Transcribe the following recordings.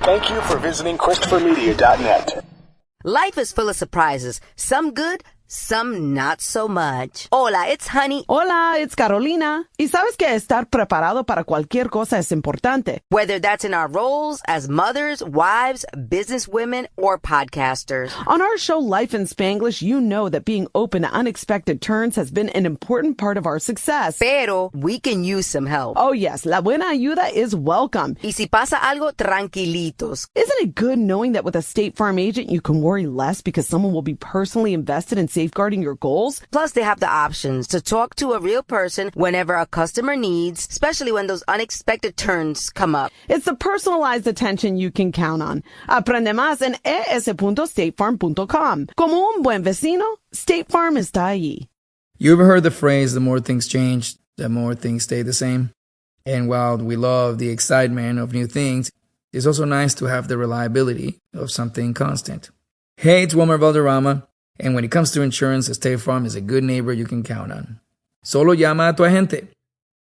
Thank you for visiting ChristopherMedia.net. Life is full of surprises, some good, some not so much. Hola, it's Honey. Hola, it's Carolina. Y sabes que estar preparado para cualquier cosa es importante. Whether that's in our roles as mothers, wives, businesswomen, or podcasters. On our show Life in Spanglish, you know that being open to unexpected turns has been an important part of our success. Pero we can use some help. Oh yes, la buena ayuda is welcome. Y si pasa algo, tranquilitos. Isn't it good knowing that with a State Farm agent, you can worry less because someone will be personally invested in safeguarding your goals? Plus, they have the options to talk to a real person whenever a customer needs, especially when those unexpected turns come up. It's the personalized attention you can count on. Aprende más en es.statefarm.com. Como un buen vecino, State Farm está allí. You ever heard the phrase, the more things change, the more things stay the same? And while we love the excitement of new things, it's also nice to have the reliability of something constant. Hey, it's Wilmer Valderrama. And when it comes to insurance, State Farm is a good neighbor you can count on. Solo llama a tu agente.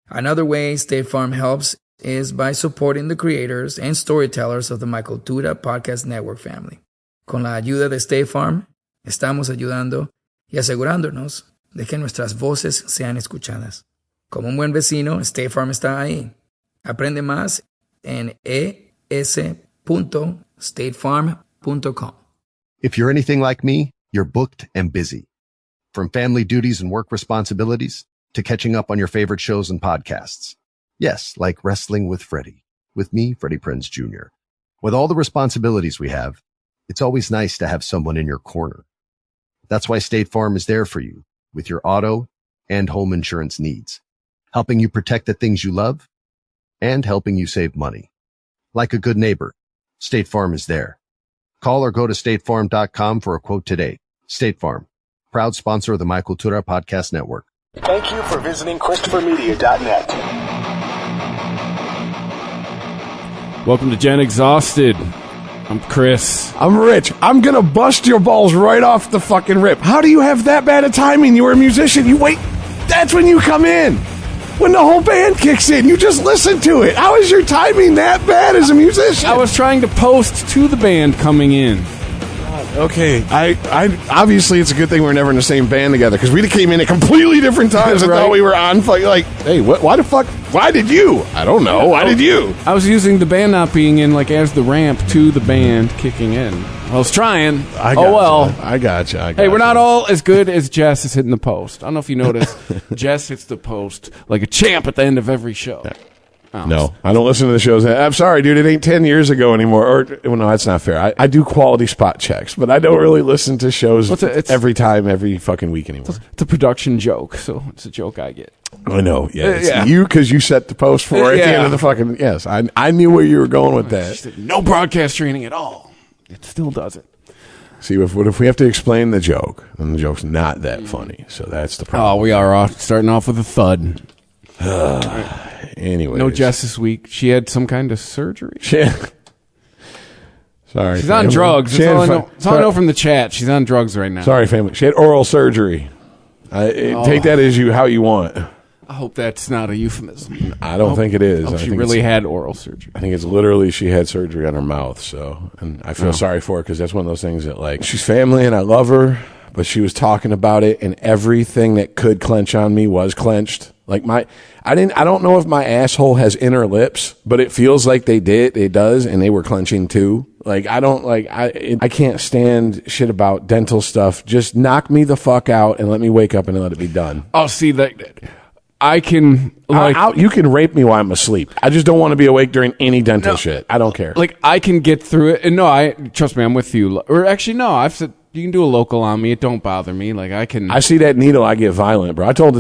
Another way State Farm helps is by supporting the creators and storytellers of the My Cultura Podcast Network family. Con la ayuda de State Farm, estamos ayudando y asegurándonos de que nuestras voces sean escuchadas. Como un buen vecino, State Farm está ahí. Aprende más en es.statefarm.com. If you're anything like me, you're booked and busy. From family duties and work responsibilities to catching up on your favorite shows and podcasts. Yes, like Wrestling with Freddie. With me, Freddie Prinze Jr. With all the responsibilities we have, it's always nice to have someone in your corner. That's why State Farm is there for you with your auto and home insurance needs, helping you protect the things you love and helping you save money. Like a good neighbor, State Farm is there. Call or go to statefarm.com for a quote today. State Farm, proud sponsor of the My Cultura Podcast Network. Thank you for visiting ChristopherMedia.net. Welcome to Gen Exhausted. I'm Chris. I'm Rich. I'm gonna bust your balls right off the fucking rip. How do you have that bad of timing? You were a musician. You wait. That's when you come in. When the whole band kicks in, you just listen to it. How is your timing that bad as a musician? I was trying to post to the band coming in. Okay, I obviously it's a good thing we're never in the same band together because we came in at completely different times. Right. I thought we were on. Like, hey, what? Why the fuck? Why did you? I don't know. Why did you? I was using the band not being in like as the ramp to the band kicking in. I was trying. I gotcha. Hey, we're not all as good as Jess is hitting the post. I don't know if you noticed. Jess hits the post like a champ at the end of every show. No, I don't listen to the shows. I'm sorry, dude. It ain't 10 years ago anymore. Or, well, no, that's not fair. I do quality spot checks, but I don't really listen to shows every fucking week anymore. It's a production joke, so it's a joke I get. I know. Yeah, it's you because you set the post for it at the end of the fucking. Yes, I knew where you were going with that. No broadcast training at all. It still doesn't. See, if we have to explain the joke, then the joke's not that funny. So that's the problem. Oh, we are starting off with a thud. Anyway, no Jess this week. She had some kind of surgery. Sorry, she's on drugs. That's all I know from the chat. She's on drugs right now. Sorry, family. She had oral surgery. Take that as how you want. I hope that's not a euphemism. I don't think it is. I think she really had oral surgery. I think it's literally she had surgery on her mouth. So, and I feel sorry for her because that's one of those things that like she's family and I love her, but she was talking about it and everything that could clench on me was clenched. Like I don't know if my asshole has inner lips, but it feels like it does, and they were clenching too. Like I can't stand shit about dental stuff. Just knock me the fuck out and let me wake up and let it be done. Oh, see that. I can you can rape me while I'm asleep. I just don't want to be awake during any dental shit. I don't care. Like I can get through it. And no, trust me, I'm with you. Or actually, no, I've said you can do a local on me. It don't bother me. Like I can. I see that needle, I get violent, bro. I told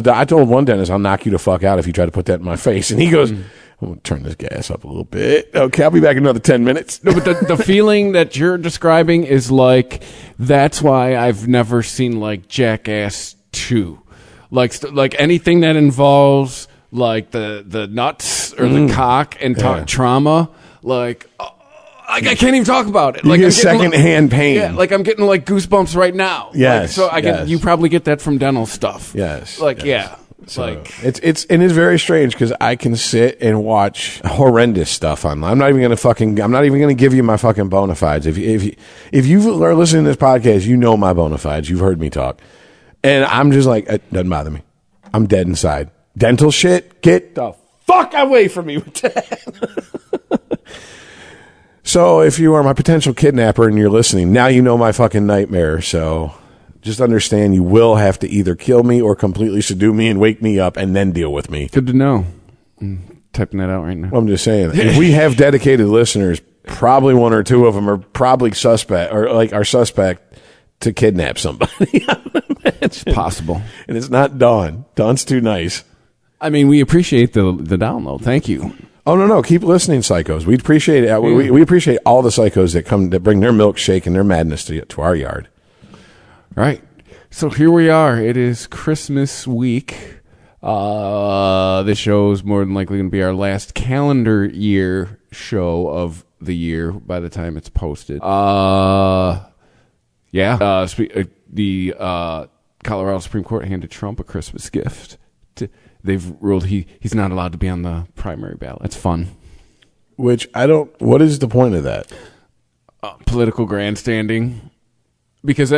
one dentist I'll knock you the fuck out if you try to put that in my face, and he goes, I'm gonna turn this gas up a little bit. Okay, I'll be back in another 10 minutes. No, but the feeling that you're describing is like that's why I've never seen like Jackass 2. Like anything that involves like the nuts or the cock and trauma, like I can't even talk about it. You like get secondhand pain. Yeah, like I'm getting like goosebumps right now. Yes. Like, so you probably get that from dental stuff. Yes. Like yes. So it's very strange because I can sit and watch horrendous stuff online. I'm not even gonna give you my fucking bona fides. If you are listening to this podcast, you know my bona fides. You've heard me talk, and I'm just like, it doesn't bother me. I'm dead inside. Dental shit, get the fuck away from me with that. So if you are my potential kidnapper and you're listening, now you know my fucking nightmare. So just understand you will have to either kill me or completely subdue me and wake me up and then deal with me. Good to know. I'm typing that out right now. I'm just saying, if we have dedicated listeners, probably one or two of them are probably suspect or like are suspect to kidnap somebody. It's possible. And it's not Dawn. Dawn's too nice. I mean, we appreciate the download. Thank you. Oh, no. Keep listening, psychos. We appreciate it. We appreciate all the psychos that bring their milkshake and their madness to our yard. Right. So here we are. It is Christmas week. This show is more than likely going to be our last calendar year show of the year by the time it's posted. The Colorado Supreme Court handed Trump a Christmas gift. They've ruled he's not allowed to be on the primary ballot. It's fun. What is the point of that? Political grandstanding. Because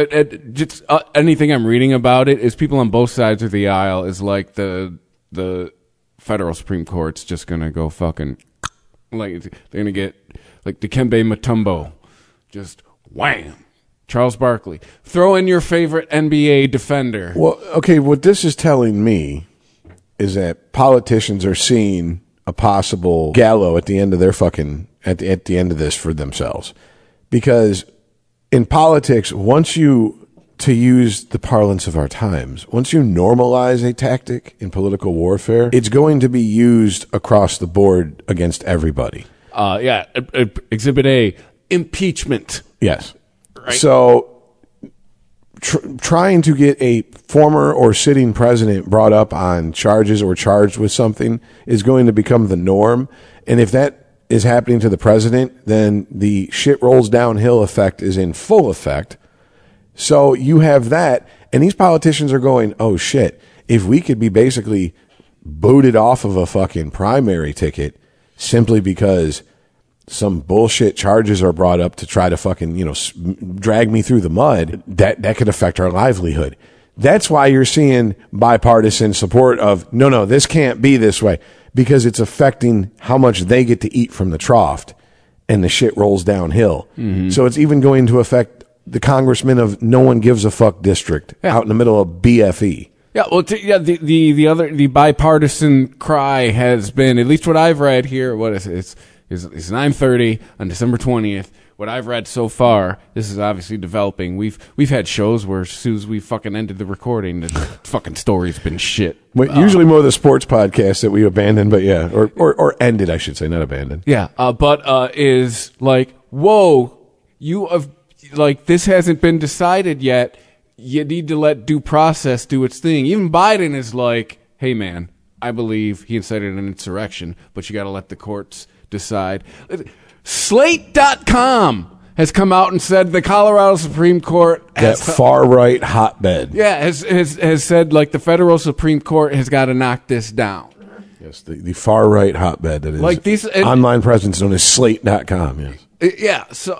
just anything I'm reading about it is people on both sides of the aisle is like the federal Supreme Court's just going to go fucking, like, they're going to get, like, Dikembe Mutombo. Just wham. Charles Barkley. Throw in your favorite NBA defender. Well, okay, what this is telling me is that politicians are seeing a possible gallows at the end of their fucking at the end of this for themselves. Because in politics, to use the parlance of our times, once you normalize a tactic in political warfare, it's going to be used across the board against everybody. Exhibit A, impeachment. Yes. Right. So trying to get a former or sitting president brought up on charges or charged with something is going to become the norm. And if that is happening to the president, then the shit rolls downhill effect is in full effect. So you have that, and these politicians are going, oh shit, if we could be basically booted off of a fucking primary ticket simply because some bullshit charges are brought up to try to fucking, drag me through the mud, that could affect our livelihood. That's why you're seeing bipartisan support of, no, this can't be this way, because it's affecting how much they get to eat from the trough, and the shit rolls downhill. Mm-hmm. So it's even going to affect the congressman of no one gives a fuck district out in the middle of BFE. Yeah, well, the bipartisan cry has been, at least what I've read here, what is it? It's 9:30 on December 20th. What I've read so far, this is obviously developing. We've had shows where as soon as we fucking ended the recording, the fucking story's been shit. Usually more the sports podcasts that we abandoned, but yeah, or ended, I should say, not abandoned. Yeah, but is like, whoa, you have, like, this hasn't been decided yet. You need to let due process do its thing. Even Biden is like, hey man, I believe he incited an insurrection, but you got to let the courts decide. Slate.com has come out and said the Colorado Supreme Court has, that far right hotbed. Yeah, has said, like, the federal Supreme Court has got to knock this down. Yes, the far right hotbed that is like these online presence known as Slate.com. Yes. Yeah. So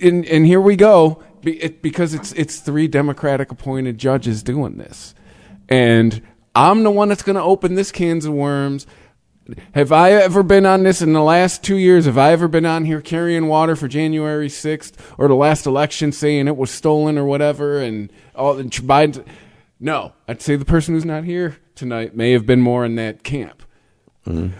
and here we go, because it's 3 Democratic appointed judges doing this, and I'm the one that's going to open this cans of worms. Have I ever been on this in the last 2 years? Have I ever been on here carrying water for January 6th or the last election saying it was stolen or whatever? And all Biden? No, I'd say the person who's not here tonight may have been more in that camp.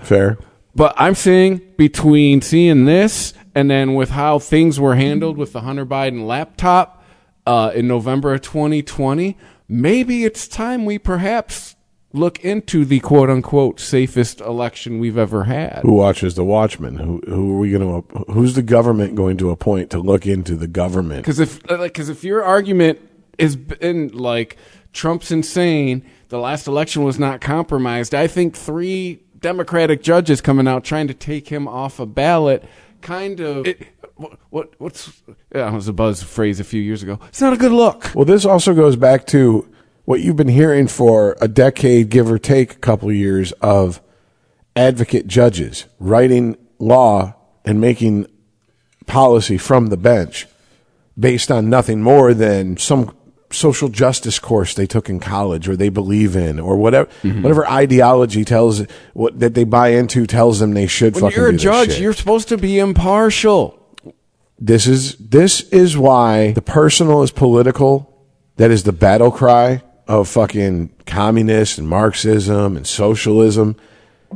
Fair. But I'm saying between seeing this and then with how things were handled with the Hunter Biden laptop in November of 2020, maybe it's time we perhaps look into the quote-unquote safest election we've ever had. Who watches the Watchmen? Who are we going to? Who's the government going to appoint to look into the government? Because if your argument has been like Trump's insane, the last election was not compromised, I think 3 Democratic judges coming out trying to take him off a ballot kind of. It was a buzz phrase a few years ago. It's not a good look. Well, this also goes back to what you've been hearing for a decade, give or take a couple of years, of advocate judges writing law and making policy from the bench based on nothing more than some social justice course they took in college or they believe in or whatever whatever ideology that they buy into tells them they should when fucking you're a do this judge, shit. you're supposed to be impartial. This is why the personal is political. That is the battle cry of fucking communists and Marxism and socialism.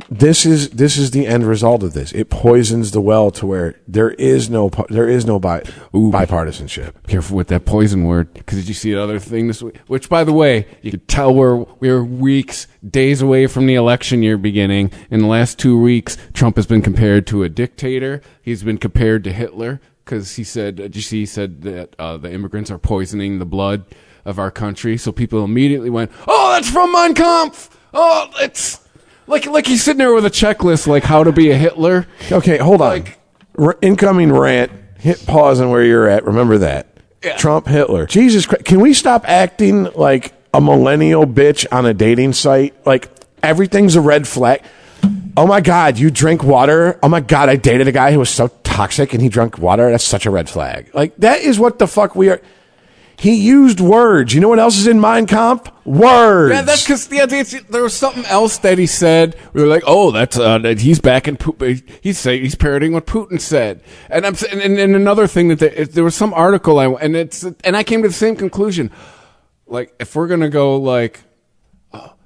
This is the end result of this. It poisons the well to where there is no bipartisanship. Careful with that poison word, because did you see the other thing this week? Which, by the way, you could tell we're weeks, days away from the election year beginning. In the last 2 weeks, Trump has been compared to a dictator. He's been compared to Hitler because he said, did you see, he said that the immigrants are poisoning the blood of our country. So people immediately went, "Oh, that's from Mein Kampf. Oh, it's." Like he's sitting there with a checklist, like how to be a Hitler. Okay, hold on. Incoming rant. Hit pause on where you're at. Remember that. Yeah. Trump, Hitler. Jesus Christ. Can we stop acting like a millennial bitch on a dating site? Like everything's a red flag. Oh my God, you drink water? Oh my God, I dated a guy who was so toxic and he drank water. That's such a red flag. Like that is what the fuck we are. He used words. You know what else is in Mein Kampf? Words. Yeah, that's because there was something else that he said. We were like, "Oh, that's he's back in he's parroting what Putin said." And and another thing that there was some article and I came to the same conclusion. Like, if we're gonna go like,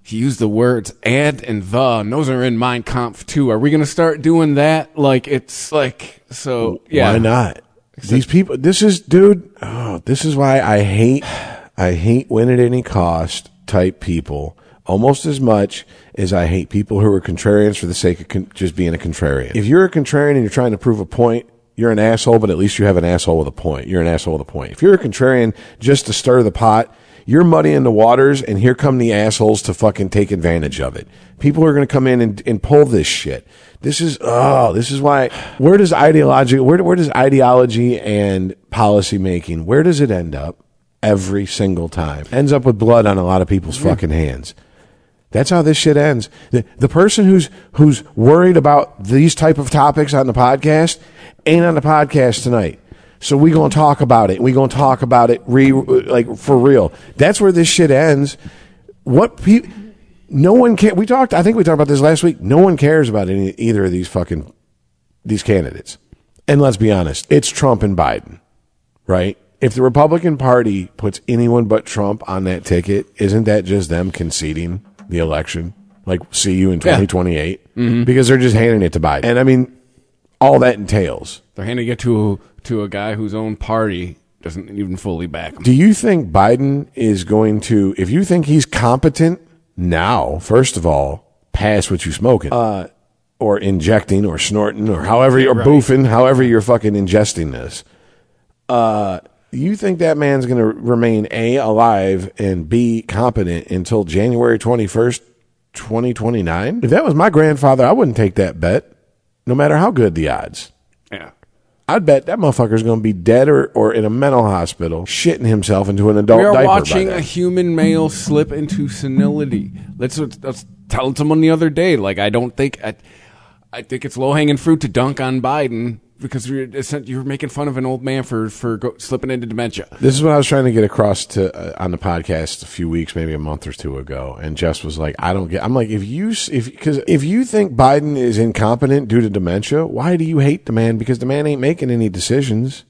he used the words "and" and those are in Mein Kampf too. Are we gonna start doing that? Like, it's like, so yeah. Why not? These people, this is why I hate win at any cost type people almost as much as I hate people who are contrarians for the sake of just being a contrarian. If you're a contrarian and you're trying to prove a point, you're an asshole, but at least you have an asshole with a point. You're an asshole with a point. If you're a contrarian just to stir the pot, you're muddying the waters, and here come the assholes to fucking take advantage of it. People are going to come in and pull this shit. This is why, where does ideology and policy making, where does it end up? Every single time. Ends up with blood on a lot of people's fucking hands. That's how this shit ends. The person who's worried about these type of topics on the podcast ain't on the podcast tonight. So we gonna talk about it. We gonna talk about it like for real. That's where this shit ends. No one can. I think we talked about this last week. No one cares about either of these candidates. And let's be honest, it's Trump and Biden, right? If the Republican Party puts anyone but Trump on that ticket, isn't that just them conceding the election? Like, see you in 2028? Yeah. Mm-hmm. Because they're just handing it to Biden. And I mean, all that entails. They're handing it to a guy whose own party doesn't even fully back him. Do you think Biden is going to, if you think he's competent now, first of all, pass what you smoking, or injecting or snorting or however you're boofing, however you're fucking ingesting this, you think that man's going to remain A, alive, and B, competent until January 21st, 2029? If that was my grandfather, I wouldn't take that bet, no matter how good the odds. Yeah. I'd bet that motherfucker's going to be dead or in a mental hospittal, shitting himself into an adult diaper. We are watching a human male slip into senility. Let's tell someone the other day. Like, I think it's low-hanging fruit to dunk on Biden because you're making fun of an old man for slipping into dementia. This is what I was trying to get across on the podcast a few weeks, maybe a month or two ago, and Jess was like, I'm like, if you think Biden is incompetent due to dementia, why do you hate the man? Because the man ain't making any decisions.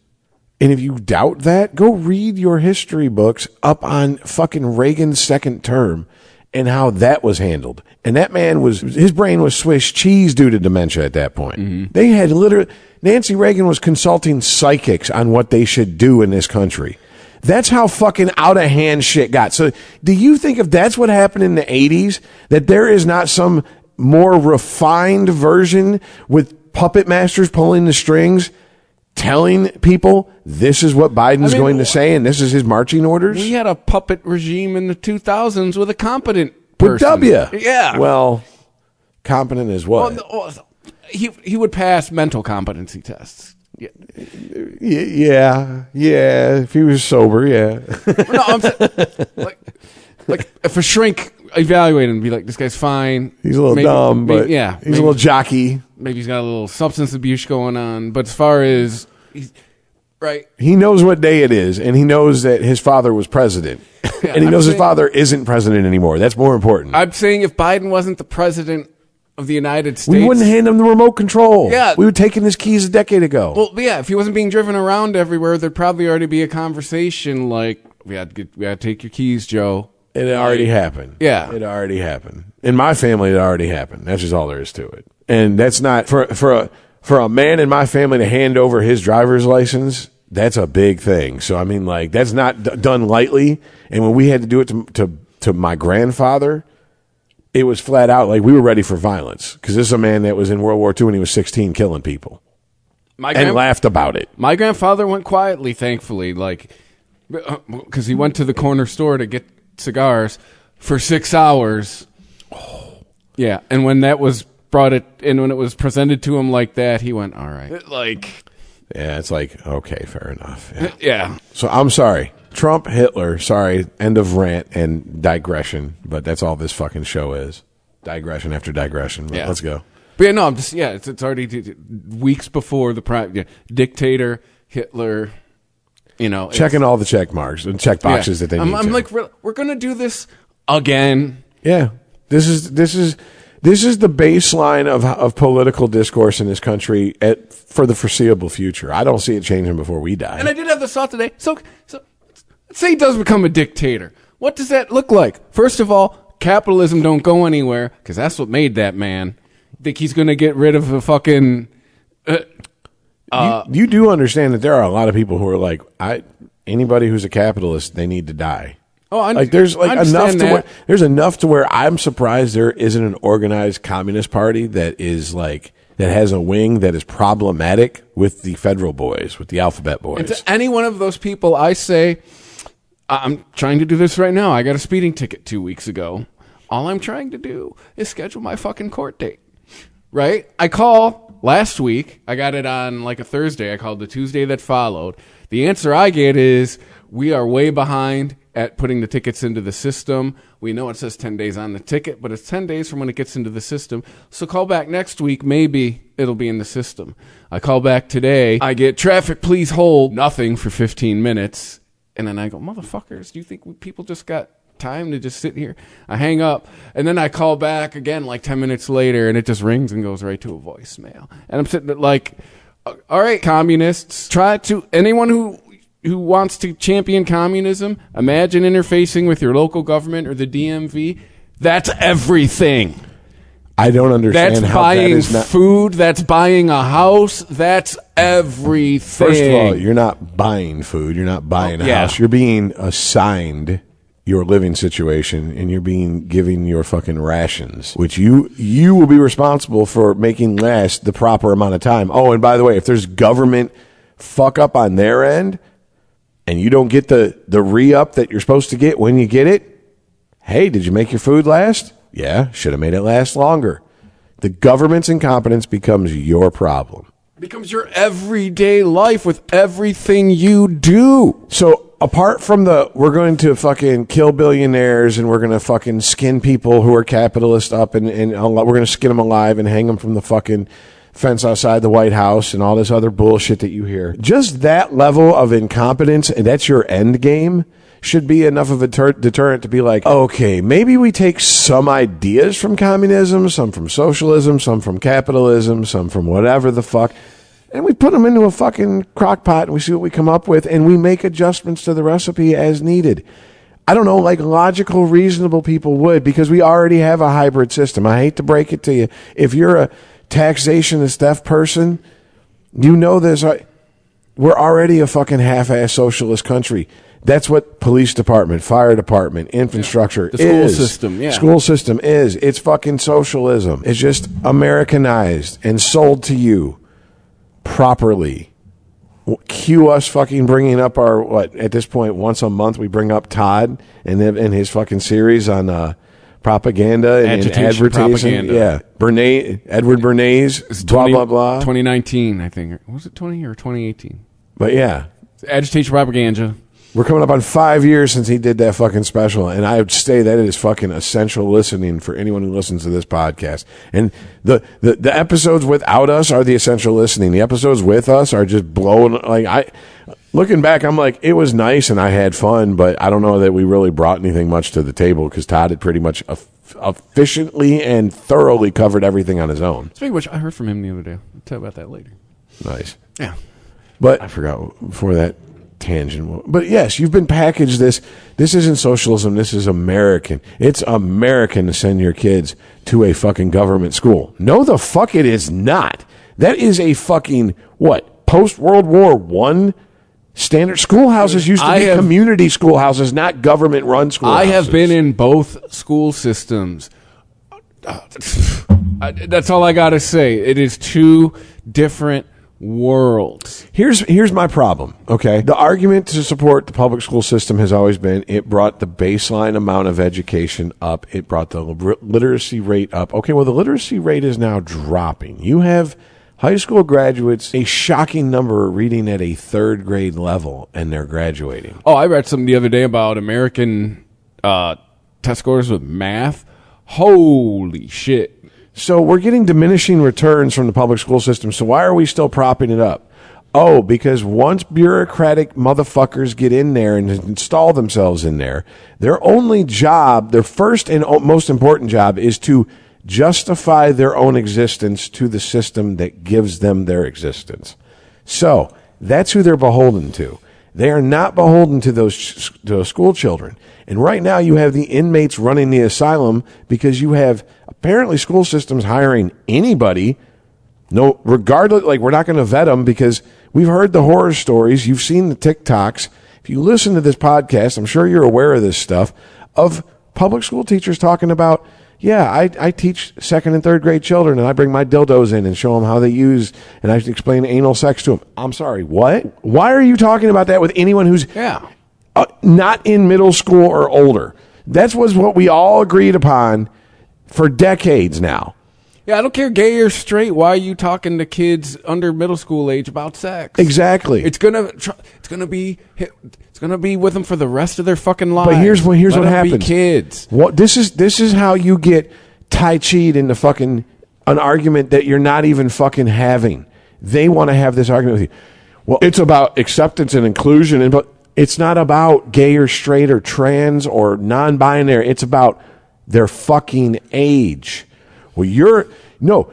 And if you doubt that, go read your history books up on fucking Reagan's second term and how that was handled. And that man his brain was Swiss cheese due to dementia at that point. Mm-hmm. They had Nancy Reagan was consulting psychics on what they should do in this country. That's how fucking out of hand shit got. So do you think if that's what happened in the 80s, that there is not some more refined version with puppet masters pulling the strings, telling people this is what Biden's going to say and this is his marching orders? We had a puppet regime in the 2000s with a competent person. With W. Yeah. Well, competent as what? Well, he would pass mental competency tests. Yeah. If he was sober, yeah. No, I'm saying, like, like if a shrink evaluate him and be like, this guy's fine. He's a little dumb, but he's a little jockey. Maybe he's got a little substance abuse going on. But as far as right, he knows what day it is, and he knows that his father was president, and he knows his father isn't president anymore. That's more important. I'm saying if Biden wasn't the president of the United States, we wouldn't hand him the remote control. Yeah, we would take him his keys a decade ago. Well, yeah, if he wasn't being driven around everywhere, there'd probably already be a conversation like, we had to take your keys, Joe. It already happened. Yeah, it already happened. In my family, it already happened. That's just all there is to it. And that's not for a man in my family to hand over his driver's license. That's a big thing. So I mean, like, that's not done lightly. And when we had to do it to my grandfather, it was flat out like we were ready for violence, because this is a man that was in World War II when he was 16 killing people and laughed about it. My grandfather went quietly, thankfully, like, because he went to the corner store to get cigars for 6 hours. Oh. Yeah, and when that was when it was presented to him like that, he went, all right. Like, yeah, it's like, okay, fair enough. Yeah. So I'm sorry. Trump, Hitler, sorry, end of rant and digression, but that's all this fucking show is. Digression after digression. But let's go. But yeah, no, I'm just, it's already weeks before the dictator, Hitler, checking all the check marks and check boxes that they need. I'm like, we're going to do this again. Yeah. This is the baseline of political discourse in this country for the foreseeable future. I don't see it changing before we die. And I did have this thought today. So let's say he does become a dictator. What does that look like? First of all, capitalism don't go anywhere, because that's what made that man. Think he's going to get rid of the fucking... you do understand that there are a lot of people who are like, anybody who's a capitalist, they need to die. Oh, there's enough to where I'm surprised there isn't an organized communist party that has a wing that is problematic with the federal boys, with the alphabet boys. And to any one of those people, I say, I'm trying to do this right now. I got a speeding ticket 2 weeks ago. All I'm trying to do is schedule my fucking court date. Right? I call last week. I got it on like a Thursday. I called the Tuesday that followed. The answer I get is, we are way behind at putting the tickets into the system. We know it says 10 days on the ticket, but it's 10 days from when it gets into the system. So call back next week. Maybe it'll be in the system. I call back today. I get, traffic, please hold. Nothing for 15 minutes. And then I go, motherfuckers, do you think people just got time to just sit here? I hang up, and then I call back again like 10 minutes later, and it just rings and goes right to a voicemail. And I'm sitting there like, all right, communists, anyone who wants to champion communism, imagine interfacing with your local government or the DMV. That's everything. I don't understand that's how buying that is not... food. That's buying a house. That's everything. First of all, you're not buying food. You're not buying a house. You're being assigned your living situation, and you're being given your fucking rations, which you will be responsible for making last the proper amount of time. Oh, and by the way, if there's government fuck up on their end, and you don't get the re-up that you're supposed to get when you get it, hey, did you make your food last? Yeah, should have made it last longer. The government's incompetence becomes your problem. It becomes your everyday life with everything you do. So apart from we're going to fucking kill billionaires and we're going to fucking skin people who are capitalists up and we're going to skin them alive and hang them from the fucking fence outside the White House and all this other bullshit that you hear. Just that level of incompetence, and that's your end game, should be enough of a deterrent to be like, okay, maybe we take some ideas from communism, some from socialism, some from capitalism, some from whatever the fuck, and we put them into a fucking crock pot and we see what we come up with, and we make adjustments to the recipe as needed. I don't know, like logical, reasonable people would, because we already have a hybrid system. I hate to break it to you. If you're a taxationist deaf person, you know this. We're already a fucking half-ass socialist country. That's what police department, fire department, infrastructure the school system, yeah. School system is. It's fucking socialism. It's just Americanized and sold to you properly. Cue us fucking bringing up at this point, once a month we bring up Todd and his fucking series on propaganda and advertising. Propaganda. Yeah. Edward Bernays, blah, blah, blah. 2019, I think. Was it 20 or 2018? But yeah. Agitation propaganda. We're coming up on 5 years since he did that fucking special, and I would say that it is fucking essential listening for anyone who listens to this podcast. And the episodes without us are the essential listening. The episodes with us are just blowing. Looking back, I'm like, it was nice and I had fun, but I don't know that we really brought anything much to the table because Todd had pretty much efficiently and thoroughly covered everything on his own. Speaking of which, I heard from him the other day. I'll tell you about that later. Nice. Yeah. But I forgot before that tangent. But yes, you've been packaged this. This isn't socialism. This is American. It's American to send your kids to a fucking government school. No, the fuck it is not. That is a fucking, what, post-World War I standard? Schoolhouses used to be community schoolhouses, not government-run schoolhouses. I have been in both school systems. That's all I got to say. It is two different worlds. Here's my problem, okay? The argument to support the public school system has always been it brought the baseline amount of education up. It brought the literacy rate up. Okay, well, the literacy rate is now dropping. You have high school graduates, a shocking number, reading at a third grade level, and they're graduating. Oh, I read something the other day about American test scores with math. Holy shit. So we're getting diminishing returns from the public school system. So why are we still propping it up? Oh, because once bureaucratic motherfuckers get in there and install themselves in there, their only job, their first and most important job, is to justify their own existence to the system that gives them their existence. So that's who they're beholden to. They are not beholden to those school children. And right now you have the inmates running the asylum because you have apparently school systems hiring anybody. No, regardless, like, we're not going to vet them because we've heard the horror stories. You've seen the TikToks. If you listen to this podcast, I'm sure you're aware of this stuff, of public school teachers talking about, yeah, I teach second and third grade children, and I bring my dildos in and show them how they use, and I explain anal sex to them. I'm sorry, what? Why are you talking about that with anyone who's not in middle school or older? That was what we all agreed upon for decades now. Yeah, I don't care gay or straight. Why are you talking to kids under middle school age about sex? Exactly. It's gonna be with them for the rest of their fucking lives. But here's what happens. Be kids. What this is how you get Tai Chi'd into fucking an argument that you're not even fucking having. They want to have this argument with you. Well, it's about acceptance and inclusion, but it's not about gay or straight or trans or non-binary. It's about their fucking age. Well,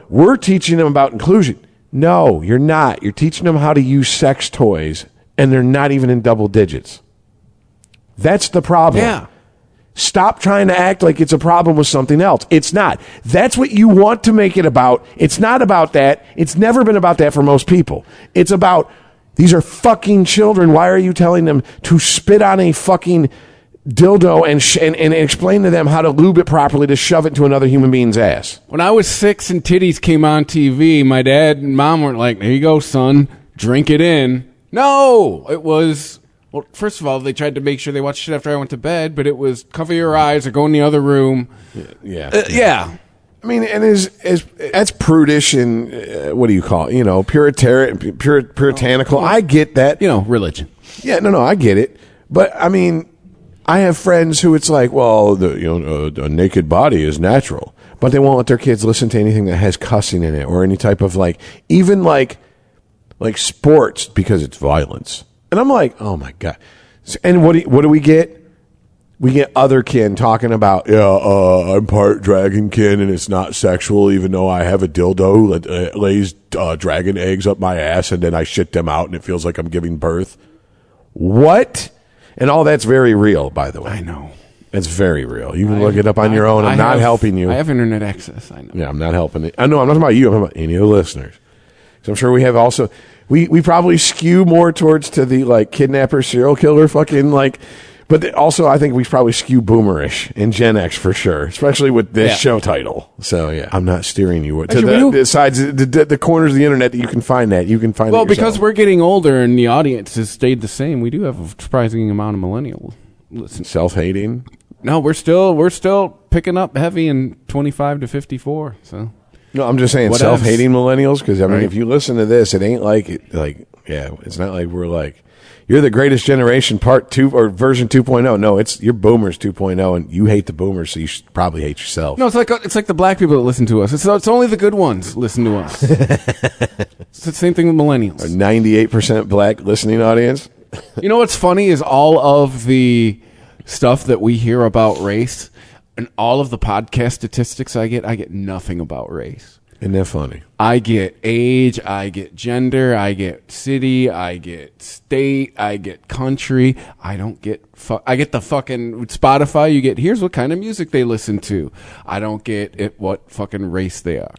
we're teaching them about inclusion. No, you're not. You're teaching them how to use sex toys, and they're not even in double digits. That's the problem. Yeah. Stop trying to act like it's a problem with something else. It's not. That's what you want to make it about. It's not about that. It's never been about that for most people. It's about, these are fucking children. Why are you telling them to spit on a fucking dildo and explain to them how to lube it properly to shove it into another human being's ass? When I was 6 and titties came on TV, my dad and mom weren't like, there you go, son, drink it in. No, it was, well, first of all, they tried to make sure they watched shit after I went to bed, but it was cover your eyes or go in the other room. Yeah. I mean, and that's prudish and what do you call it? Puritanical. I get that. Religion. Yeah, no, I get it. But I mean, I have friends who it's like, well, a naked body is natural, but they won't let their kids listen to anything that has cussing in it or any type of even sports because it's violence. And I'm like, oh my God. And what do we get? We get other kin talking about, I'm part dragon kin and it's not sexual, even though I have a dildo that lays dragon eggs up my ass and then I shit them out and it feels like I'm giving birth. What? And all that's very real, by the way. I know. It's very real. You can look it up on your own. I'm not helping you. I have internet access. I know. Yeah, I'm not helping it. I know. I'm not talking about you. I'm talking about any of the listeners. So I'm sure we have also, we probably skew more towards to the kidnapper, serial killer fucking but also I think we probably skew boomerish and Gen X for sure, especially with this show title. So yeah, I'm not steering you to the sides, the corners of the internet that you can find that. You can find well, because we're getting older and the audience has stayed the same. We do have a surprising amount of millennials. Self-hating? No, we're still picking up heavy in 25 to 54. So no, I'm just saying self-hating millennials because I mean, if you listen to this, it ain't like Yeah, it's not like we're like, you're the greatest generation part 2 or version 2.0. No, you're boomers 2.0, and you hate the boomers, so you should probably hate yourself. No, it's like the black people that listen to us. It's only the good ones listen to us. It's the same thing with millennials. Our 98% black listening audience. You know what's funny is all of the stuff that we hear about race and all of the podcast statistics I get nothing about race. Isn't that funny? I get age, I get gender, I get city, I get state, I get country. I don't get I get the fucking Spotify. You get here's what kind of music they listen to. I don't get it what fucking race they are.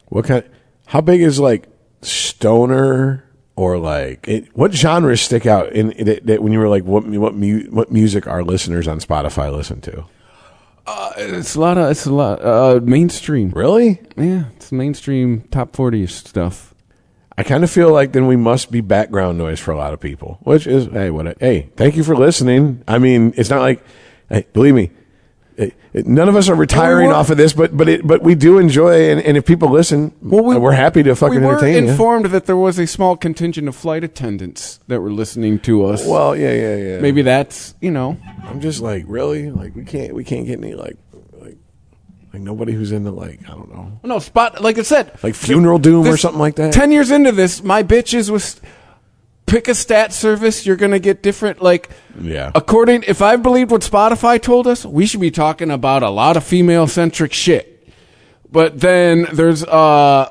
How big is like stoner or like what genres stick out in that when you were like what music our listeners on Spotify listen to? It's a lot mainstream. Really? Yeah, it's mainstream top 40 stuff. I kind of feel like then we must be background noise for a lot of people, which is, hey, thank you for listening. I mean, it's not like, hey, believe me, none of us are retiring off of this, but we do enjoy, and if people listen, we're happy to fucking entertain you. We were informed that there was a small contingent of flight attendants that were listening to us. Well, yeah. Maybe that's, I'm just like, really? Like, we can't get any, like nobody who's into, like, I don't know. No, like I said. Like Funeral Doom or something like that? 10 years into this, my bitches was... Pick a stat service, you're going to get different, like, yeah. If I believed what Spotify told us, we should be talking about a lot of female-centric shit. But then there's, like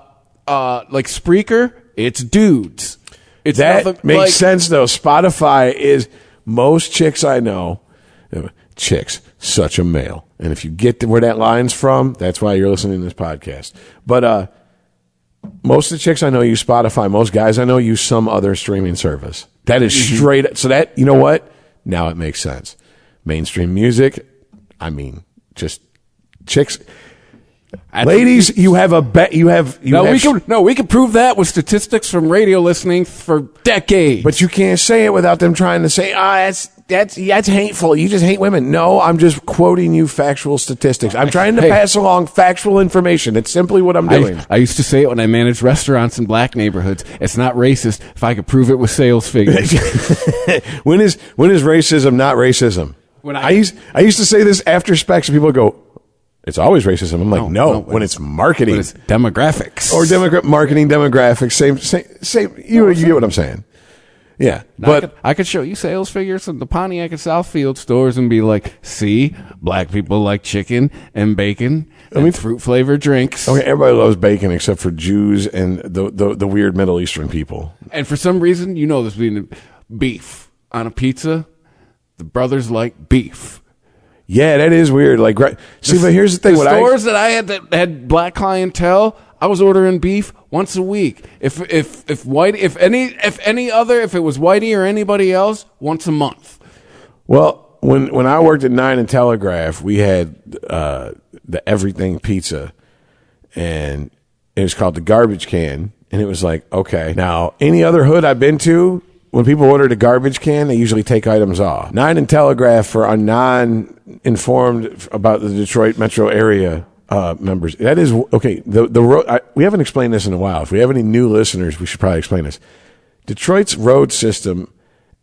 Spreaker, it's dudes. It's that makes sense, though. Spotify is, most chicks I know, chicks, such a male. And if you get where that line's from, that's why you're listening to this podcast. But, most of the chicks I know use Spotify. Most guys I know use some other streaming service. That is straight. So that, you know what? Now it makes sense. Mainstream music. I mean, just chicks. Ladies, you have a bet. We can prove that with statistics from radio listening for decades. But you can't say it without them trying to say, that's hateful. You just hate women. No, I'm just quoting you factual statistics. I'm trying to pass along factual information. It's simply what I'm doing. I used to say it when I managed restaurants in black neighborhoods. It's not racist if I could prove it with sales figures. When is racism not racism? I used to say this after Specs, and people go, it's always racism. I'm like, no, when it's marketing. When it's demographics. Or marketing demographics. Same. You get what I'm saying. Yeah. But I could show you sales figures in the Pontiac and Southfield stores and be like, see, black people like chicken and bacon and fruit-flavored drinks. Okay, everybody loves bacon except for Jews and the weird Middle Eastern people. And for some reason, this being beef on a pizza, the brothers like beef. Yeah, that is weird. Like, but here's the thing: the stores that I had that had black clientele, I was ordering beef once a week. If it was Whitey or anybody else, once a month. Well, when I worked at 9 and Telegraph, we had the Everything Pizza, and it was called the Garbage Can, and it was like, okay, now any other hood I've been to, when people ordered a garbage can, they usually take items off. 9 and Telegraph for our non-informed about the Detroit metro area members. That is okay. The road. We haven't explained this in a while. If we have any new listeners, we should probably explain this. Detroit's road system,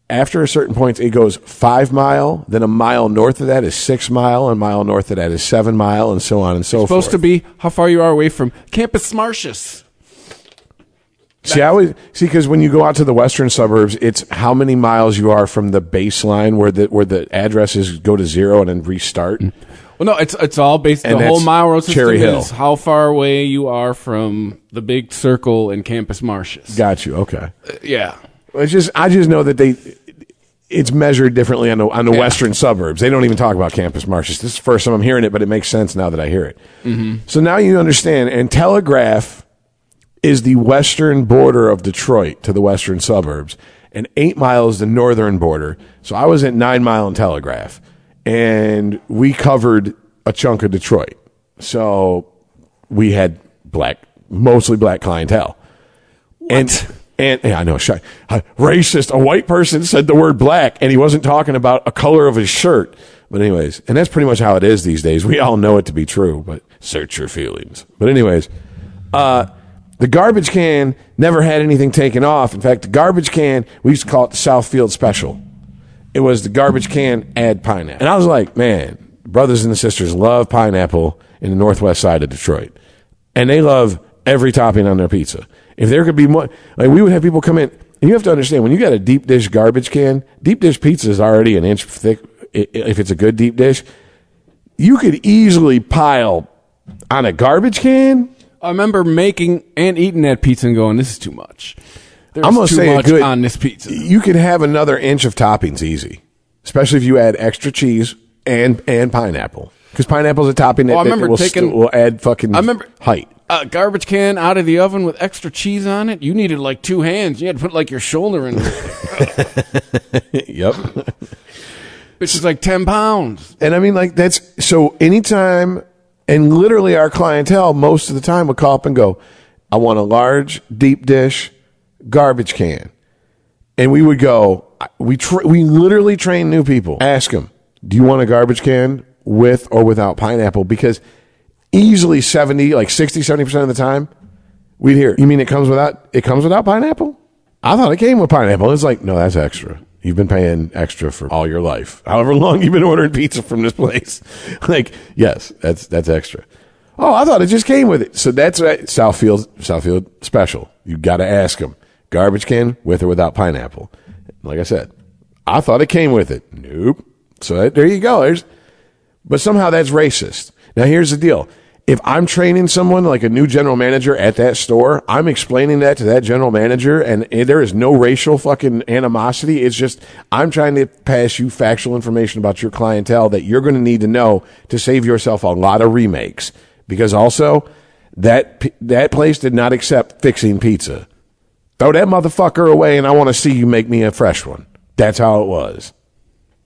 after a certain point, it goes 5 mile. Then a mile north of that is 6 mile, and a mile north of that is 7 mile, and so on and so forth. Supposed to be how far you are away from Campus Martius. Because when you go out to the western suburbs, it's how many miles you are from the baseline where the addresses go to 0 and then restart. Well, no, it's all based. The whole mile road system is how far away you are from the big circle in Campus Martius. Got you. Okay. Yeah. I just know that it's measured differently on the western suburbs. They don't even talk about Campus Martius. This is the first time I'm hearing it, but it makes sense now that I hear it. Mm-hmm. So now you understand. And Telegraph is the western border of Detroit to the western suburbs, and 8 miles the northern border. So I was at 9 Mile and Telegraph, and we covered a chunk of Detroit. So we had mostly black clientele. What? And I know, racist. A white person said the word black, and he wasn't talking about a color of his shirt. But anyways, and that's pretty much how it is these days. We all know it to be true, but search your feelings. But anyways, The garbage can never had anything taken off. In fact, the garbage can, we used to call it the Southfield Special. It was the garbage can, add pineapple. And I was like, man, brothers and sisters love pineapple in the northwest side of Detroit. And they love every topping on their pizza. If there could be more, like we would have people come in, and you have to understand, when you got a deep dish garbage can, deep dish pizza is already an inch thick. If it's a good deep dish, you could easily pile on a garbage can. I remember making and eating that pizza and going, this is too much. There's I'm gonna too say much good, on this pizza. You could have another inch of toppings easy, especially if you add extra cheese and pineapple. Because pineapple's a topping that, I remember will add fucking height. A garbage can out of the oven with extra cheese on it. You needed like 2 hands. You had to put like your shoulder in it. Yep. Which is like 10 pounds. And I mean, like, that's so anytime, and literally our clientele most of the time would call up and go, I want a large deep dish garbage can. And we would go, we literally train new people. Ask them, do you want a garbage can with or without pineapple? Because easily 60-70% of the time we'd hear, you mean it comes without pineapple? I thought it came with pineapple. It's like, no, that's extra. You've been paying extra for all your life, however long you've been ordering pizza from this place. Like, yes, that's extra. Oh, I thought it just came with it. So that's right. Southfield Special. You got to ask them, garbage can with or without pineapple. Like I said, I thought it came with it. Nope. So there you go. But somehow that's racist. Now, here's the deal. If I'm training someone like a new general manager at that store, I'm explaining that to that general manager, and there is no racial fucking animosity. It's just I'm trying to pass you factual information about your clientele that you're going to need to know to save yourself a lot of remakes. Because also, that place did not accept fixing pizza. Throw that motherfucker away, and I want to see you make me a fresh one. That's how it was.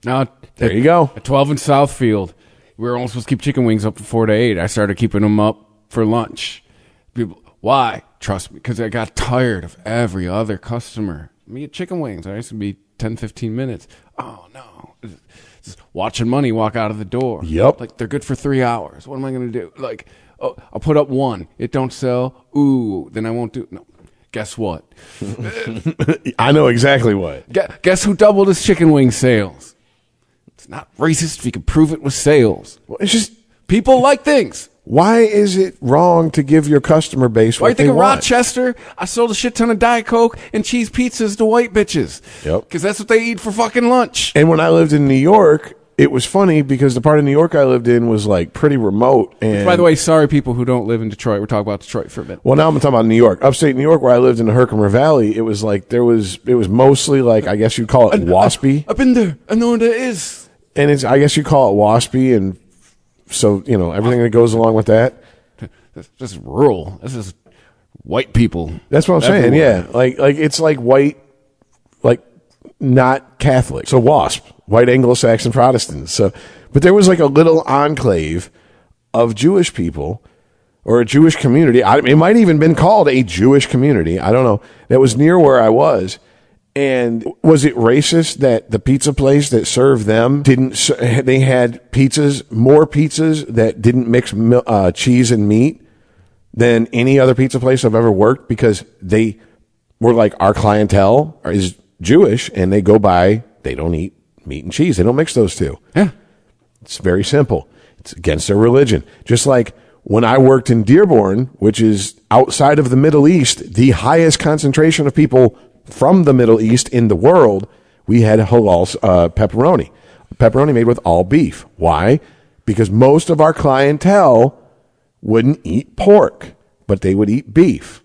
Now, there you go. At 12 in Southfield. We were only supposed to keep chicken wings up from 4 to 8. I started keeping them up for lunch. People, why? Trust me, because I got tired of every other customer. Me at chicken wings, I used to be 10, 15 minutes. Oh, no. Just watching money walk out of the door. Yep. Like, they're good for 3 hours. What am I going to do? Like, oh, I'll put up one. It don't sell. Ooh, then I won't do. No. Guess what? I know exactly what. Guess who doubled his chicken wing sales? It's not racist if you can prove it with sales. Well, it's just people like things. Why is it wrong to give your customer base what Why you think they of want? Rochester? I sold a shit ton of Diet Coke and cheese pizzas to white bitches. Yep. Because that's what they eat for fucking lunch. And when I lived in New York, it was funny because the part of New York I lived in was like pretty remote. And by the way, sorry people who don't live in Detroit. We're talking about Detroit for a minute. Well, now I'm talking about New York. Upstate New York, where I lived in the Herkimer Valley, it was like it was mostly like, I guess you'd call it waspy. I've been there. I know what it is. And I guess you call it waspy, and so, everything that goes along with that. This is rural. This is white people. That's what I'm saying, everywhere. yeah. Like it's like white, like not Catholic. So WASP, white Anglo-Saxon Protestants. So, but there was like a little enclave of Jewish people or a Jewish community. It might even been called a Jewish community. I don't know. That was near where I was. And was it racist that the pizza place that served them they had more pizzas that didn't mix cheese and meat than any other pizza place I've ever worked, because they were like, our clientele is Jewish and they don't eat meat and cheese. They don't mix those two. Yeah. It's very simple. It's against their religion. Just like when I worked in Dearborn, which is outside of the Middle East, the highest concentration of people from the Middle East in the world, we had halal pepperoni made with all beef. Why? Because most of our clientele wouldn't eat pork, but they would eat beef.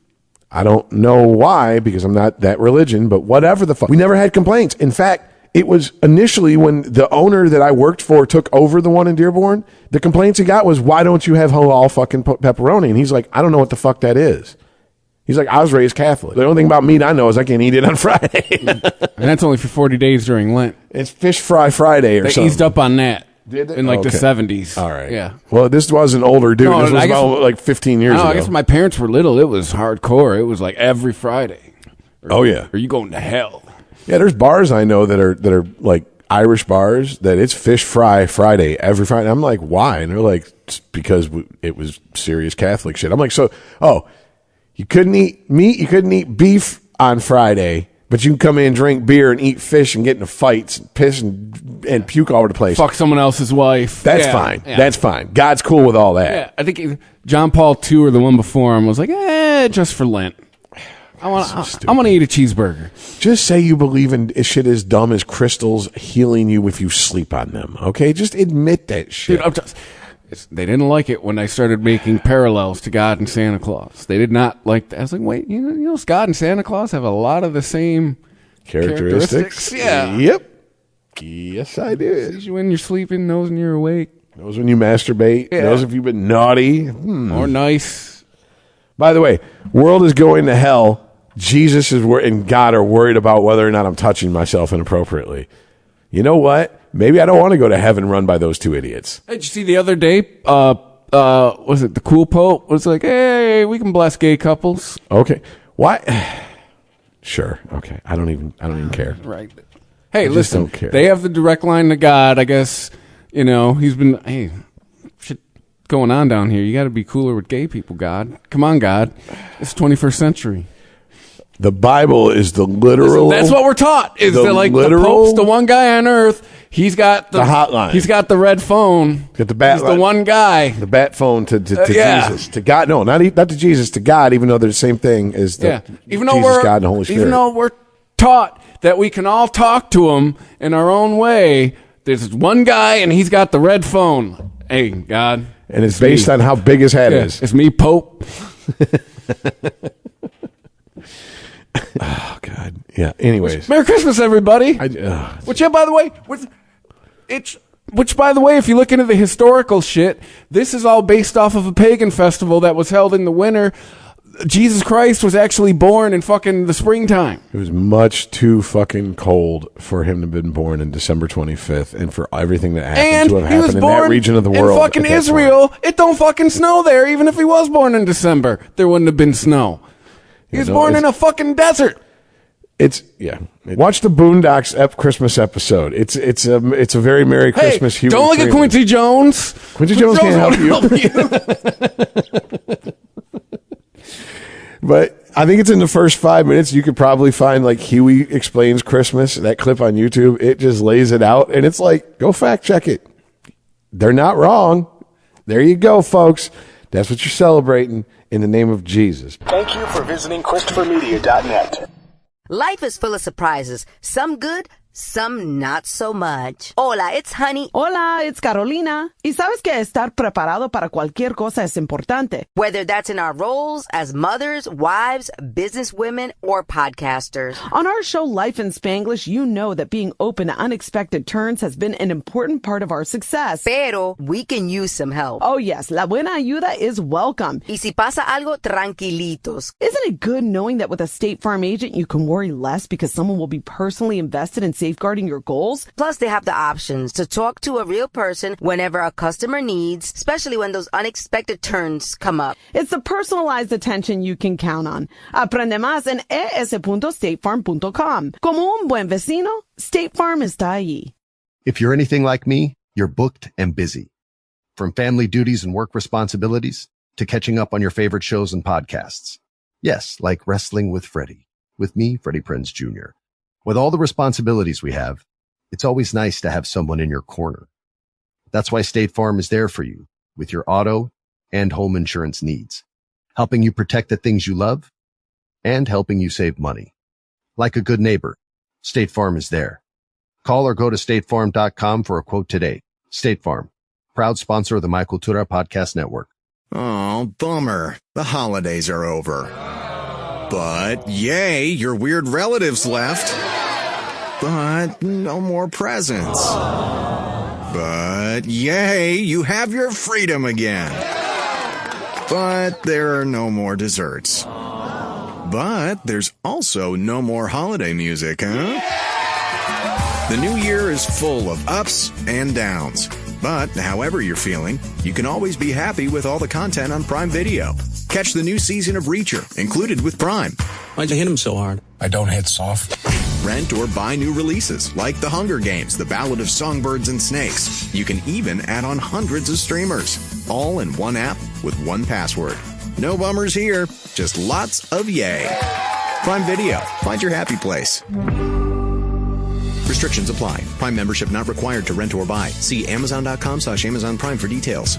I don't know why, because I'm not that religion, but whatever the fuck. We never had complaints. In fact, it was initially when the owner that I worked for took over the one in Dearborn, the complaints he got was, why don't you have halal fucking pepperoni? And he's like, I don't know what the fuck that is. He's like, I was raised Catholic. The only thing about meat I know is I can't eat it on Friday. And that's only for 40 days during Lent. It's Fish Fry Friday or something. They eased up on that. Did they? In like the 70s. All right. Yeah. Well, this was an older dude. No, this was I guess- about like 15 years ago. I guess when my parents were little, it was hardcore. It was like every Friday. Oh, yeah. Are you going to hell? Yeah, there's bars I know that are like Irish bars that it's Fish Fry Friday every Friday. I'm like, why? And they're like, it's because it was serious Catholic shit. I'm like, You couldn't eat meat. You couldn't eat beef on Friday, but you can come in and drink beer and eat fish and get into fights, and piss and puke all over the place. Fuck someone else's wife. That's fine. Yeah. That's fine. God's cool with all that. Yeah, I think John Paul II or the one before him was like, just for Lent. I want to eat a cheeseburger. Just say you believe in shit as dumb as crystals healing you if you sleep on them. Okay, just admit that shit. Dude, they didn't like it when I started making parallels to God and Santa Claus. They did not like that. I was like, wait, you know, God and Santa Claus have a lot of the same characteristics. Yeah. Yep. Yes, I did. Sees you when you're sleeping, knows when you're awake. Knows when you masturbate. Yeah. Knows if you've been naughty. Or nice. By the way, world is going to hell. Jesus and God are worried about whether or not I'm touching myself inappropriately. You know what? Maybe I don't want to go to heaven run by those two idiots. Hey, did you see the other day, was it the cool Pope was like, hey, we can bless gay couples. Okay. Why? Sure. Okay. I don't even care. Right. Hey, I just listen, don't care. they have the direct line to God. I guess, you know, shit going on down here. You got to be cooler with gay people, God. Come on, God. It's 21st century. The Bible is the literal. Listen, that's what we're taught. Is that like the Pope's the one guy on earth? He's got the hotline. He's got the red phone. Got the bat. He's the one guy. The bat phone to yeah. Jesus, to God. No, not to Jesus, to God. Even though they're the same thing as the Even though Jesus, God, and the Holy Spirit. Even though we're taught that we can all talk to him in our own way, there's one guy and he's got the red phone. Hey, God. And it's based on how big his head is. It's me, Pope. Oh, God. Yeah. Anyways. Merry Christmas, everybody. Which, by the way, if you look into the historical shit, this is all based off of a pagan festival that was held in the winter. Jesus Christ was actually born in fucking the springtime. It was much too fucking cold for him to have been born in December 25th and for everything that happened to have happened in that region of the world. In fucking Israel, it don't fucking snow there. Even if he was born in December, there wouldn't have been snow. He was born in a fucking desert. Watch the Boondocks Christmas episode. It's a very Merry Christmas humor. Don't look at Quincy Jones. Quincy Jones can't help you. But I think it's in the first 5 minutes. You could probably find like Huey Explains Christmas, that clip on YouTube. It just lays it out, and it's like, go fact check it. They're not wrong. There you go, folks. That's what you're celebrating in the name of Jesus. Thank you for visiting ChristopherMedia.net. Life is full of surprises, some good, some not so much. Hola, it's Honey. Hola, it's Carolina. Y sabes que estar preparado para cualquier cosa es importante. Whether that's in our roles as mothers, wives, businesswomen, or podcasters. On our show, Life in Spanglish, you know that being open to unexpected turns has been an important part of our success. Pero we can use some help. Oh yes, la buena ayuda is welcome. Y si pasa algo, tranquilitos. Isn't it good knowing that with a State Farm agent, you can worry less because someone will be personally invested in safeguarding your goals? Plus, they have the options to talk to a real person whenever a customer needs, especially when those unexpected turns come up. It's the personalized attention you can count on. Aprende más en es.statefarm.com. Como un buen vecino, State Farm está allí. If you're anything like me, you're booked and busy. From family duties and work responsibilities to catching up on your favorite shows and podcasts. Yes, like Wrestling with Freddie. With me, Freddie Prinze Jr. With all the responsibilities we have, it's always nice to have someone in your corner. That's why State Farm is there for you with your auto and home insurance needs, helping you protect the things you love and helping you save money. Like a good neighbor, State Farm is there. Call or go to statefarm.com for a quote today. State Farm, proud sponsor of the My Cultura Podcast Network. Oh, bummer. The holidays are over. But yay, your weird relatives left. But no more presents. But yay, you have your freedom again. But there are no more desserts. But there's also no more holiday music, huh? The new year is full of ups and downs. But however you're feeling, you can always be happy with all the content on Prime Video. Catch the new season of Reacher, included with Prime. Why'd you hit him so hard? I don't hit soft. Rent or buy new releases like The Hunger Games, The Ballad of Songbirds and Snakes. You can even add on hundreds of streamers, all in one app with one password. No bummers here. just lots of yay. Prime Video. Find your happy place. Restrictions apply. Prime membership not required to rent or buy. See Amazon.com/Amazon Prime for details.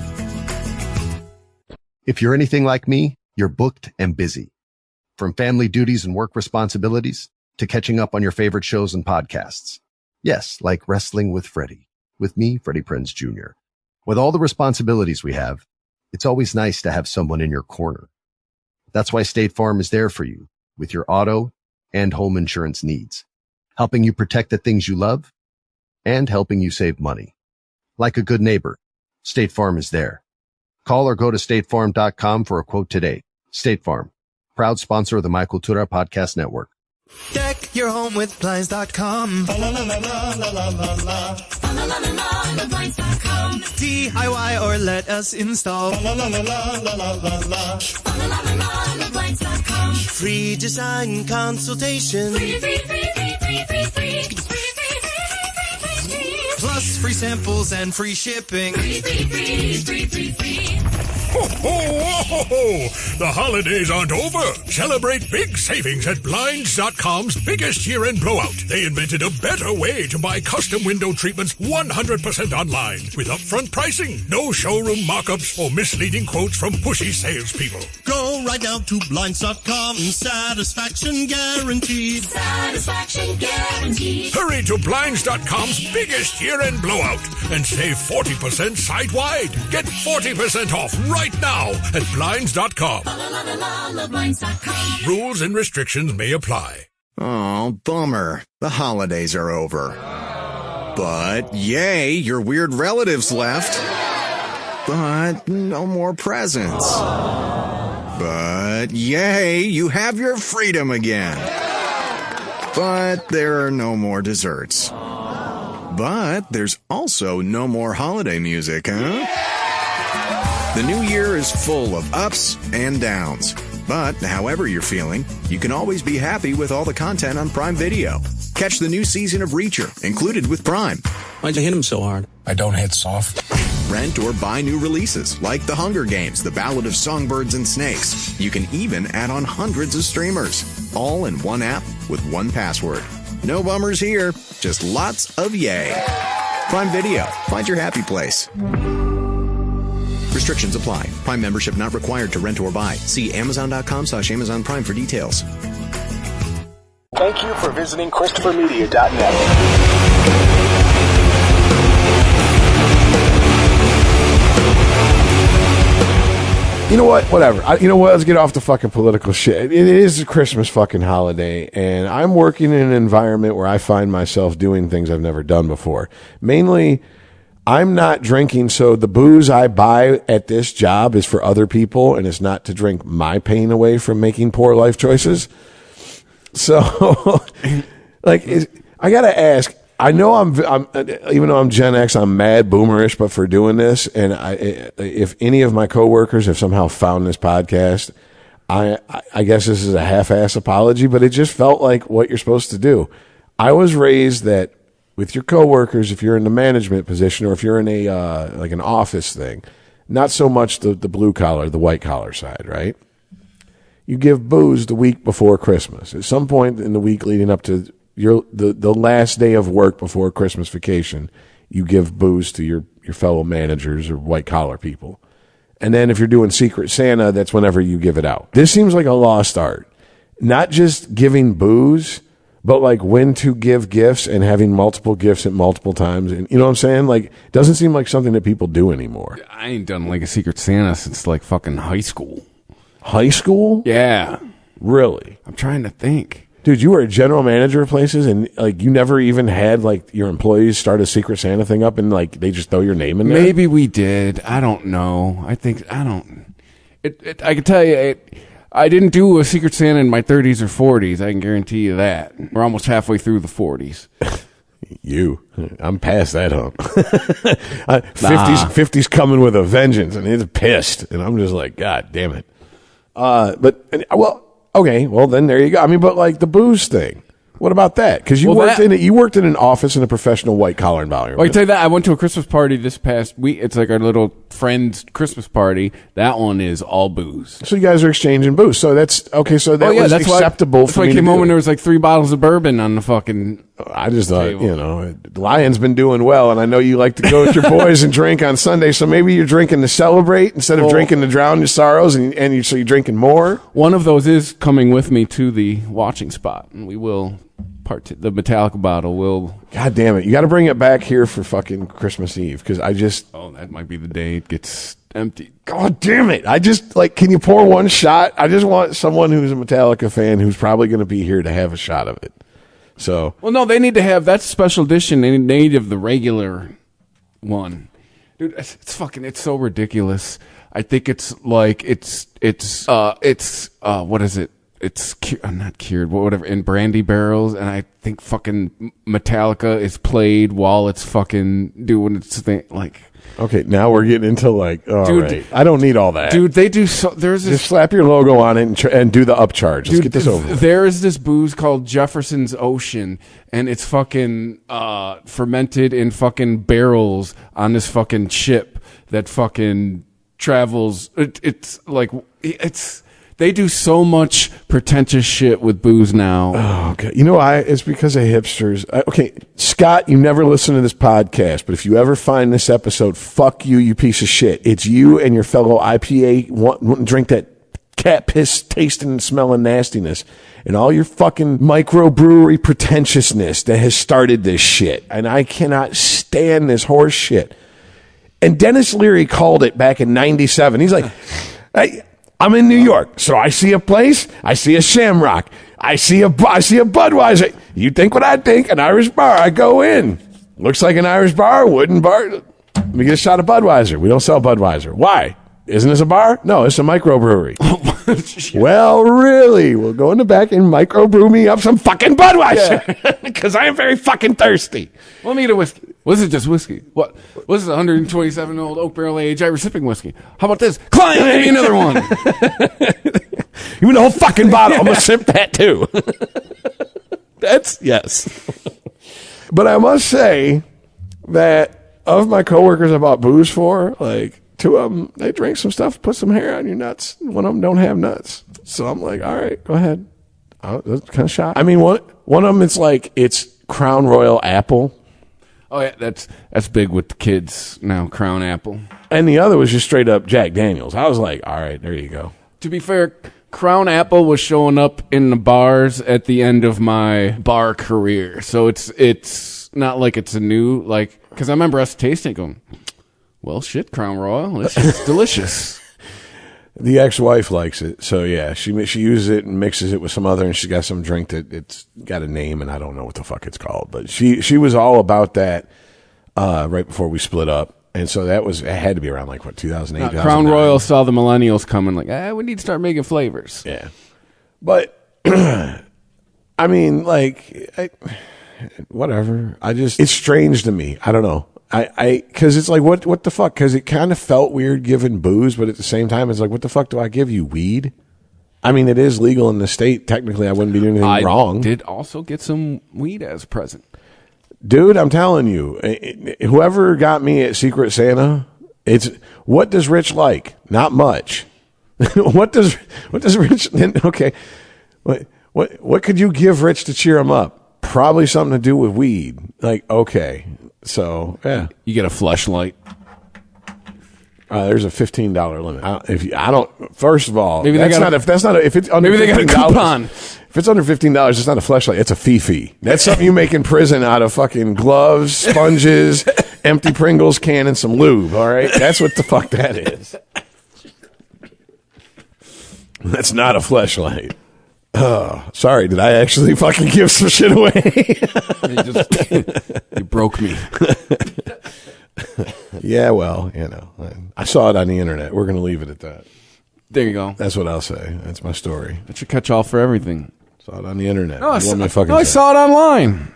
If you're anything like me, you're booked and busy. From family duties and work responsibilities to catching up on your favorite shows and podcasts. Yes, like Wrestling with Freddie. With me, Freddie Prinze Jr. With all the responsibilities we have, it's always nice to have someone in your corner. That's why State Farm is there for you with your auto and home insurance needs, helping you protect the things you love and helping you save money. Like a good neighbor, State Farm is there. Call or go to statefarm.com for a quote today. State Farm, proud sponsor of the My Cultura Podcast Network. Deck your home with Blinds.com. DIY or let us install. Free design consultation. Plus free samples and free shipping. Ho, ho, ho, ho. The holidays aren't over. Celebrate big savings at Blinds.com's biggest year-end blowout. They invented a better way to buy custom window treatments 100% online with upfront pricing, no showroom mock-ups, or misleading quotes from pushy salespeople. Go right now to Blinds.com. Satisfaction guaranteed. Satisfaction guaranteed. Hurry to Blinds.com's biggest year-end blowout and save 40% site-wide. Get 40% off right now at Blinds.com. Rules and restrictions may apply. Oh, bummer. The holidays are over. But yay, your weird relatives left. But no more presents. But yay, you have your freedom again. But there are no more desserts. But there's also no more holiday music, huh? The new year is full of ups and downs. But however you're feeling, you can always be happy with all the content on Prime Video. Catch the new season of Reacher, included with Prime. Why'd you hit him so hard? I don't hit soft. Rent or buy new releases like The Hunger Games, The Ballad of Songbirds and Snakes. You can even add on hundreds of streamers, all in one app with one password. No bummers here, just lots of yay. Prime Video. Find your happy place. Restrictions apply. Prime membership not required to rent or buy. See Amazon.com/Amazon Prime for details. Thank you for visiting ChristopherMedia.net. You know what? Whatever. You know what? Let's get off the fucking political shit. It is a Christmas fucking holiday, and I'm working in an environment where I find myself doing things I've never done before. Mainly, I'm not drinking, so the booze I buy at this job is for other people, and it's not to drink my pain away from making poor life choices. So, I gotta ask. I know I'm even though I'm Gen X, I'm mad boomerish, but for doing this, and if any of my coworkers have somehow found this podcast, I guess this is a half-ass apology, but it just felt like what you're supposed to do. I was raised that with your coworkers, if you're in the management position or if you're in a like an office thing, not so much the blue collar, the white collar side, right? You give booze the week before Christmas. At some point in the week leading up to the last day of work before Christmas vacation, you give booze to your fellow managers or white collar people. And then if you're doing Secret Santa, that's whenever you give it out. This seems like a lost art. Not just giving booze, but like when to give gifts and having multiple gifts at multiple times. And you know what I'm saying? Like, it doesn't seem like something that people do anymore. I ain't done like a Secret Santa since like fucking high school. High school? Yeah. Really? I'm trying to think. Dude, you were a general manager of places and like you never even had like your employees start a Secret Santa thing up and like they just throw your name in there? Maybe we did. I don't know. I can tell you I didn't do a Secret Santa in my 30s or 40s. I can guarantee you that. We're almost halfway through the 40s. I'm past that hump. 50's coming with a vengeance and it's pissed. And I'm just like, God damn it. Okay, well then there you go. I mean, but like the booze thing. What about that? Because you Well, worked in an office in a professional white collar environment. Well, I tell you that I went to a Christmas party this past week. It's like our little friend's Christmas party. That one is all booze. So you guys are exchanging booze. So that's okay. So that was that's acceptable. That's why I came home and there was like 3 bottles of bourbon on the fucking. I just thought, table. Lion's been doing well, and I know you like to go with your boys and drink on Sunday. So maybe you're drinking to celebrate instead of drinking to drown your sorrows, so you're drinking more. One of those is coming with me to the watching spot, and we will. The Metallica bottle will. God damn it! You got to bring it back here for fucking Christmas Eve because I just. Oh, that might be the day it gets empty. God damn it! I just can you pour one shot? I just want someone who's a Metallica fan who's probably going to be here to have a shot of it. So. Well, no, they need to have that's special edition. They need of the regular one, dude. It's so ridiculous. I think it's like it's what is it? It's not cured, but whatever, in brandy barrels, and I think fucking Metallica is played while it's fucking doing its thing. Like, okay, now we're getting into like, dude, right. I don't need all that, dude. They do so. There's this, just slap your logo on it and do the upcharge. Let's get this over with. There is this booze called Jefferson's Ocean, and it's fucking fermented in fucking barrels on this fucking ship that fucking travels. It's like it's. They do so much pretentious shit with booze now. Oh, okay. You know why? It's because of hipsters. Okay, Scott, you never listen to this podcast, but if you ever find this episode, fuck you, you piece of shit. It's you and your fellow IPA want drink that cat piss tasting and smelling nastiness and all your fucking microbrewery pretentiousness that has started this shit. And I cannot stand this horse shit. And Dennis Leary called it back in 97. He's like, hey, I'm in New York, so I see a place, I see a Shamrock, I see a Budweiser. You think what I think? An Irish bar. I go in. Looks like an Irish bar, wooden bar. Let me get a shot of Budweiser. We don't sell Budweiser. Why? Isn't this a bar? No, it's a microbrewery. Well, really? We'll go in the back and microbrew me up some fucking Budweiser because I am very fucking thirsty. Let me get a whiskey. Well, this is just whiskey. What? This is 127-year-old oak barrel aged Irish sipping whiskey. How about this? Client, give me another one. Give me the whole fucking bottle. I'm gonna sip that too. That's yes. But I must say that of my coworkers I bought booze for, like 2 of them, they drink some stuff, put some hair on your nuts. One of them don't have nuts. So I'm like, all right, go ahead. That's kind of shocked. I mean, one of them, it's Crown Royal Apple. Oh yeah, that's big with the kids now, Crown Apple. And the other was just straight up Jack Daniels. I was like, all right, there you go. To be fair, Crown Apple was showing up in the bars at the end of my bar career. So it's not like it's a new, like, because I remember us tasting it going, well, shit, Crown Royal, this is delicious. The ex-wife likes it, so yeah, she uses it and mixes it with some other, and she's got some drink that it's got a name, and I don't know what the fuck it's called, but she was all about that right before we split up, and so it had to be around like what 2008. Crown Royal saw the millennials coming, like, we need to start making flavors. Yeah, but I mean, like, whatever. It's strange to me. I don't know. Cause it's like, what the fuck? Cause it kind of felt weird giving booze, but at the same time, it's like, what the fuck do I give you? Weed? I mean, it is legal in the state. Technically, I wouldn't be doing anything wrong. I did also get some weed as a present. Dude, I'm telling you, whoever got me at Secret Santa, what does Rich like? Not much. What does Rich, okay. What could you give Rich to cheer him up? Probably something to do with weed. Like, okay. So yeah, you get a Fleshlight. There's a $15 limit. First of all, maybe if it's under maybe they got a coupon. If it's under $15, it's not a Fleshlight. It's a Fifi. That's something you make in prison out of fucking gloves, sponges, empty Pringles can, and some lube. All right, that's what the fuck that is. That's not a Fleshlight. Oh, sorry. Did I actually fucking give some shit away? You broke me. Yeah, well, I saw it on the internet. We're going to leave it at that. There you go. That's what I'll say. That's my story. That should catch all for everything. Saw it on the internet. No, I saw it online.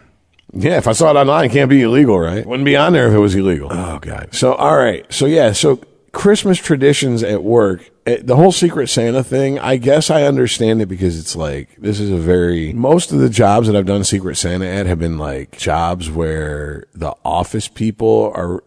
Yeah, if I saw it online, it can't be illegal, right? Wouldn't be on there if it was illegal. Oh, God. So, all right. So, yeah. So, Christmas traditions at work, the whole Secret Santa thing, I guess I understand it because it's like, this is most of the jobs that I've done Secret Santa at have been like jobs where the office people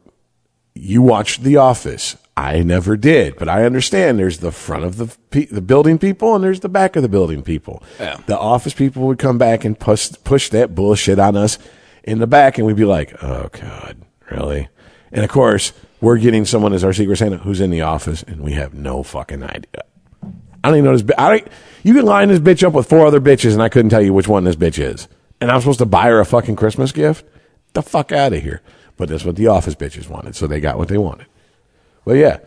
you watched The Office. I never did, but I understand there's the front of the building people and there's the back of the building people. Yeah. The office people would come back and push that bullshit on us in the back, and we'd be like, oh, God, really? And, of course, we're getting someone as our Secret Santa who's in the office, and we have no fucking idea. I don't even know this. You can line this bitch up with 4 other bitches, and I couldn't tell you which one this bitch is. And I'm supposed to buy her a fucking Christmas gift? The fuck out of here. But that's what the office bitches wanted, so they got what they wanted. Well, yeah,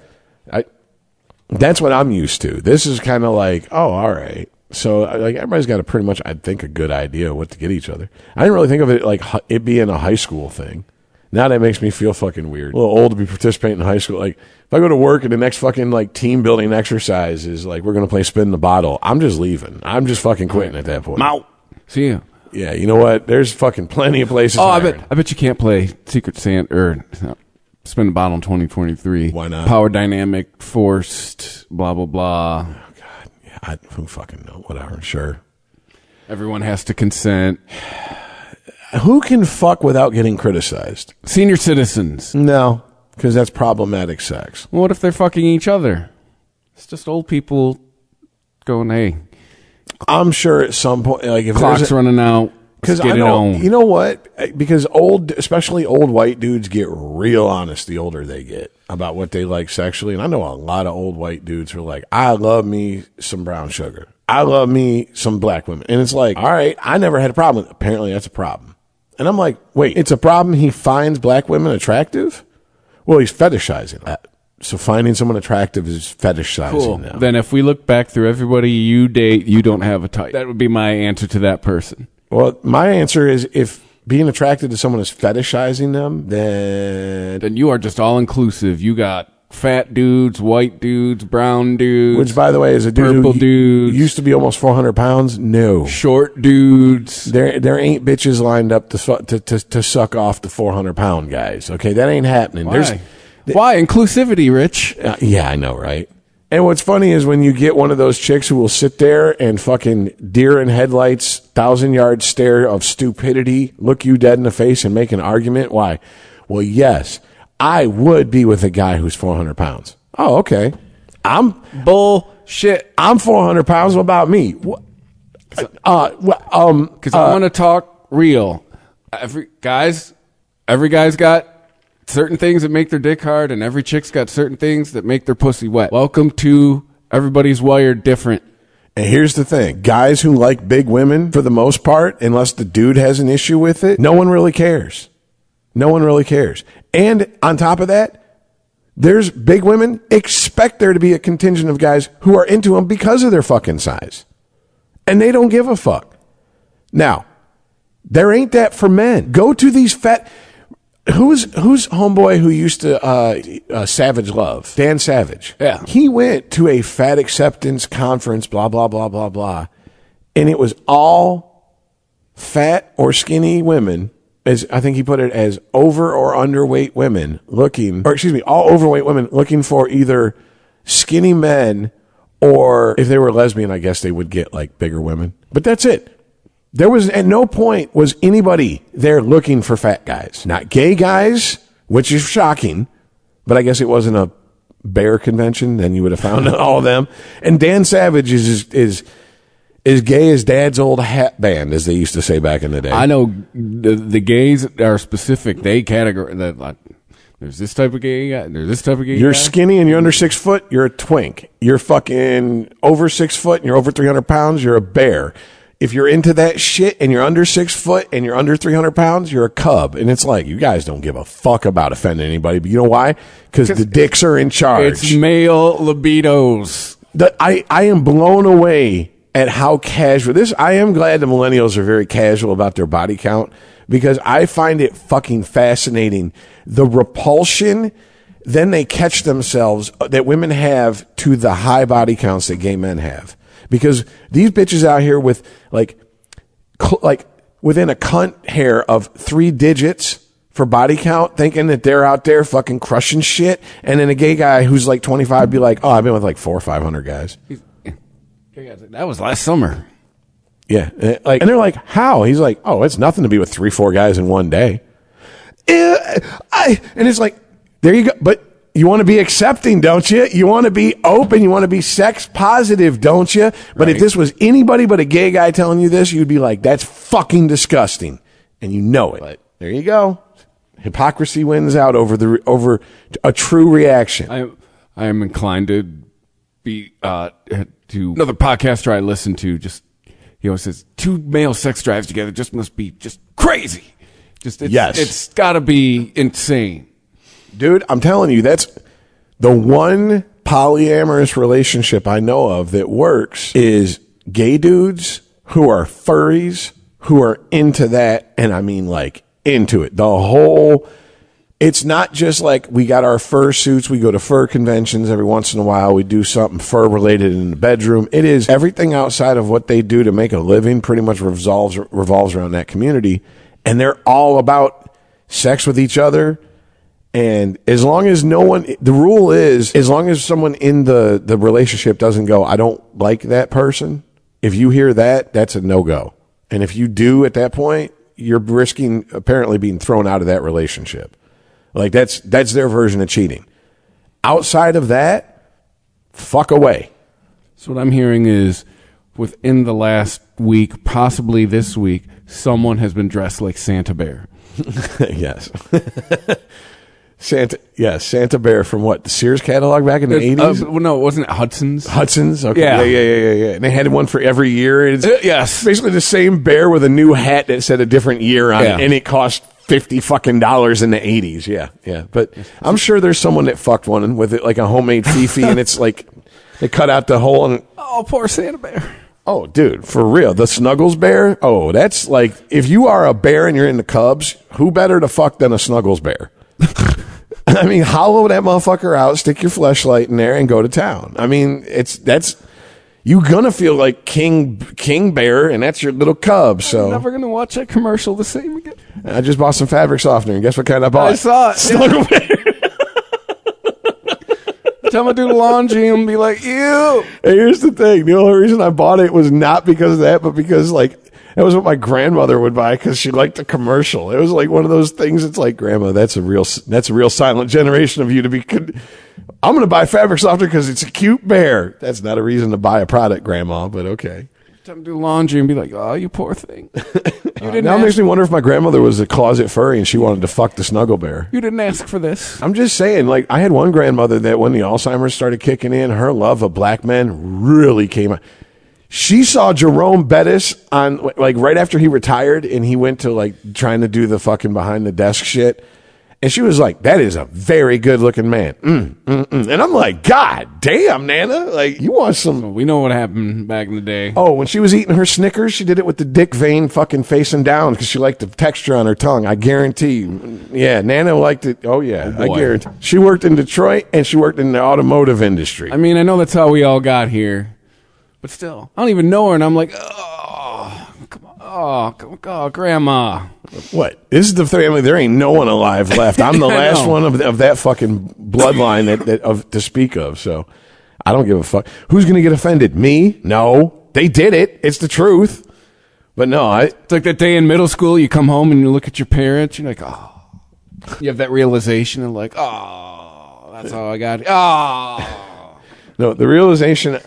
that's what I'm used to. This is kind of like, oh, all right. So, like, everybody's got a pretty much, I think, a good idea of what to get each other. I didn't really think of it like it being a high school thing. Now that makes me feel fucking weird. A little old to be participating in high school. Like, if I go to work and the next fucking, like, team building exercise is, like, we're going to play spin the bottle, I'm just leaving. I'm just fucking quitting at that point. Out. See ya. Yeah, you know what? There's fucking plenty of places. Oh, I bet you can't play Secret Santa or Spin the Bottle in 2023. Why not? Power dynamic, forced, blah, blah, blah. Oh, God. Yeah, who fucking know? Whatever. Sure. Everyone has to consent. Who can fuck without getting criticized? Senior citizens. No, because that's problematic sex. Well, what if they're fucking each other? It's just old people going, hey. I'm sure at some point, like if clock's running out, because I know, you know what? Because especially old white dudes get real honest the older they get about what they like sexually. And I know a lot of old white dudes who are like, I love me some brown sugar. I love me some black women. And it's like, all right, I never had a problem. Apparently that's a problem. And I'm like, wait, it's a problem he finds black women attractive? Well, he's fetishizing that. So finding someone attractive is fetishizing them. Then if we look back through everybody you date, you don't have a type. That would be my answer to that person. Well, my answer is if being attracted to someone is fetishizing them, then you are just all inclusive. You got fat dudes, white dudes, brown dudes. Which, by the way, is a dude purple who dudes, used to be almost 400 pounds. No. Short dudes. There ain't bitches lined up to suck off the 400-pound guys. Okay, that ain't happening. Why? Why? Inclusivity, Rich. Yeah, I know, right? And what's funny is when you get one of those chicks who will sit there and fucking deer in headlights, 1,000-yard stare of stupidity, look you dead in the face and make an argument. Why? Well, yes, I would be with a guy who's 400 pounds. Oh, okay. Bullshit. I'm 400 pounds. What about me? Because I want to talk real. Every guy's got certain things that make their dick hard, and every chick's got certain things that make their pussy wet. Welcome to Everybody's Wired Different. And here's the thing. Guys who like big women, for the most part, unless the dude has an issue with it, no one really cares. No one really cares. And on top of that, there's big women expect there to be a contingent of guys who are into them because of their fucking size. And they don't give a fuck. Now, there ain't that for men. Go to these fat... Who's homeboy who used to Savage Love? Dan Savage. Yeah. He went to a fat acceptance conference, blah, blah, blah, blah, blah. And it was all fat or skinny women, as I think he put it, as over or underweight women all overweight women looking for either skinny men, or if they were lesbian, I guess they would get like bigger women. But that's it. There was, at no point was anybody there looking for fat guys. Not gay guys, which is shocking, but I guess it wasn't a bear convention, then you would have found all of them. And Dan Savage is gay as Dad's old hat band, as they used to say back in the day. I know the gays are specific. They categorize that. There's this type of gay guy. There's this type of gay guy. You're skinny and you're under 6 foot, you're a twink. You're fucking over 6 foot and you're over 300 pounds, you're a bear. If you're into that shit and you're under 6 foot and you're under 300 pounds, you're a cub. And it's like, you guys don't give a fuck about offending anybody. But you know why? Because the dicks are in charge. It's male libidos. I am blown away at how casual this. I am glad the millennials are very casual about their body count, because I find it fucking fascinating. The repulsion, then they catch themselves that women have to the high body counts that gay men have. Because these bitches out here with like within a cunt hair of 3 digits for body count, thinking that they're out there fucking crushing shit, and then a gay guy who's like 25 be like, oh, I've been with like 400 or 500 guys. That was last summer. Yeah, like, and they're like, how? He's like, oh, it's nothing to be with 3-4 guys in one day. And it's like, there you go. But you want to be accepting, don't you? You want to be open. You want to be sex positive, don't you? But Right. if this was anybody but a gay guy telling you this, you'd be like, that's fucking disgusting. And you know it. But there you go. Hypocrisy wins out over a true reaction. I am inclined to be to another podcaster I listen to. Just he always says 2 male sex drives together just must be just crazy. It's got to be insane. Dude, I'm telling you, that's the one polyamorous relationship I know of that works is gay dudes who are furries, who are into that, and I mean like into it. It's not just like we got our fur suits, we go to fur conventions every once in a while, we do something fur related in the bedroom. It is everything outside of what they do to make a living pretty much revolves around that community, and they're all about sex with each other. And as long as the rule is, as long as someone in the relationship doesn't go, I don't like that person. If you hear that, that's a no-go. And if you do at that point, you're risking apparently being thrown out of that relationship. Like that's their version of cheating. Outside of that, fuck away. So what I'm hearing is within the last week, possibly this week, someone has been dressed like Santa Bear. Yes. Santa Bear from what, the Sears catalog back in the 80s? Well, no, wasn't it Hudson's? Hudson's? Okay. Yeah. Yeah. And they had one for every year. It's yes. basically the same bear with a new hat that said a different year on it, and it cost $50 fucking in the 80s. Yeah. But I'm sure there's someone that fucked one with it, like a homemade Fifi, and it's like they cut out the hole. And oh, poor Santa Bear. Oh, dude, for real. The Snuggles bear? Oh, that's like, if you are a bear and you're in the Cubs, who better to fuck than a Snuggles bear? I mean, hollow that motherfucker out, stick your fleshlight in there, and go to town. I mean, you're gonna feel like King Bear, and that's your little cub. So I'm never gonna watch that commercial the same again. I just bought some fabric softener, and guess what kind I bought? I saw it. Snuggle Bear. Tell me to do the laundry and be like, ew. Hey, here's the thing: the only reason I bought it was not because of that, but because like. That was what my grandmother would buy because she liked the commercial. It was like one of those things. It's like, Grandma, that's a real silent generation of you to be. I'm going to buy fabric softener because it's a cute bear. That's not a reason to buy a product, Grandma, but okay. Tell me to do laundry and be like, oh, you poor thing. Now it makes me wonder if my grandmother was a closet furry and she wanted to fuck the Snuggle Bear. You didn't ask for this. I'm just saying, like, I had one grandmother that when the Alzheimer's started kicking in, her love of black men really came out. She saw Jerome Bettis on, like, right after he retired, and he went to, like, trying to do the fucking behind the desk shit. And she was like, that is a very good looking man. And I'm like, God damn, Nana. Like, you want some. We know what happened back in the day. Oh, when she was eating her Snickers, she did it with the dick vein fucking facing down because she liked the texture on her tongue. I guarantee you. Yeah, Nana liked it. Oh, yeah. I guarantee. She worked in Detroit, and she worked in the automotive industry. I mean, I know that's how we all got here. But still, I don't even know her, and I'm like, oh, come on, oh, Grandma. What? This is the family. There ain't no one alive left. I'm the last one of that fucking bloodline that to speak of. So I don't give a fuck. Who's gonna get offended? Me? No. They did it. It's the truth. But no, it's like that day in middle school. You come home and you look at your parents. You're like, oh. You have that realization of like, oh, that's how I got it. Oh. No, the realization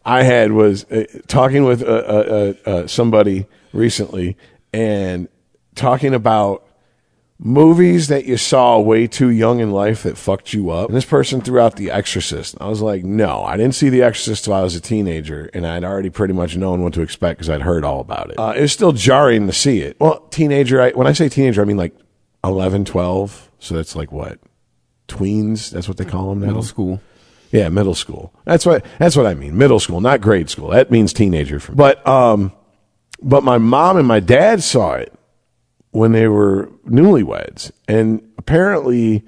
I had was talking with somebody recently and talking about movies that you saw way too young in life that fucked you up. And this person threw out The Exorcist. I was like, no, I didn't see The Exorcist till I was a teenager, and I'd already pretty much known what to expect because I'd heard all about it. It was still jarring to see it. Well, teenager, when I say teenager, I mean like 11, 12. So that's like what? Tweens? That's what they call them now? Middle school. Yeah, middle school. That's what I mean. Middle school, not grade school. That means teenager. But my mom and my dad saw it when they were newlyweds, and apparently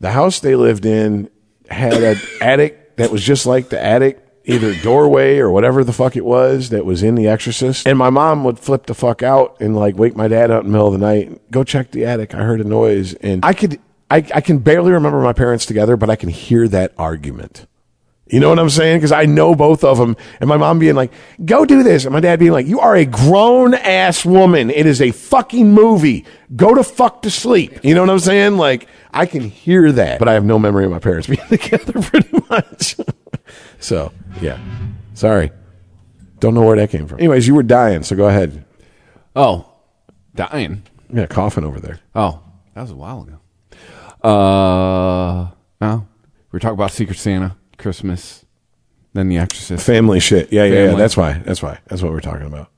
the house they lived in had an attic that was just like the attic either doorway or whatever the fuck it was that was in The Exorcist. And my mom would flip the fuck out and like wake my dad up in the middle of the night. Go check the attic. I heard a noise. And I can barely remember my parents together, but I can hear that argument. You know what I'm saying? Because I know both of them. And my mom being like, go do this. And my dad being like, you are a grown ass woman. It is a fucking movie. Go to fuck to sleep. You know what I'm saying? Like, I can hear that. But I have no memory of my parents being together pretty much. So, yeah. Sorry. Don't know where that came from. Anyways, you were dying, so go ahead. Oh, dying? Yeah, coughing over there. Oh, that was a while ago. No. We were talking about Secret Santa, Christmas, then The Exorcist. Family shit. Yeah. That's why. That's what we're talking about.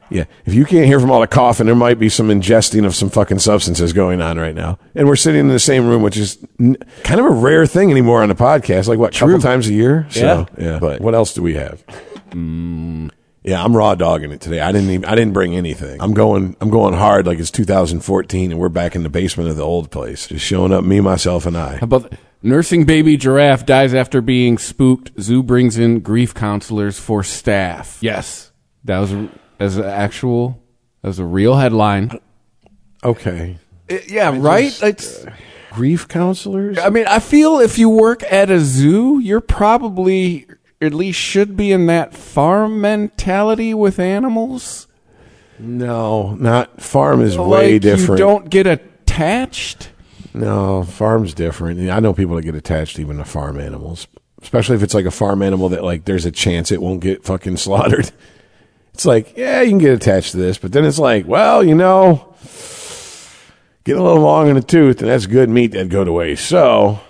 Yeah. If you can't hear from all the coughing, there might be some ingesting of some fucking substances going on right now. And we're sitting in the same room, which is kind of a rare thing anymore on the podcast. Like, what, a couple times a year? So, yeah. But what else do we have? Yeah, I'm raw dogging it today. I didn't bring anything. I'm going hard like it's 2014 and we're back in the basement of the old place. Just showing up, me, myself, and I. How about nursing baby giraffe dies after being spooked. Zoo brings in grief counselors for staff. Yes. That was a real headline. Okay. Yeah, right? It's grief counselors? I mean, I feel if you work at a zoo, you're probably at least should be in that farm mentality with animals. No, not farm is way different. You don't get attached? No, farm's different. I know people that get attached even to farm animals, especially if it's like a farm animal that like there's a chance it won't get fucking slaughtered. It's like, yeah, you can get attached to this, but then it's like, well, you know, get a little long in the tooth, and that's good meat that go to waste. So,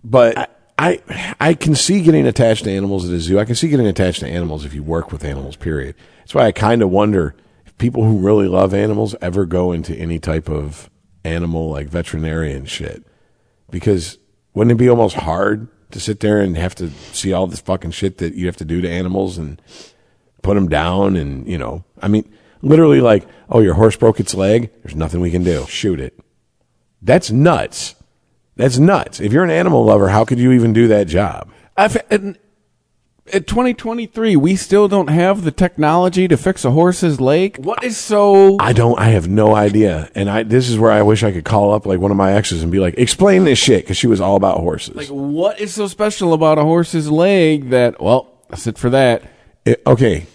but I can see getting attached to animals at a zoo. I can see getting attached to animals if you work with animals, period. That's why I kind of wonder if people who really love animals ever go into any type of animal, like veterinarian shit. Because wouldn't it be almost hard to sit there and have to see all this fucking shit that you have to do to animals and put them down and, you know, I mean, literally like, oh, your horse broke its leg. There's nothing we can do. Shoot it. That's nuts. That's nuts. If you're an animal lover, how could you even do that job? In 2023, we still don't have the technology to fix a horse's leg. What is so? I have no idea. And this is where I wish I could call up like one of my exes and be like, explain this shit, because she was all about horses. Like, what is so special about a horse's leg that, well, that's it for that. Okay.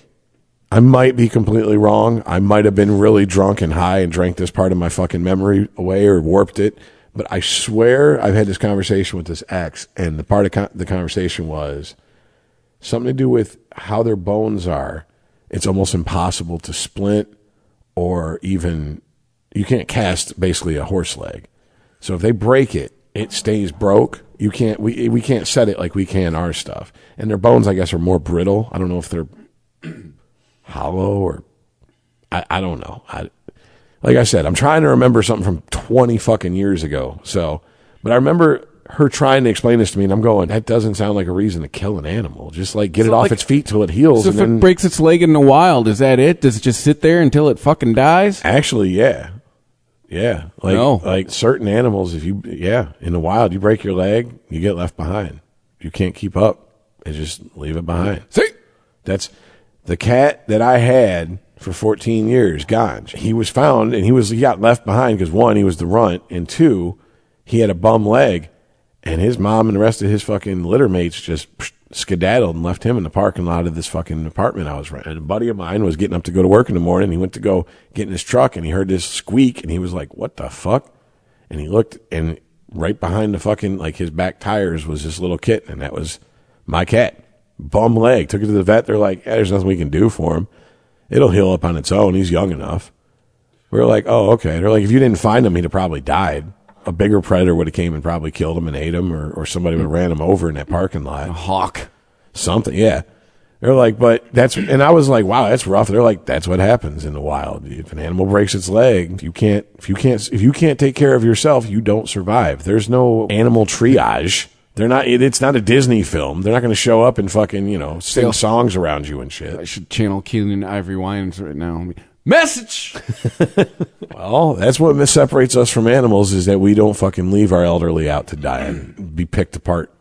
I might be completely wrong. I might have been really drunk and high and drank this part of my fucking memory away or warped it. But I swear I've had this conversation with this ex, and the part of the conversation was something to do with how their bones are. It's almost impossible to splint or even, you can't cast basically a horse leg. So if they break it, it stays broke. You can't, we can't set it like we can our stuff. And their bones, I guess, are more brittle. I don't know if they're hollow or I don't know. Like I said, I'm trying to remember something from 20 fucking years ago. So, but I remember her trying to explain this to me, and I'm going, that doesn't sound like a reason to kill an animal. Just like get it off its feet till it heals. So and if it breaks its leg in the wild, is that it? Does it just sit there until it fucking dies? Actually, yeah. Yeah. Like certain animals, in the wild, you break your leg, you get left behind. You can't keep up and just leave it behind. See? That's the cat that I had for 14 years, Ganj. He was found and he got left behind because one, he was the runt, and two, he had a bum leg, and his mom and the rest of his fucking litter mates just skedaddled and left him in the parking lot of this fucking apartment I was renting. And a buddy of mine was getting up to go to work in the morning. He went to go get in his truck and he heard this squeak and he was like, what the fuck? And he looked, and right behind the fucking, like his back tires was this little kitten, and that was my cat. Bum leg. Took it to the vet. They're like, there's nothing we can do for him. It'll heal up on its own. He's young enough. We were like, oh, okay. They're like, if you didn't find him, he'd have probably died. A bigger predator would have came and probably killed him and ate him, or somebody would have ran him over in that parking lot. A hawk. Something, yeah. They're like, and I was like, wow, that's rough. They're like, that's what happens in the wild. If an animal breaks its leg, if you can't take care of yourself, you don't survive. There's no animal triage. It's not a Disney film. They're not going to show up and fucking, sing songs around you and shit. I should channel Keelan Ivory Wines right now. Message! Well, that's what separates us from animals, is that we don't fucking leave our elderly out to die and be picked apart,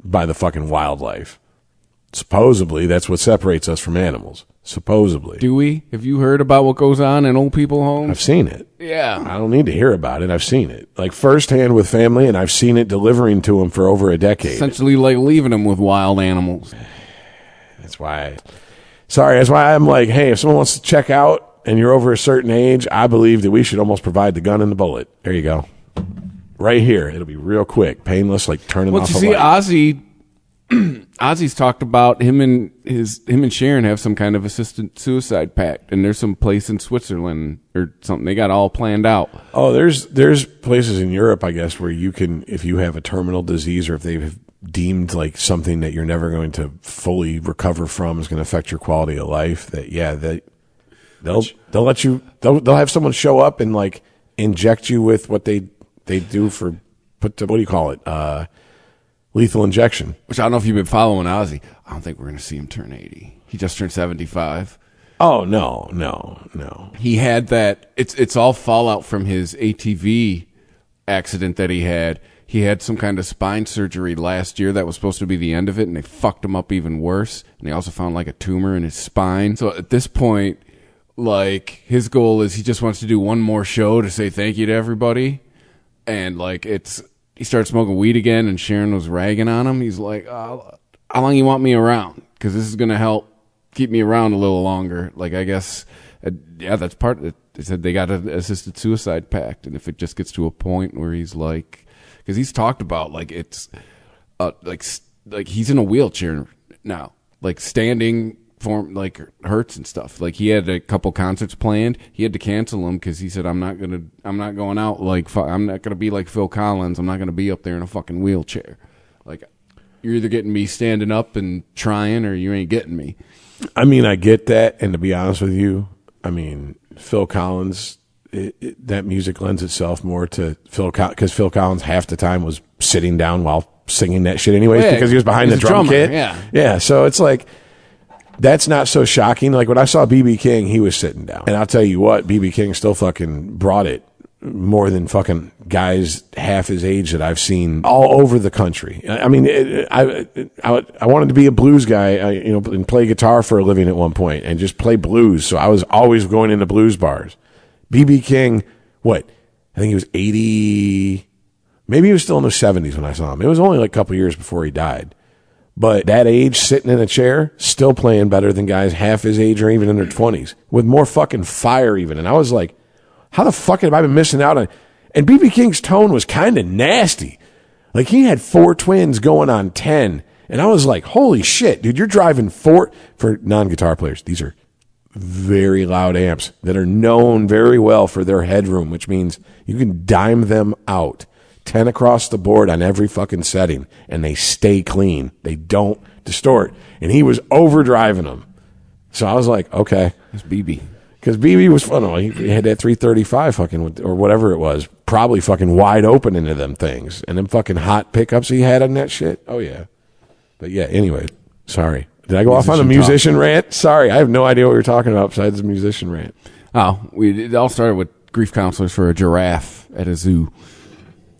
by the fucking wildlife. Supposedly, that's what separates us from animals. Supposedly. Do we? Have you heard about what goes on in old people homes? I've seen it. Yeah. I don't need to hear about it. I've seen it. Like firsthand with family, and I've seen it delivering to them for over a decade. Essentially like leaving them with wild animals. That's why I'm like, hey, if someone wants to check out and you're over a certain age, I believe that we should almost provide the gun and the bullet. There you go. Right here. It'll be real quick, painless, like turning off a light. Ozzy's talked about him and Sharon have some kind of assisted suicide pact, and there's some place in Switzerland or something. They got all planned out. Oh, there's places in Europe, I guess, where you can, if you have a terminal disease or if they've deemed like something that you're never going to fully recover from is going to affect your quality of life, they'll let you, they'll have someone show up and like inject you with what they do for what do you call it? Lethal injection. Which I don't know if you've been following Ozzy. I don't think we're going to see him turn 80. He just turned 75. Oh, no. He had that. It's all fallout from his ATV accident that he had. He had some kind of spine surgery last year that was supposed to be the end of it, and they fucked him up even worse. And they also found like a tumor in his spine. So at this point, like his goal is he just wants to do one more show to say thank you to everybody. And like he started smoking weed again, and Sharon was ragging on him. He's like, how long you want me around? Because this is going to help keep me around a little longer. Like, I guess, that's part of it. They said they got an assisted suicide pact. And if it just gets to a point where he's like, because he's talked about, like, it's, like he's in a wheelchair now. Like, standing form, like, hurts and stuff. Like, he had a couple concerts planned. He had to cancel them because he said, I'm not going out like, I'm not going to be like Phil Collins. I'm not going to be up there in a fucking wheelchair. Like, you're either getting me standing up and trying or you ain't getting me. I mean, I get that. And to be honest with you, I mean, Phil Collins, that music lends itself more to Phil Collins because Phil Collins half the time was sitting down while singing that shit anyways because he was behind the drum kit. Yeah. So it's like, that's not so shocking. Like when I saw B.B. King, he was sitting down. And I'll tell you what, B.B. King still fucking brought it more than fucking guys half his age that I've seen all over the country. I mean, I wanted to be a blues guy, and play guitar for a living at one point and just play blues. So I was always going into blues bars. B.B. King, I think he was 80, maybe he was still in the 70s when I saw him. It was only like a couple years before he died. But that age, sitting in a chair, still playing better than guys half his age or even in their 20s, with more fucking fire even. And I was like, how the fuck have I been missing out on? And B.B. King's tone was kind of nasty. Like, he had 4 twins going on 10. And I was like, holy shit, dude, you're driving 4, for non-guitar players, these are very loud amps that are known very well for their headroom, which means you can dime them out. 10 across the board on every fucking setting, and they stay clean. They don't distort. And he was overdriving them. So I was like, okay. It's BB. Because BB was fun. He had that 335 fucking, or whatever it was, probably fucking wide open into them things. And them fucking hot pickups he had on that shit. Oh, yeah. But yeah, anyway, sorry. Did I go off on a musician rant? Sorry, I have no idea what we were talking about besides the musician rant. Oh, it all started with grief counselors for a giraffe at a zoo.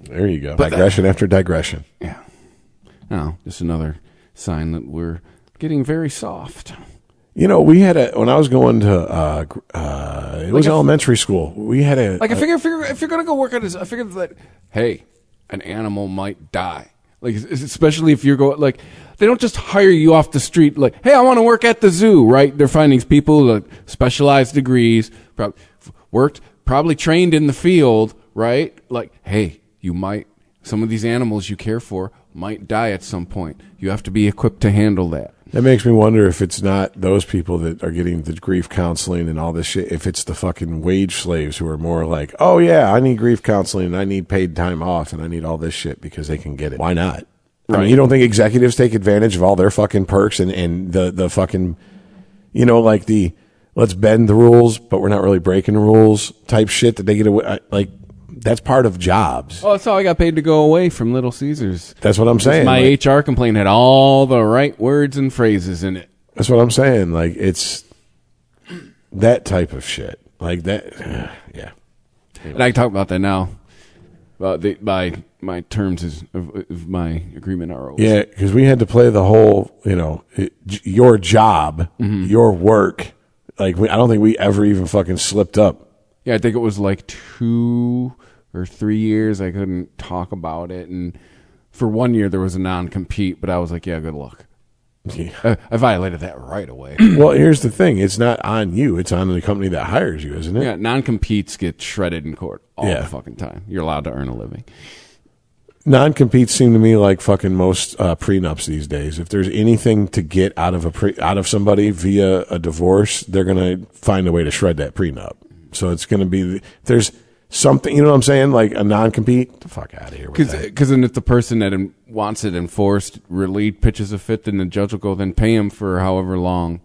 There you go. But digression after digression. Yeah. Oh, just another sign that we're getting very soft. We had when I was going to, it was elementary school. We had a. Like, I figure if you're going to go work on this, I figured that, hey, an animal might die. Like, especially if you're going, like, they don't just hire you off the street, like, hey, I want to work at the zoo, right? They're finding people, like, specialized degrees, probably trained in the field, right? Like, hey, some of these animals you care for might die at some point. You have to be equipped to handle that. That makes me wonder if it's not those people that are getting the grief counseling and all this shit, if it's the fucking wage slaves who are more like, oh yeah, I need grief counseling and I need paid time off and I need all this shit because they can get it. Why not? Right. I mean, you don't think executives take advantage of all their fucking perks and the fucking, like the let's bend the rules, but we're not really breaking the rules type shit that they get away, like, that's part of jobs. Oh, that's how I got paid to go away from Little Caesars. That's what I'm saying. My HR complaint had all the right words and phrases in it. That's what I'm saying. Like, it's that type of shit. Like that, yeah. And I can talk about that now. my terms of my agreement are over. Yeah, because we had to play the whole, your job, your work. Like, I don't think we ever even fucking slipped up. Yeah, I think it was like 2 or 3 years I couldn't talk about it. And for 1 year there was a non-compete, but I was like, yeah, good luck. Yeah. I violated that right away. Well, here's the thing. It's not on you. It's on the company that hires you, isn't it? Yeah, non-competes get shredded in court all the fucking time. You're allowed to earn a living. Non-competes seem to me like fucking most prenups these days. If there's anything to get out of somebody via a divorce, they're going to find a way to shred that prenup. So it's going to be, there's something, you know what I'm saying? Like a non-compete, get the fuck out of here with that. Because then if the person that wants it enforced really pitches a fit, then the judge will go, then pay him for however long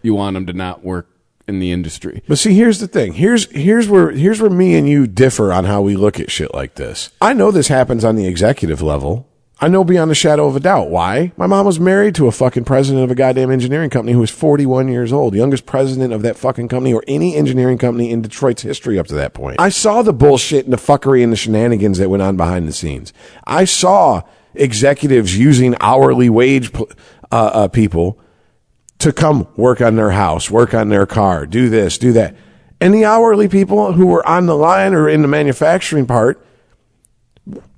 you want him to not work in the industry. But see, here's the thing. Here's where me and you differ on how we look at shit like this. I know this happens on the executive level. I know beyond a shadow of a doubt. Why? My mom was married to a fucking president of a goddamn engineering company who was 41 years old, youngest president of that fucking company or any engineering company in Detroit's history up to that point. I saw the bullshit and the fuckery and the shenanigans that went on behind the scenes. I saw executives using hourly wage people to come work on their house, work on their car, do this, do that. And the hourly people who were on the line or in the manufacturing part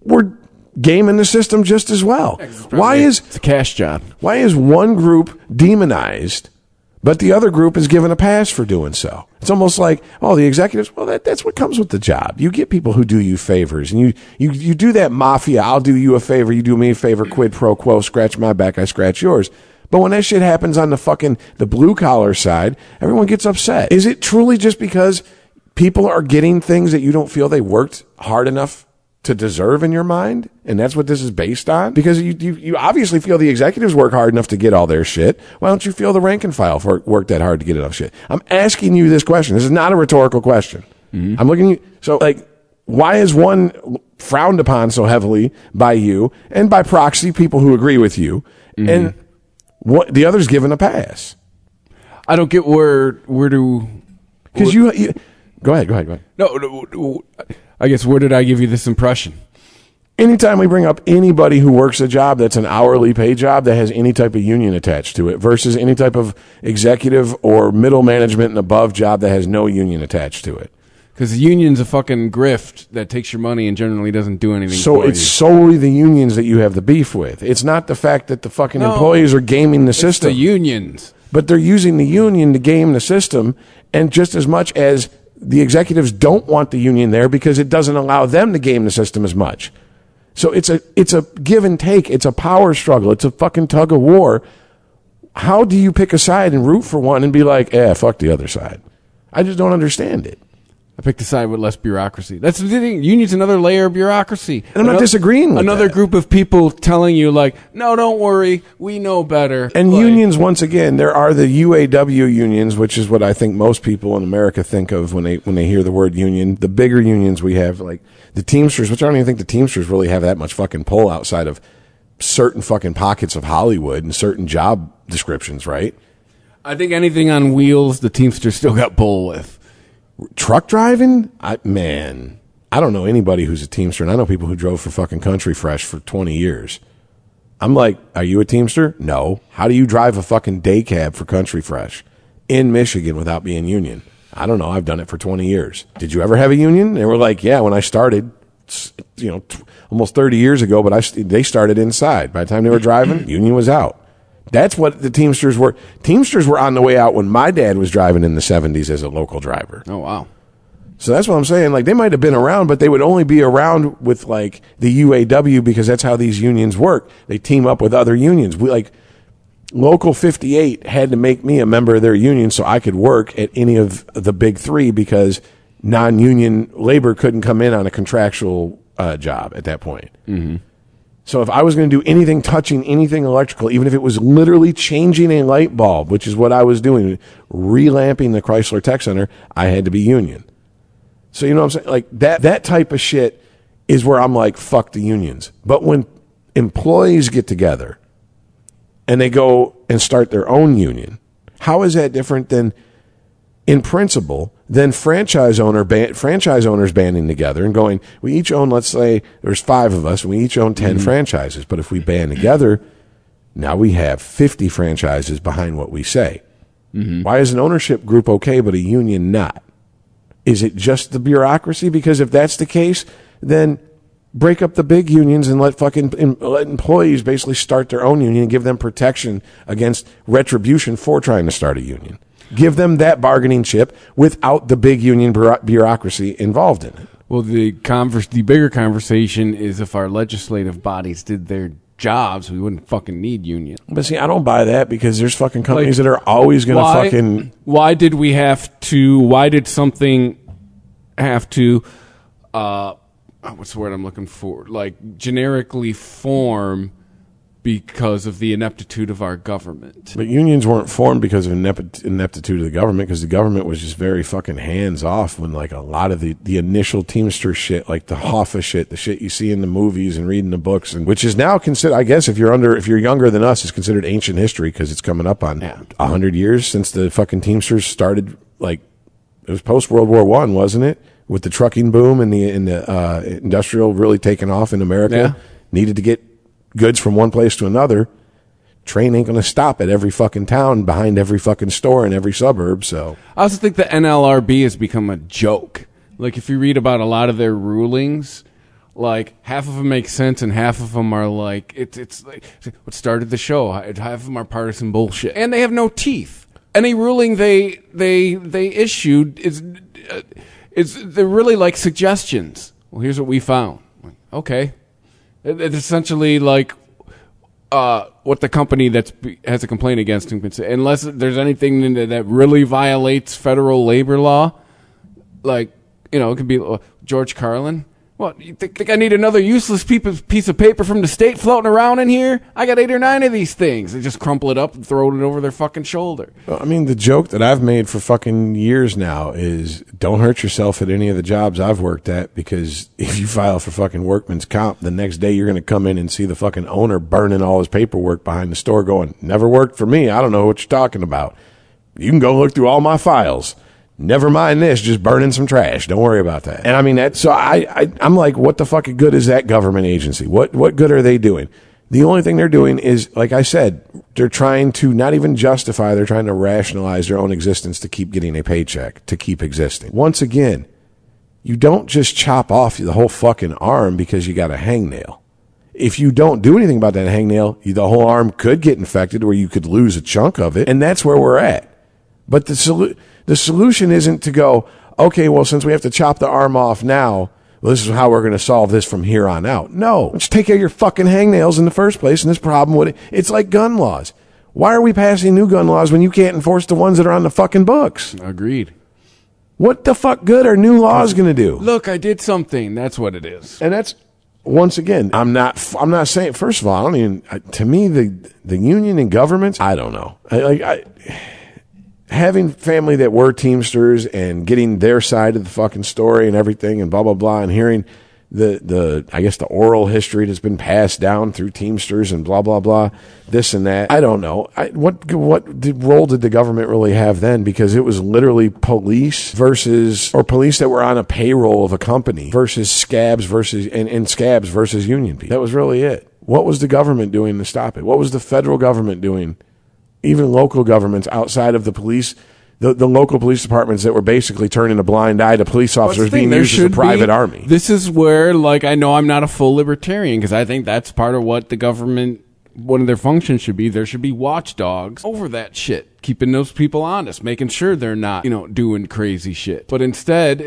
were gaming the system just as well. It's a cash job. Why is one group demonized, but the other group is given a pass for doing so? It's almost like, the executives, well, that's what comes with the job. You get people who do you favors, and you do that mafia, I'll do you a favor, you do me a favor, quid pro quo, scratch my back, I scratch yours. But when that shit happens on the blue collar side, everyone gets upset. Is it truly just because people are getting things that you don't feel they worked hard enough to deserve in your mind? And that's what this is based on? Because you obviously feel the executives work hard enough to get all their shit. Why don't you feel the rank and file work that hard to get enough shit? I'm asking you this question. This is not a rhetorical question. I'm looking at you. So, like, why is one frowned upon so heavily by you and by proxy people who agree with you? And what the other's given a pass? I don't get where do... Because you go ahead. No, I guess where did I give you this impression? Anytime we bring up anybody who works a job that's an hourly pay job that has any type of union attached to it versus any type of executive or middle management and above job that has no union attached to it. Because the union's a fucking grift that takes your money and generally doesn't do anything so for it's you. Solely the unions that you have the beef with. It's not the fact that the fucking employees are gaming the system. The unions. But they're using the union to game the system, and just as much as the executives don't want the union there because it doesn't allow them to game the system as much. So it's a give and take. It's a power struggle. It's a fucking tug of war. How do you pick a side and root for one and be like, fuck the other side? I just don't understand it. I picked a side with less bureaucracy. That's the thing. Union's another layer of bureaucracy. And I'm not disagreeing with another that. Group of people telling you, like, no, don't worry, we know better. And unions, once again, there are the UAW unions, which is what I think most people in America think of when they hear the word union. The bigger unions we have, like the Teamsters, which I don't even think the Teamsters really have that much fucking pull outside of certain fucking pockets of Hollywood and certain job descriptions, right? I think anything on wheels, the Teamsters still got pull with. Truck driving? I don't know anybody who's a Teamster, and I know people who drove for fucking Country Fresh for 20 years. I'm like, are you a Teamster? No. How do you drive a fucking day cab for Country Fresh in Michigan without being union? I don't know. I've done it for 20 years. Did you ever have a union? They were like, yeah, when I started, almost 30 years ago, but they started inside. By the time they were driving, union was out. That's what the Teamsters were. Teamsters were on the way out when my dad was driving in the 70s as a local driver. Oh, wow. So that's what I'm saying. Like, they might have been around, but they would only be around with, like, the UAW because that's how these unions work. They team up with other unions. Local 58 had to make me a member of their union so I could work at any of the big three because non-union labor couldn't come in on a contractual job at that point. Mm-hmm. So if I was going to do anything touching anything electrical, even if it was literally changing a light bulb, which is what I was doing, relamping the Chrysler Tech Center, I had to be union. So you know what I'm saying? Like that type of shit is where I'm like, fuck the unions. But when employees get together and they go and start their own union, how is that different than, in principle, then franchise owners banding together and going, we each own, let's say there's 5 of us, and we each own 10 franchises. But if we band together, now we have 50 franchises behind what we say. Why is an ownership group okay, but a union not? Is it just the bureaucracy? Because if that's the case, then break up the big unions and let employees basically start their own union and give them protection against retribution for trying to start a union. Give them that bargaining chip without the big union bureaucracy involved in it. Well, the bigger conversation is if our legislative bodies did their jobs, we wouldn't fucking need unions. But see, I don't buy that because there's fucking companies that are always going to fucking... Why did something have to... what's the word I'm looking for? Like, generically form because of the ineptitude of our government. But unions weren't formed because of ineptitude of the government, because the government was just very fucking hands off when, like, a lot of the initial Teamster shit, like the Hoffa shit, the shit you see in the movies and reading the books, and which is now considered, I guess, if you're younger than us, is considered ancient history because it's coming up on 100 years since the fucking Teamsters started. Like, it was post World War I, wasn't it? With the trucking boom and the industrial really taking off in America, needed to get goods from one place to another. Train ain't going to stop at every fucking town, behind every fucking store in every suburb. So I also think the NLRB has become a joke. Like, if you read about a lot of their rulings, like, half of them make sense and half of them are like, it's like what started the show. Half of them are partisan bullshit, and they have no teeth. Any ruling they issued they're really like suggestions. Well, here's what we found. Like, okay. It's essentially like what the company that has a complaint against him can say. Unless there's anything that really violates federal labor law. Like, it could be George Carlin. What, you think I need another useless piece of paper from the state floating around in here? I got 8 or 9 of these things. They just crumple it up and throw it over their fucking shoulder. I mean, the joke that I've made for fucking years now is don't hurt yourself at any of the jobs I've worked at, because if you file for fucking workman's comp, the next day you're going to come in and see the fucking owner burning all his paperwork behind the store going, never worked for me. I don't know what you're talking about. You can go look through all my files. Never mind this, just burning some trash. Don't worry about that. And I mean, so I'm like, what the fucking good is that government agency? What good are they doing? The only thing they're doing is, like I said, they're trying to not even justify, they're trying to rationalize their own existence to keep getting a paycheck, to keep existing. Once again, you don't just chop off the whole fucking arm because you got a hangnail. If you don't do anything about that hangnail, the whole arm could get infected or you could lose a chunk of it. And that's where we're at. But the solution isn't to go, okay, well, since we have to chop the arm off now, well, this is how we're going to solve this from here on out. No, just take care of your fucking hangnails in the first place, and this problem it's like gun laws. Why are we passing new gun laws when you can't enforce the ones that are on the fucking books? Agreed. What the fuck good are new laws going to do? Look, I did something. That's what it is. And that's, once again, I'm not saying, first of all, I don't even, to me, the union and governments, I don't know. Having family that were Teamsters and getting their side of the fucking story and everything and blah, blah, blah, and hearing the I guess the oral history that's been passed down through Teamsters and blah, blah, blah, this and that. I don't know. What role did the government really have then? Because it was literally police that were on a payroll of a company versus scabs versus union people. That was really it. What was the government doing to stop it? What was the federal government doing? Even local governments outside of the police, the local police departments that were basically turning a blind eye to police officers being used as a private army. This is where, like, I know I'm not a full libertarian because I think that's part of what the government, one of their functions should be. There should be watchdogs over that shit, keeping those people honest, making sure they're not, doing crazy shit. But instead,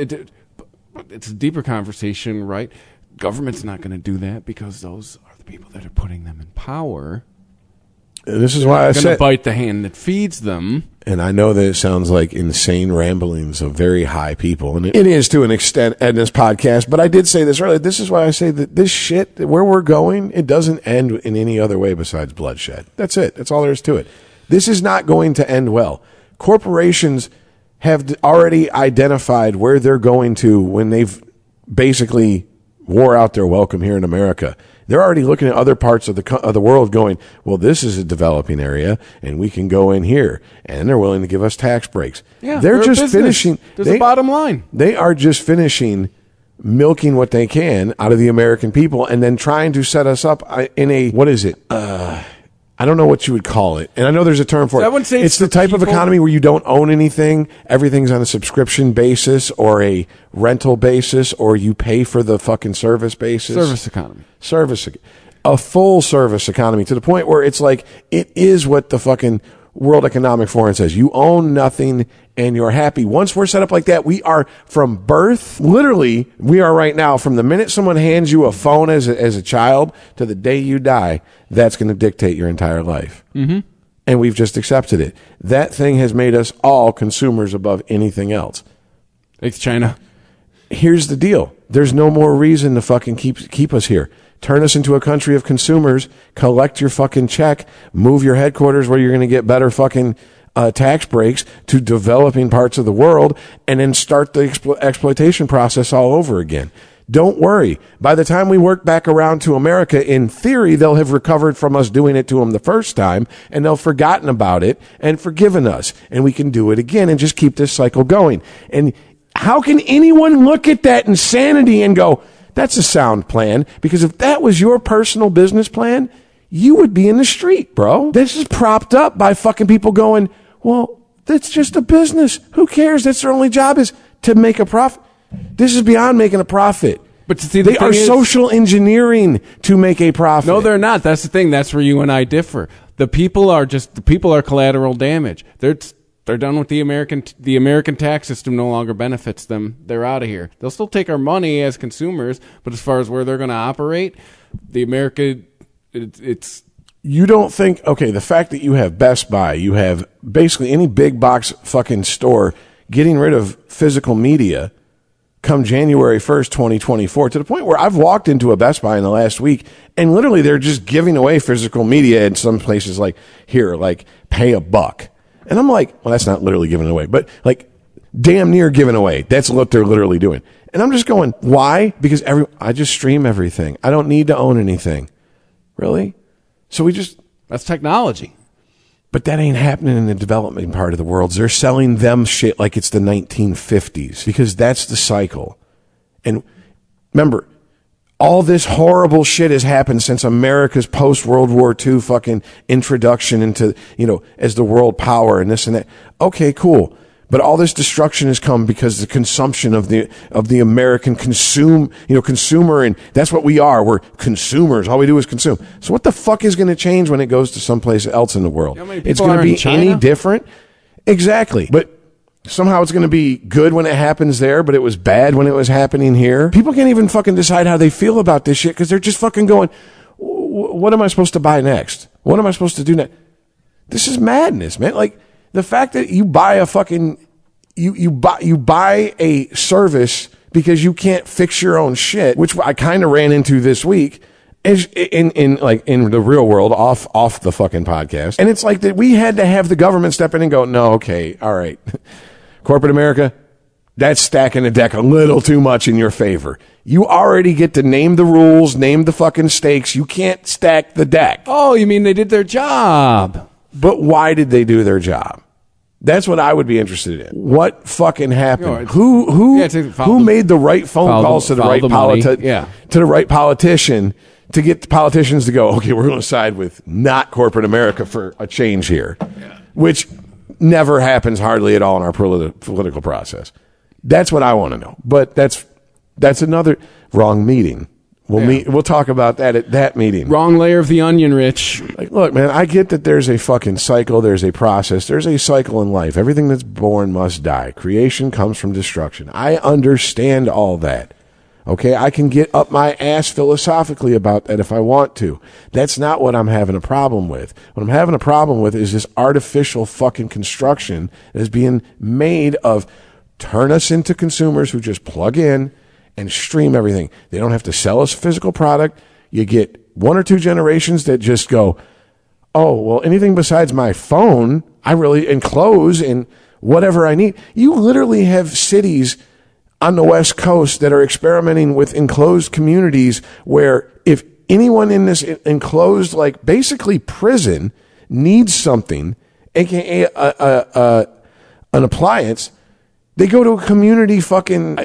it's a deeper conversation, right? Government's not going to do that because those are the people that are putting them in power. This is why I said, going to bite the hand that feeds them. And I know that it sounds like insane ramblings of very high people, and it is to an extent in this podcast, but I did say this earlier. This is why I say that this shit, where we're going, it doesn't end in any other way besides bloodshed. That's it. That's all there is to it. This is not going to end well. Corporations have already identified where they're going to when they've basically wore out their welcome here in America. They're already looking at other parts of the world going, well, this is a developing area and we can go in here, and they're willing to give us tax breaks. Yeah, they're just finishing. There's a bottom line. They are just finishing milking what they can out of the American people and then trying to set us up in a, what is it? I don't know what you would call it. And I know there's a term for it. I wouldn't say it's the type of economy where you don't own anything. Everything's on a subscription basis or a rental basis, or you pay for the fucking service basis. Service economy. A full service economy, to the point where it's like, it is what the fucking World Economic Forum says. You own nothing and you're happy. Once we're set up like that, we are from birth, literally, we are right now, from the minute someone hands you a phone as a child to the day you die, that's going to dictate your entire life. Mm-hmm. And we've just accepted it. That thing has made us all consumers above anything else. Thanks, China. Here's the deal. There's no more reason to fucking keep us here. Turn us into a country of consumers, collect your fucking check, move your headquarters where you're going to get better fucking tax breaks to developing parts of the world, and then start the exploitation process all over again. Don't worry. By the time we work back around to America, in theory, they'll have recovered from us doing it to them the first time, and they'll have forgotten about it and forgiven us, and we can do it again and just keep this cycle going. And how can anyone look at that insanity and go, that's a sound plan? Because if that was your personal business plan, you would be in the street, bro. This is propped up by fucking people going, well, that's just a business. Who cares? That's their only job, is to make a profit. This is beyond making a profit. But see, they are social engineering to make a profit. No, they're not. That's the thing. That's where you and I differ. The people are collateral damage. They're done with the American tax system. No longer benefits them. They're out of here. They'll still take our money as consumers, but as far as where they're going to operate, it's. You don't think, okay, the fact that you have Best Buy, you have basically any big box fucking store getting rid of physical media come January 1st, 2024, to the point where I've walked into a Best Buy in the last week and literally they're just giving away physical media in some places, like here, like pay $1. And I'm like, well, that's not literally giving away, but like damn near giving away. That's what they're literally doing. And I'm just going, why? Because I just stream everything. I don't need to own anything. Really? So that's technology. But that ain't happening in the development part of the world. They're selling them shit like it's the 1950s, because that's the cycle. And remember, all this horrible shit has happened since America's post-World War II fucking introduction into, as the world power and this and that. Okay, cool. But all this destruction has come because the consumption of the American consumer, and that's what we are. We're consumers. All we do is consume. So what the fuck is going to change when it goes to someplace else in the world? It's going to be any different? Exactly. But somehow it's going to be good when it happens there, but it was bad when it was happening here. People can't even fucking decide how they feel about this shit because they're just fucking going, what am I supposed to buy next? What am I supposed to do next? This is madness, man. Like, the fact that you buy a fucking, you buy a service because you can't fix your own shit, which I kind of ran into this week, is in the real world, off the fucking podcast. And it's like that we had to have the government step in and go, no, okay, all right. Corporate America, that's stacking the deck a little too much in your favor. You already get to name the rules, name the fucking stakes. You can't stack the deck. Oh, you mean they did their job? But why did they do their job? That's what I would be interested in. What fucking happened? Who made the right phone calls to the right to the right politician to get the politicians to go, okay, we're going to side with not corporate America for a change here, which never happens hardly at all in our political process. That's what I want to know. But that's another wrong meeting. We'll talk about that at that meeting. Wrong layer of the onion, Rich. Like, look, man, I get that there's a fucking cycle. There's a process. There's a cycle in life. Everything that's born must die. Creation comes from destruction. I understand all that. Okay? I can get up my ass philosophically about that if I want to. That's not what I'm having a problem with. What I'm having a problem with is this artificial fucking construction that is being made of turn us into consumers who just plug in and stream everything. They don't have to sell us a physical product. You get one or two generations that just go, oh, well, anything besides my phone, I really enclose in whatever I need. You literally have cities on the West Coast that are experimenting with enclosed communities where if anyone in this enclosed, like basically prison, needs something, aka an appliance, they go to a community fucking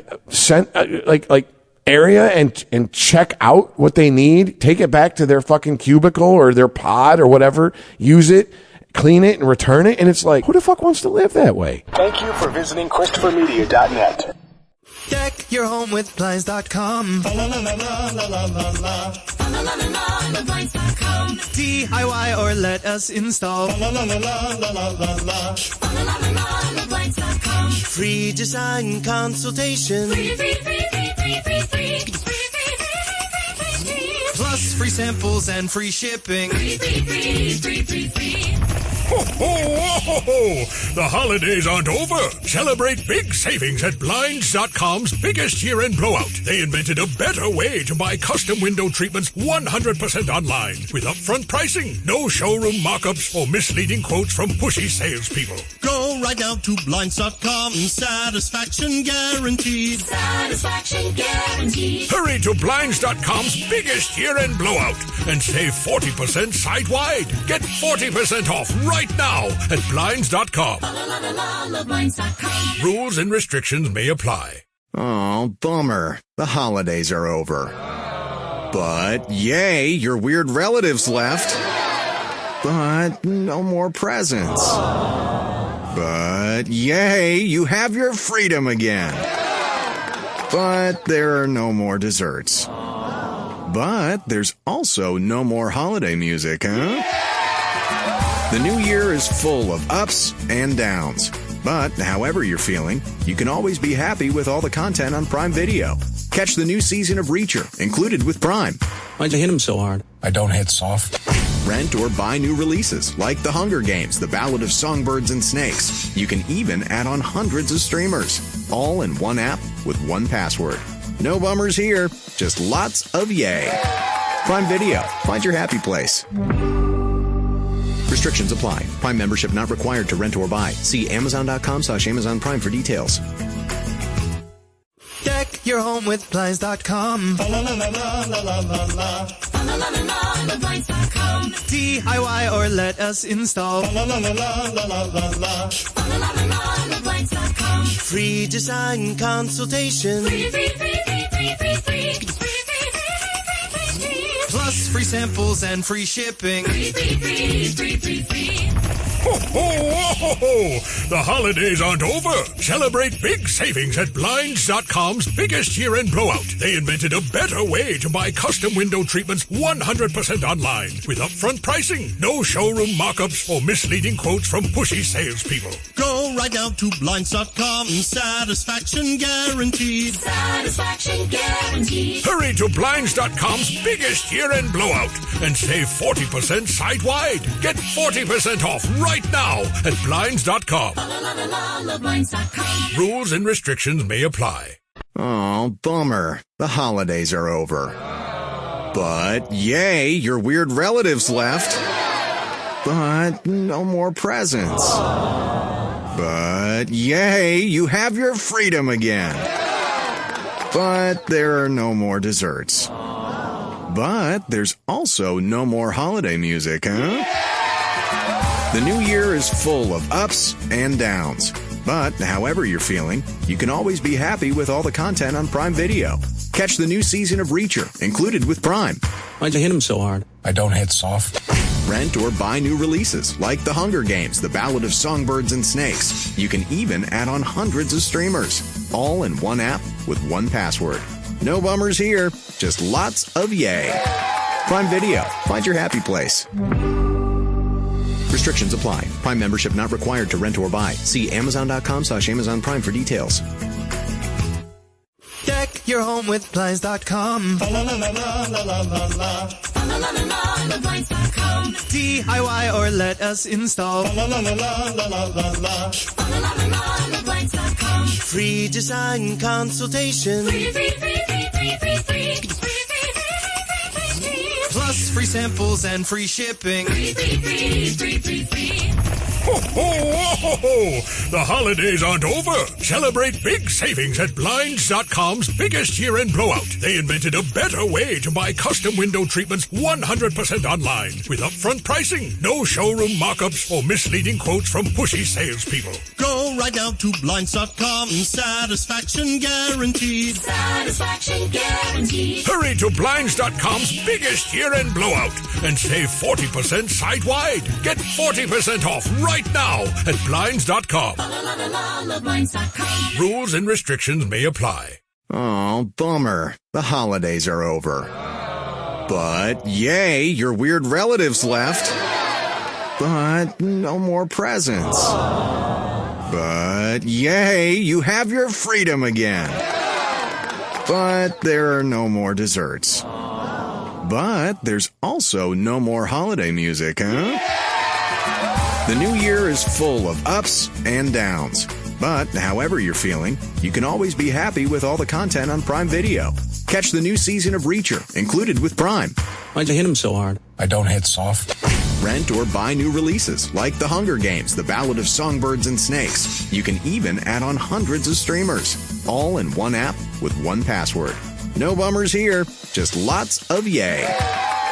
like area and check out what they need, take it back to their fucking cubicle or their pod or whatever, use it, clean it, and return it. And it's like, who the fuck wants to live that way? Thank you for visiting ChristopherMedia.net. Deck your home with Blinds.com. DIY or let us install. Free design consultation. Plus free samples and free shipping. Ho, ho, ho, ho. The holidays aren't over. Celebrate big savings at Blinds.com's biggest year-end blowout. They invented a better way to buy custom window treatments 100% online with upfront pricing, no showroom markups, or misleading quotes from pushy salespeople. Go right now to Blinds.com. Satisfaction guaranteed. Satisfaction guaranteed. Hurry to Blinds.com's biggest year-end blowout and save 40% site-wide. Get 40% off right now at Blinds.com. Rules and restrictions may apply. Oh, bummer. The holidays are over. But yay, your weird relatives left. But no more presents. But yay, you have your freedom again. But there are no more desserts. But there's also no more holiday music, huh? The new year is full of ups and downs. But however you're feeling, you can always be happy with all the content on Prime Video. Catch the new season of Reacher, included with Prime. Why'd you hit him so hard? I don't hit soft. Rent or buy new releases like The Hunger Games, The Ballad of Songbirds and Snakes. You can even add on hundreds of streamers, all in one app with one password. No bummers here, just lots of yay. Prime Video, find your happy place. Restrictions apply. Prime membership not required to rent or buy. See Amazon.com/Amazon Prime for details. Deck your home with Blinds.com. DIY or let us install. Free design consultation. Plus free samples and free shipping. Ho, ho, ho, ho. The holidays aren't over. Celebrate big savings at Blinds.com's biggest year-end blowout. They invented a better way to buy custom window treatments 100% online with upfront pricing, no showroom markups, or misleading quotes from pushy salespeople. Go right now to Blinds.com. Satisfaction guaranteed. Satisfaction guaranteed. Hurry to Blinds.com's biggest year-end blowout and save 40% site-wide. Get 40% off right now at Blinds.com. Rules and restrictions may apply. Oh, bummer. The holidays are over. But yay, your weird relatives left. But no more presents. But yay, you have your freedom again. But there are no more desserts. But there's also no more holiday music, huh? The new year is full of ups and downs. But however you're feeling, you can always be happy with all the content on Prime Video. Catch the new season of Reacher, included with Prime. Why'd you hit him so hard? I don't hit soft. Rent or buy new releases like The Hunger Games, The Ballad of Songbirds and Snakes. You can even add on hundreds of streamers, all in one app with one password. No bummers here, just lots of yay. Prime Video, find your happy place. Restrictions apply. Prime membership not required to rent or buy. See Amazon.com/Amazon Prime for details. Deck your home with Blinds.com. DIY or let us install. Free design consultation. Plus free samples and free shipping. ho! The holidays aren't over. Celebrate big savings at Blinds.com's biggest year-end blowout. They invented a better way to buy custom window treatments 100% online with upfront pricing, no showroom markups, or misleading quotes from pushy salespeople. Go right now to Blinds.com. Satisfaction guaranteed. Satisfaction guaranteed. Hurry to Blinds.com's biggest year-end blowout and save 40% site-wide. Get 40% off right now at Blinds.com. Rules and restrictions may apply. Oh, bummer. The holidays are over. But yay, your weird relatives left. But no more presents. But yay, you have your freedom again. But there are no more desserts. But there's also no more holiday music, huh? The new year is full of ups and downs. But however you're feeling, you can always be happy with all the content on Prime Video. Catch the new season of Reacher, included with Prime. Why'd you hit him so hard? I don't hit soft. Rent or buy new releases like The Hunger Games, The Ballad of Songbirds and Snakes. You can even add on hundreds of streamers, all in one app with one password. No bummers here, just lots of yay.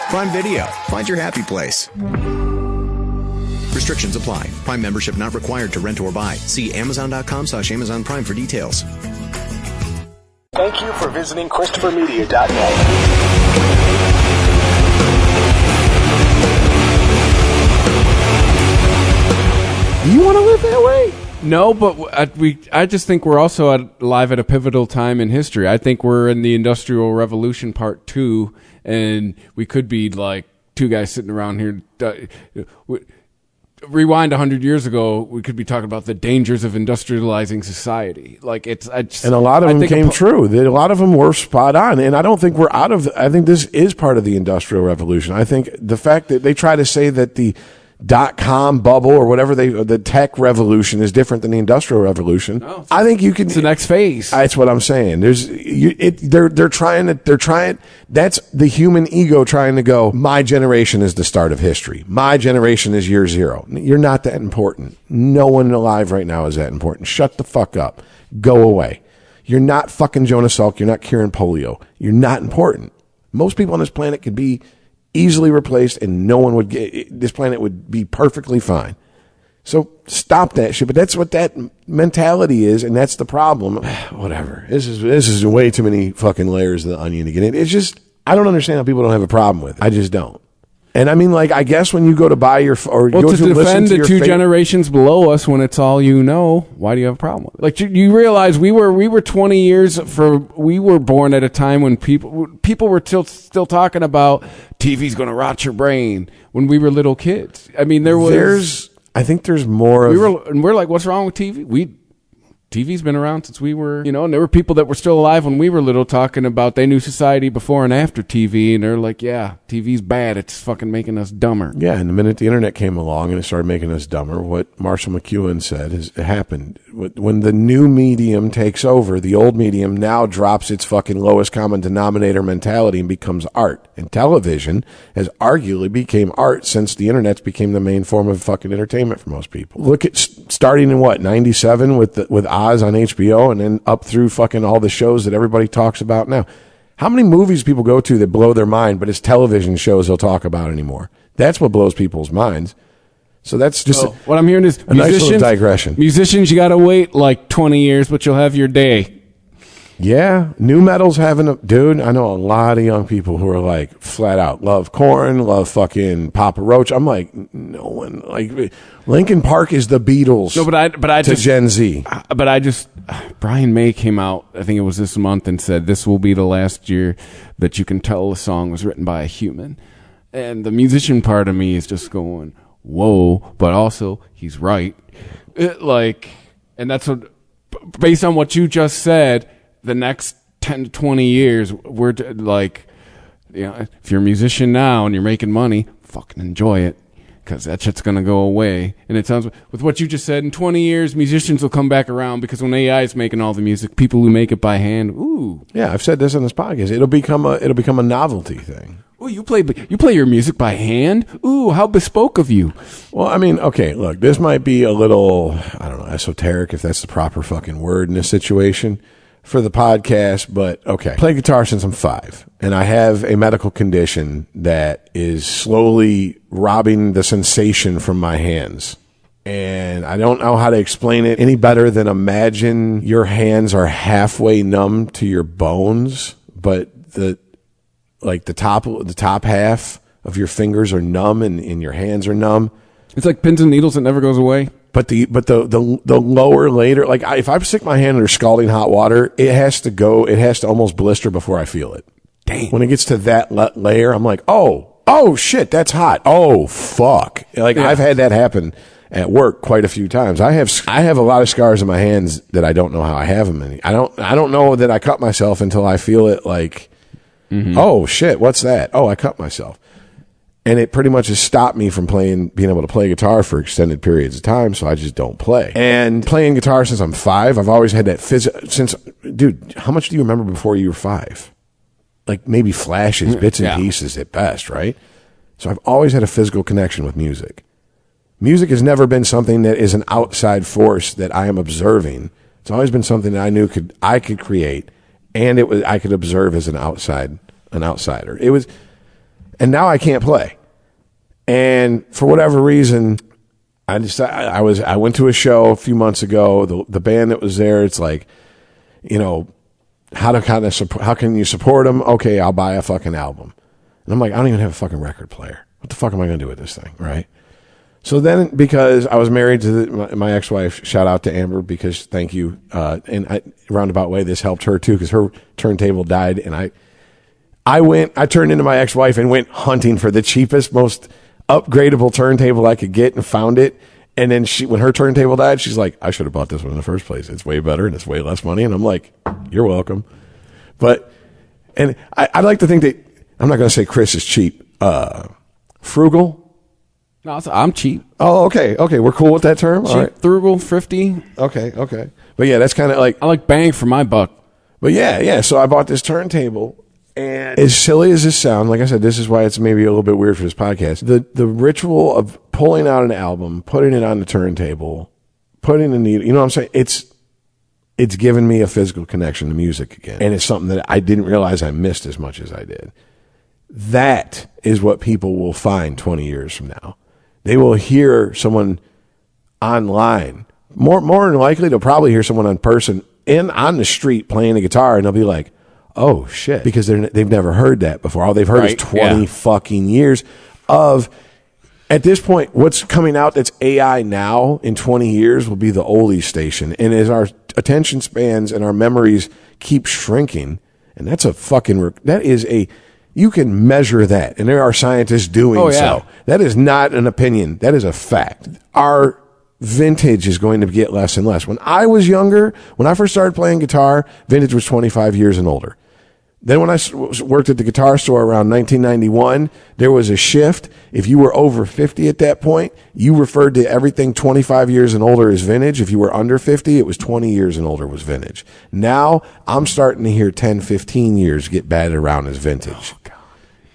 Prime Video, find your happy place. Restrictions apply. Prime membership not required to rent or buy. See Amazon.com/Amazon Prime for details. Thank you for visiting ChristopherMedia.net. You want to live that way? No, but I just think we're also live at a pivotal time in history. I think we're in the Industrial Revolution Part 2, and we could be like two guys sitting around here. Rewind 100 years ago, we could be talking about the dangers of industrializing society. Like and a lot of them came true. A lot of them were spot on. And I don't think we're out of. I think this is part of the Industrial Revolution. I think the fact that they try to say that the .com bubble or whatever the tech revolution is different than the Industrial Revolution. No, I think you can. It's the next phase. That's what I'm saying. They're trying. That's the human ego trying to go. My generation is the start of history. My generation is year zero. You're not that important. No one alive right now is that important. Shut the fuck up. Go away. You're not fucking Jonas Salk. You're not curing polio. You're not important. Most people on this planet could be easily replaced and no one would this planet would be perfectly fine. So stop that shit. But that's what that mentality is, and that's the problem. Whatever. This is way too many fucking layers of the onion to get in. It's just, I don't understand how people don't have a problem with it. I just don't. And I mean, like, I guess when you go to buy your, or go to defend the two generations below us when it's all you know, why do you have a problem with it? Like, you realize we were 20 years we were born at a time when people were still talking about TV's going to rot your brain when we were little kids. I mean, I think there's more of. We're like, what's wrong with TV? TV's been around since we were, and there were people that were still alive when we were little talking about they knew society before and after TV, and they're like, yeah, TV's bad. It's fucking making us dumber. Yeah, and the minute the internet came along and it started making us dumber, what Marshall McLuhan said has happened. When the new medium takes over, the old medium now drops its fucking lowest common denominator mentality and becomes art. And television has arguably became art since the internet's became the main form of fucking entertainment for most people. Look at starting in 97 with Oz on HBO, and then up through fucking all the shows that everybody talks about now. How many movies people go to that blow their mind, but it's television shows they'll talk about anymore? That's what blows people's minds. So that's just what I'm hearing is a nice little digression. Musicians, you got to wait like 20 years, but you'll have your day. Yeah, new metal's having dude, I know a lot of young people who are like flat out love Korn, love fucking Papa Roach. I'm like, no one, like, Linkin Park is the Beatles. No, but I to just Gen Z. But Brian May came out, I think it was this month, and said this will be the last year that you can tell a song was written by a human. And the musician part of me is just going, whoa, but also he's right. And that's what, based on what you just said, the next 10 to 20 years, we're like, if you're a musician now and you're making money, fucking enjoy it, because that shit's going to go away. And it sounds, with what you just said, in 20 years, musicians will come back around, because when AI is making all the music, people who make it by hand, ooh. Yeah, I've said this on this podcast. It'll become a novelty thing. Oh, you play your music by hand? Ooh, how bespoke of you. Well, I mean, okay, look, this might be a little, I don't know, esoteric, if that's the proper fucking word in this situation for the podcast, but okay. I play guitar since I'm 5, and I have a medical condition that is slowly robbing the sensation from my hands. And I don't know how to explain it any better than imagine your hands are halfway numb to your bones, but the top half of your fingers are numb and your hands are numb. It's like pins and needles that never goes away. But the lower later, like if I stick my hand under scalding hot water, it has to almost blister before I feel it. Dang. When it gets to that layer, I'm like, oh shit, that's hot. Oh fuck. Like I've had that happen at work quite a few times. I have a lot of scars in my hands that I don't know how I have them. I don't know that I cut myself until I feel it like, oh shit, what's that? Oh, I cut myself. And it pretty much has stopped me from being able to play guitar for extended periods of time, so I just don't play. And playing guitar since I'm 5, I've always had that dude, how much do you remember before you were 5? Like maybe flashes, bits and pieces at best, right? So I've always had a physical connection with music. Music has never been something that is an outside force that I am observing. It's always been something that I knew I could create, and I could observe as an outsider. It was, and now I can't play. And for whatever reason, I went to a show a few months ago. The band that was there, it's like, you know, how can you support them? Okay, I'll buy a fucking album. And I'm like, I don't even have a fucking record player. What the fuck am I going to do with this thing, right? So then, because I was married to my ex-wife, shout out to Amber, because thank you. And roundabout way, this helped her too, because her turntable died. And I turned into my ex-wife and went hunting for the cheapest, most upgradable turntable I could get and found it. And then when her turntable died, she's like, I should have bought this one in the first place. It's way better and it's way less money. And I'm like, you're welcome. And I'd like to think that, I'm not going to say Chris is cheap. Frugal. No, I'm cheap. Oh, okay. We're cool with that term. Cheap, all right. frugal, thrifty. Okay. But yeah, that's kind of like, I like bang for my buck. But yeah. So I bought this turntable, and as silly as this sounds, like I said, this is why it's maybe a little bit weird for this podcast. The ritual of pulling out an album, putting it on the turntable, putting the needle, you know what I'm saying? It's given me a physical connection to music again. And it's something that I didn't realize I missed as much as I did. That is what people will find 20 years from now. They will hear someone online. More than likely, they'll probably hear someone in person on the street playing a guitar, and they'll be like, oh, shit. Because they've never heard that before. All they've heard is 20 fucking years of, at this point, what's coming out that's AI now in 20 years will be the oldies station. And as our attention spans and our memories keep shrinking, and that's a fucking, you can measure that, and there are scientists doing so. That is not an opinion. That is a fact. Our vintage is going to get less and less. When I was younger, when I first started playing guitar, vintage was 25 years and older. Then when I worked at the guitar store around 1991, there was a shift. If you were over 50 at that point, you referred to everything 25 years and older as vintage. If you were under 50, it was 20 years and older was vintage. Now, I'm starting to hear 10, 15 years get batted around as vintage. Oh, God.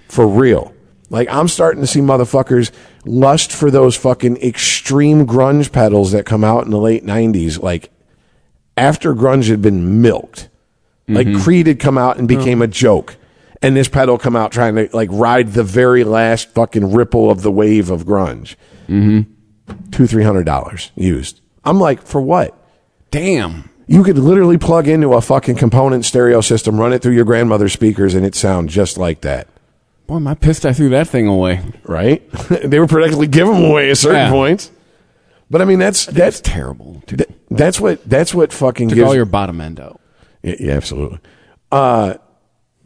For real. Like, I'm starting to see motherfuckers lust for those fucking extreme grunge pedals that come out in the late 90s, like, after grunge had been milked. Like, Creed had come out and became a joke. And this pedal come out trying to, like, ride the very last fucking ripple of the wave of grunge. $200-$300 used. I'm like, for what? Damn. You could literally plug into a fucking component stereo system, run it through your grandmother's speakers, and it sound just like that. Boy, am I pissed I threw that thing away. Right? They were practically giving them away at certain points. But I mean, that's terrible. That's what fucking took gives all your bottom end out. Yeah, absolutely. But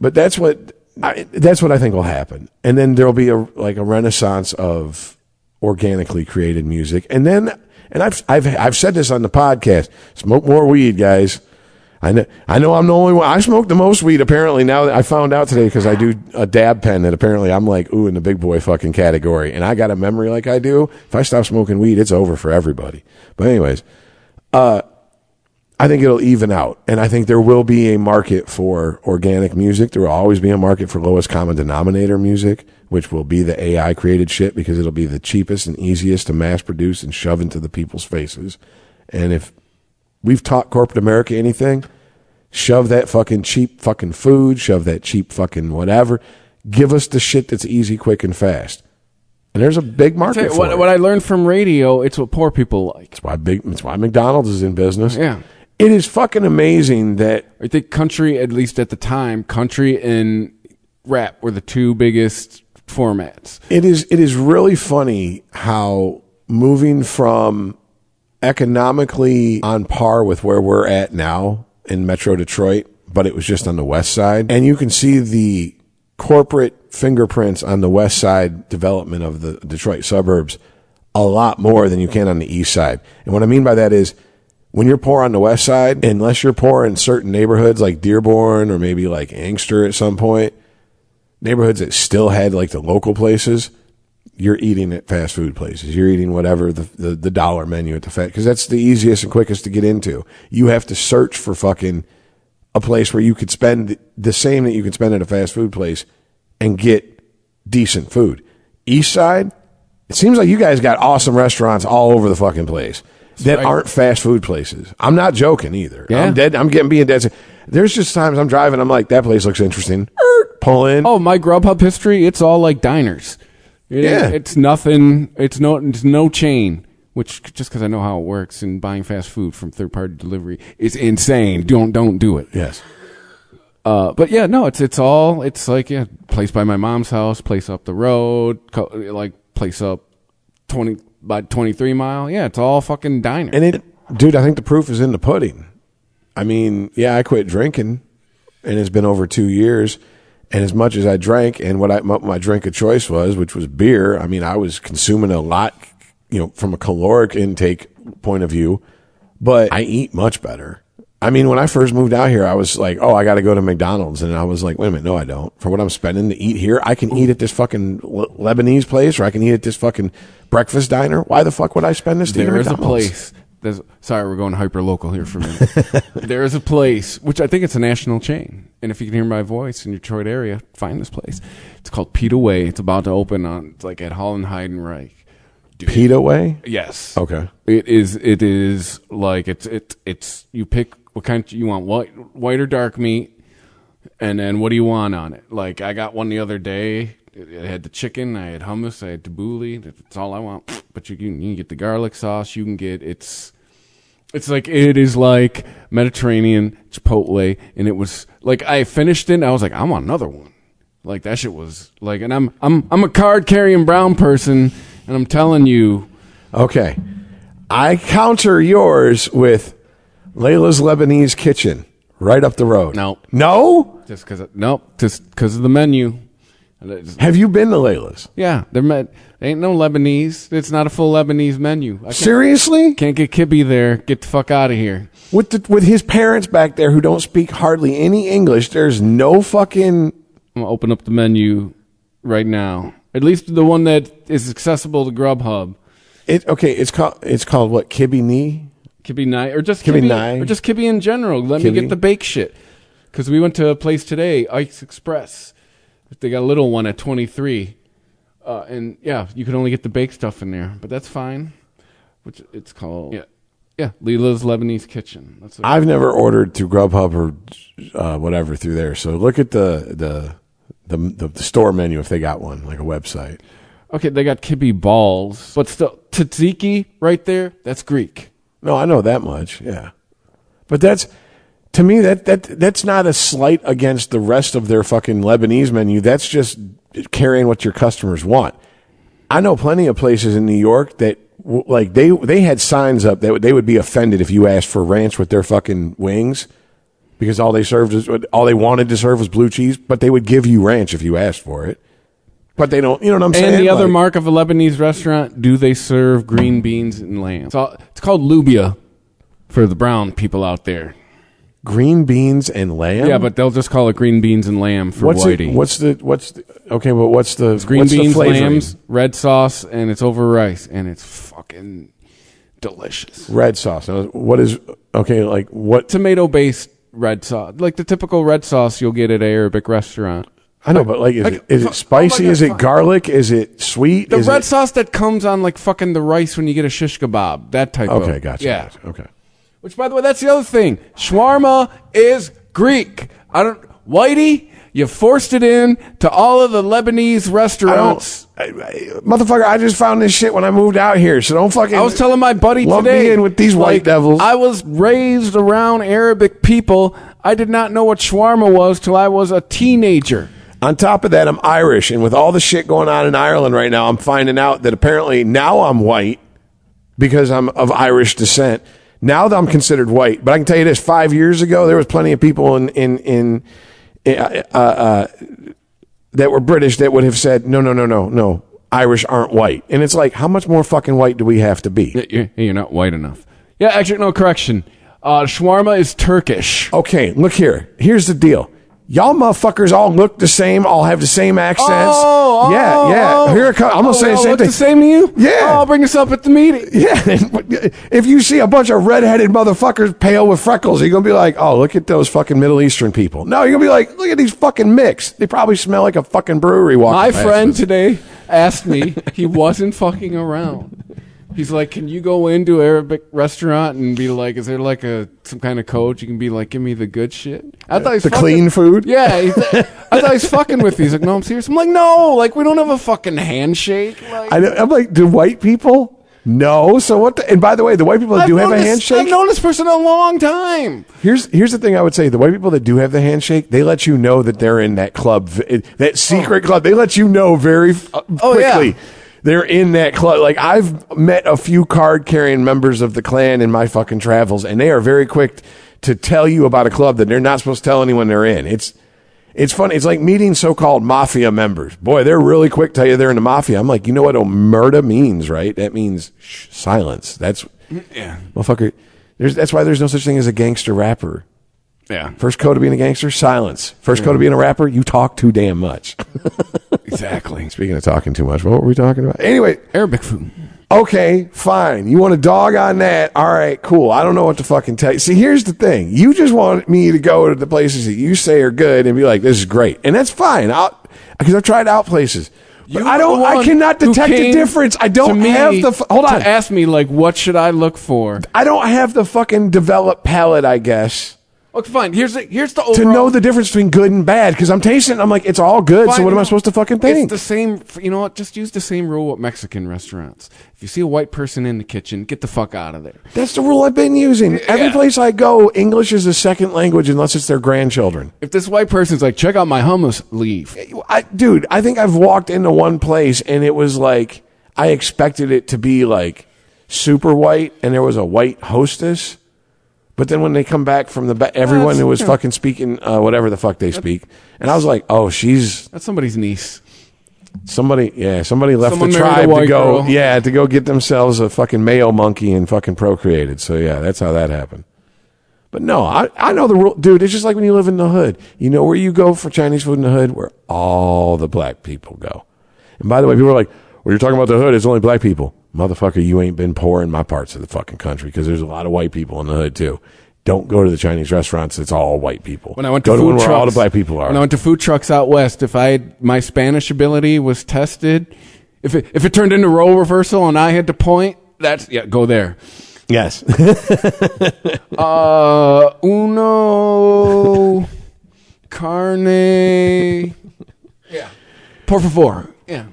that's what I think will happen. And then there'll be a renaissance of organically created music. And I've said this on the podcast. Smoke more weed, guys. I know I'm the only one. I smoke the most weed apparently now that I found out today, because I do a dab pen that apparently I'm like, ooh, in the big boy fucking category. And I got a memory like I do. If I stop smoking weed, it's over for everybody. But anyways, I think it'll even out. And I think there will be a market for organic music. There will always be a market for lowest common denominator music, which will be the AI created shit because it'll be the cheapest and easiest to mass produce and shove into the people's faces. And if we've taught corporate America anything, shove that fucking cheap fucking food, shove that cheap fucking whatever. Give us the shit that's easy, quick, and fast. And there's a big market for it. What I learned from radio, it's what poor people like. It's why McDonald's is in business. Yeah. It is fucking amazing that... I think country, at least at the time, country and rap were the two biggest formats. It is really funny how moving from economically on par with where we're at now in Metro Detroit, but it was just on the west side. And you can see the corporate fingerprints on the west side development of the Detroit suburbs a lot more than you can on the east side. And what I mean by that is when you're poor on the west side, unless you're poor in certain neighborhoods like Dearborn or maybe like Angster at some point, neighborhoods that still had like the local places, you're eating at fast food places. You're eating whatever the dollar menu at the fast, because that's the easiest and quickest to get into. You have to search for fucking a place where you could spend the same that you can spend at a fast food place and get decent food. East side, it seems like you guys got awesome restaurants all over the fucking place that aren't fast food places. I'm not joking either. Yeah. I'm being dead. There's just times I'm driving, I'm like, that place looks interesting. Pull in. Oh, my Grubhub history, it's all like diners. It's nothing. It's no chain. Which, just because I know how it works, and buying fast food from third-party delivery is insane. Don't do it. Yes. But yeah, no, it's like, yeah, place by my mom's house, place up the road, like place up 23 mile. Yeah, it's all fucking diner. And dude, I think the proof is in the pudding. I mean, yeah, I quit drinking, and it's been over 2 years. And as much as I drank, and what my drink of choice was, which was beer, I mean, I was consuming a lot, from a caloric intake point of view, but I eat much better. I mean, when I first moved out here, I was like, oh, I got to go to McDonald's. And I was like, wait a minute, no, I don't. For what I'm spending to eat here, I can eat at this fucking Lebanese place, or I can eat at this fucking breakfast diner. Why the fuck would I spend this to eat at McDonald's? There's a place. Sorry, we're going hyper local here for a minute. There is a place, which I think it's a national chain. And if you can hear my voice in your Detroit area, find this place. It's called Pita Way. It's about to open it's like at Holland Heidenreich. Pita Way? Yes. Okay. It is like it's you pick what kind you want, white or dark meat, and then what do you want on it? Like I got one the other day. It had the chicken, I had hummus, I had tabbouleh. That's all I want. But you can get the garlic sauce. You can get it is like Mediterranean Chipotle, and it was like I finished it. And I was like, I want another one. Like that shit was like, and I'm a card carrying brown person. And I'm telling you. Okay. I counter yours with Layla's Lebanese Kitchen right up the road. No? Just because of the menu. Have you been to Layla's? Yeah. There ain't no Lebanese. It's not a full Lebanese menu. Seriously? Can't get Kibby there. Get the fuck out of here. With his parents back there who don't speak hardly any English, there's no fucking... I'm going to open up the menu right now. At least the one that is accessible to Grubhub. It's called what? Kibby Knee? Kibby Nye, or just Kibby Nye, or just Kibby in general. Let me get the bake shit. Because we went to a place today, Ike's Express. They got a little one at 23, and yeah, you can only get the bake stuff in there, but that's fine. Which it's called Leela's Lebanese Kitchen. I've never ordered through Grubhub or whatever through there. So look at the store menu if they got one, like a website. Okay, they got kibbe balls, but still, tzatziki right there, that's Greek. No, I know that much, yeah. But that's, to me, that's not a slight against the rest of their fucking Lebanese menu. That's just carrying what your customers want. I know plenty of places in New York that, like, they had signs up that they would be offended if you asked for ranch with their fucking wings, because all they wanted to serve was blue cheese, but they would give you ranch if you asked for it. But they don't, you know what I'm saying? And the other mark of a Lebanese restaurant, do they serve green beans and lamb? It's called lubia for the brown people out there. Green beans and lamb? Yeah, but they'll just call it green beans and lamb for whitey. What's the green beans, lambs, red sauce, and it's over rice, and it's fucking delicious. Red sauce. Now, what is okay? Like what? Tomato-based red sauce, like the typical red sauce you'll get at an Arabic restaurant. I know, but like, is it spicy? Is it garlic? Is it sweet? The red sauce that comes on like fucking the rice when you get a shish kebab, that type of. Okay, gotcha. Yeah. Gotcha. Okay. Which, by the way, that's the other thing. Shawarma is Greek. Whitey, you forced it in to all of the Lebanese restaurants. Motherfucker, I just found this shit when I moved out here, so don't fucking. I was telling my buddy lump today. me in with these white devils. I was raised around Arabic people. I did not know what shawarma was till I was a teenager. On top of that, I'm Irish, and with all the shit going on in Ireland right now, I'm finding out that apparently now I'm white because I'm of Irish descent. Now that I'm considered white, but I can tell you this: 5 years ago, there was plenty of people in that were British that would have said, no, Irish aren't white. And it's like, how much more fucking white do we have to be? You're not white enough. Yeah, actually, no, correction. Shawarma is Turkish. Okay, look here. Here's the deal. Y'all motherfuckers all look the same, all have the same accents. Yeah. Here it comes. I'm going to say the same thing. The same to you? Yeah. Oh, I'll bring this up at the meeting. Yeah. If you see a bunch of redheaded motherfuckers pale with freckles, you're going to be like, oh, look at those fucking Middle Eastern people. No, you're going to be like, look at these fucking mix. They probably smell like a fucking brewery walking My past friend us. today asked me, he wasn't fucking around. He's like, can you go into an Arabic restaurant and be like, is there like some kind of code you can be like, give me the good shit? I thought he's the clean food? Yeah. I thought he's fucking with me. He's like, no, I'm serious. I'm like, no, like we don't have a fucking handshake. Like, I'm like, do white people? No. So what? And by the way, the white people that do have a handshake. I've known this person a long time. Here's the thing I would say: the white people that do have the handshake, they let you know that they're in that club, that secret club. They let you know very quickly. Yeah. They're in that club. Like, I've met a few card-carrying members of the Klan in my fucking travels, and they are very quick to tell you about a club that they're not supposed to tell anyone they're in. It's funny. It's like meeting so-called mafia members. Boy, they're really quick to tell you they're in the mafia. I'm like, you know what omerta means, right? That means silence. That's motherfucker. That's why there's no such thing as a gangster rapper. Yeah. First code of being a gangster, silence. First code of being a rapper, you talk too damn much. Exactly. Speaking of talking too much, what were we talking about? Anyway, Arabic food. Okay, fine. You want a dog on that? All right, cool. I don't know what to fucking tell you. See, here's the thing. You just want me to go to the places that you say are good and be like, this is great. And that's fine. Because I've tried out places. But I cannot detect a difference. I don't have the, hold on. To ask me, like, what should I look for? I don't have the fucking developed palate, I guess. Okay, fine. Here's the overall. To know the difference between good and bad, because I'm tasting it, I'm like, it's all good, so what am I supposed to fucking think? It's the same, you know what, just use the same rule with Mexican restaurants. If you see a white person in the kitchen, get the fuck out of there. That's the rule I've been using. Every place I go, English is a second language unless it's their grandchildren. If this white person's like, check out my hummus, leave. Dude, I think I've walked into one place and it was like, I expected it to be like super white and there was a white hostess. But then when they come back from the everyone who was fucking speaking whatever the fuck they speak, and I was like, oh, that's somebody's niece. Somebody left Someone the married tribe a white to go, girl. to go get themselves a fucking male monkey and fucking procreated. So yeah, that's how that happened. But no, I know the rule, dude. It's just like when you live in the hood. You know where you go for Chinese food in the hood? Where all the black people go. And by the way, people are like, well, you're talking about the hood. It's only black people. Motherfucker, you ain't been poor in my parts of the fucking country because there's a lot of white people in the hood too. Don't go to the Chinese restaurants. It's all white people. When I went to go food to trucks, where all the black people are. When I went to food trucks out west, if my Spanish ability was tested, if it turned into role reversal and I had to point, go there. Yes. Uno carne. Yeah. Por favor. Yeah.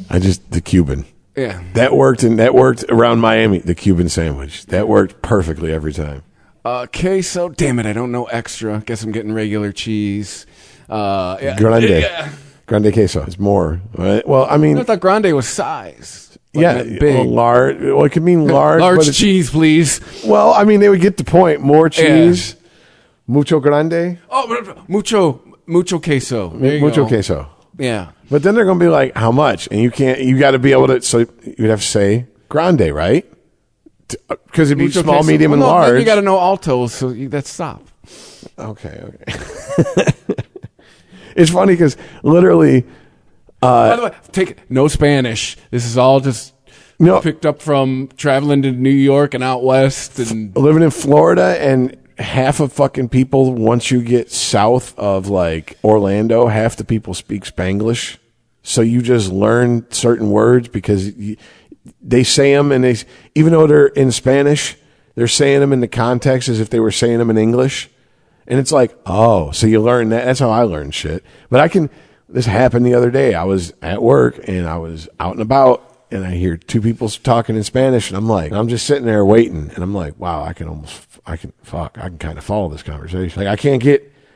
The Cuban. Yeah. That worked around Miami, the Cuban sandwich. That worked perfectly every time. Queso. Damn it, I don't know extra. Guess I'm getting regular cheese. Grande. Yeah. Grande queso. It's more. Right? Well, I mean. I thought grande was size. Big. Well, large. Well, it could mean large. Large cheese, please. Well, I mean, they would get the point. More cheese. Yeah. Mucho grande. Oh, mucho queso. Mucho queso. Yeah. But then they're going to be like, how much? And you got to be able to, so you'd have to say grande, right? Because it'd be mucho small, queso. Medium, and large. You got to know altos, so that's stop. Okay. It's funny because literally. By the way, take no Spanish. This is all just No. Picked up from traveling to New York and out west and living in Florida, and half of fucking people, once you get south of like Orlando, half the people speak Spanglish. So you just learn certain words because they say them, and even though they're in Spanish, they're saying them in the context as if they were saying them in English. And it's like, oh, so you learn that. That's how I learn shit. But this happened the other day. I was at work and I was out and about, and I hear two people talking in Spanish, and I'm just sitting there waiting, and I'm like, wow, I can kind of follow this conversation. Like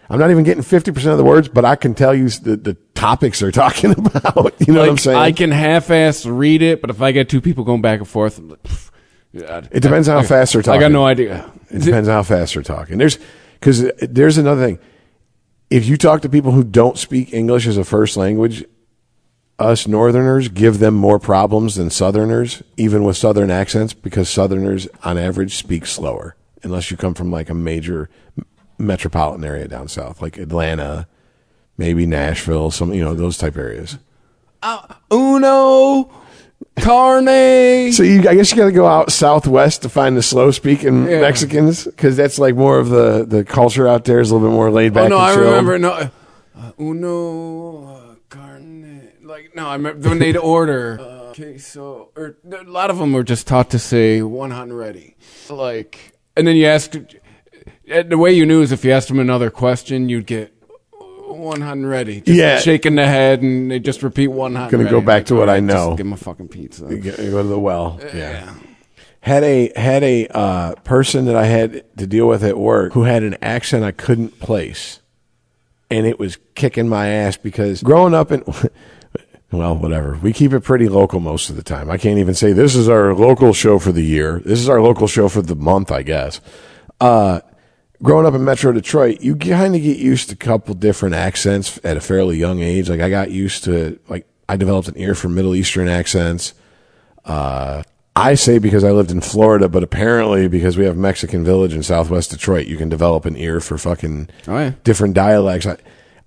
I'm not even getting 50% of the words, but I can tell you the topics they're talking about. You know what I'm saying? I can half-ass read it, but if I get two people going back and forth, I'm like, it depends on how fast they're talking. I got no idea. It depends on how fast they're talking. Because there's another thing. If you talk to people who don't speak English as a first language, us Northerners give them more problems than Southerners, even with Southern accents, because Southerners, on average, speak slower, unless you come from like a major metropolitan area down south, like Atlanta, maybe Nashville, those type areas. Uno, carne. So I guess you got to go out southwest to find the slow speaking Mexicans, because that's like more of the culture out there is a little bit more laid back. Oh no, and I chilled. remember uno, carne. Like no, I remember when they'd order queso, or a lot of them were just taught to say 100 ready, like, and then you asked. The way you knew is if you asked them another question, you'd get 100 ready. Just shaking the head, and they just repeat 100. Going to go back to what I know. Just give them a fucking pizza. You go to the well. Had a person that I had to deal with at work who had an accent I couldn't place, and it was kicking my ass because growing up in. Well, whatever. We keep it pretty local most of the time. I can't even say this is our local show for the year. This is our local show for the month, I guess. Growing up in Metro Detroit, you kind of get used to a couple different accents at a fairly young age. Like I got used to, I developed an ear for Middle Eastern accents. I say because I lived in Florida, but apparently because we have Mexican Village in Southwest Detroit, you can develop an ear for fucking different dialects.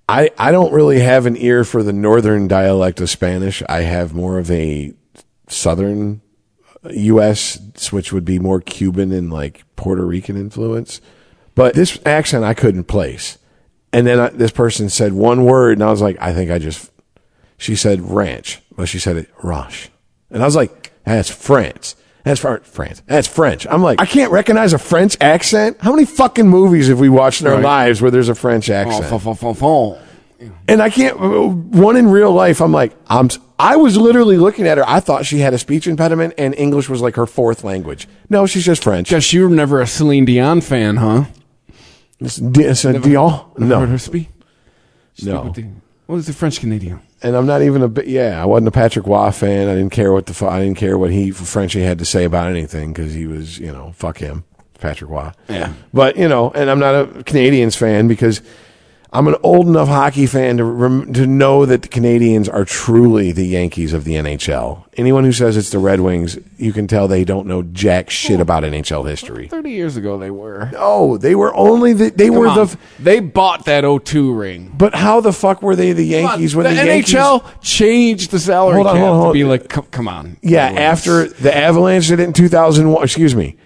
I don't really have an ear for the northern dialect of Spanish. I have more of a southern U.S., which would be more Cuban and like Puerto Rican influence. But this accent I couldn't place. And then this person said one word, and I was like, she said ranch. Well, she said it ranch. And I was like, that's France. That's France. That's French. I'm like, I can't recognize a French accent? How many fucking movies have we watched in our lives where there's a French accent? And I can't, one in real life, I'm like, I was literally looking at her. I thought she had a speech impediment and English was like her fourth language. No, she's just French. Guess you were never a Celine Dion fan, huh? Dion? No. Heard her speak? No. What was the French Canadian? And I'm not even I wasn't a Patrick Waugh fan. I didn't care what French he had to say about anything because he was, fuck him, Patrick Waugh. Yeah. But, and I'm not a Canadians fan because I'm an old enough hockey fan to know that the Canadians are truly the Yankees of the NHL. Anyone who says it's the Red Wings, you can tell they don't know jack shit about NHL history. 30 years ago they were. No, they were only they bought that O2 ring. But how the fuck were they the Yankees when the Yankees NHL changed the salary cap to be like, come on. Yeah, after the Avalanche did it in 2001,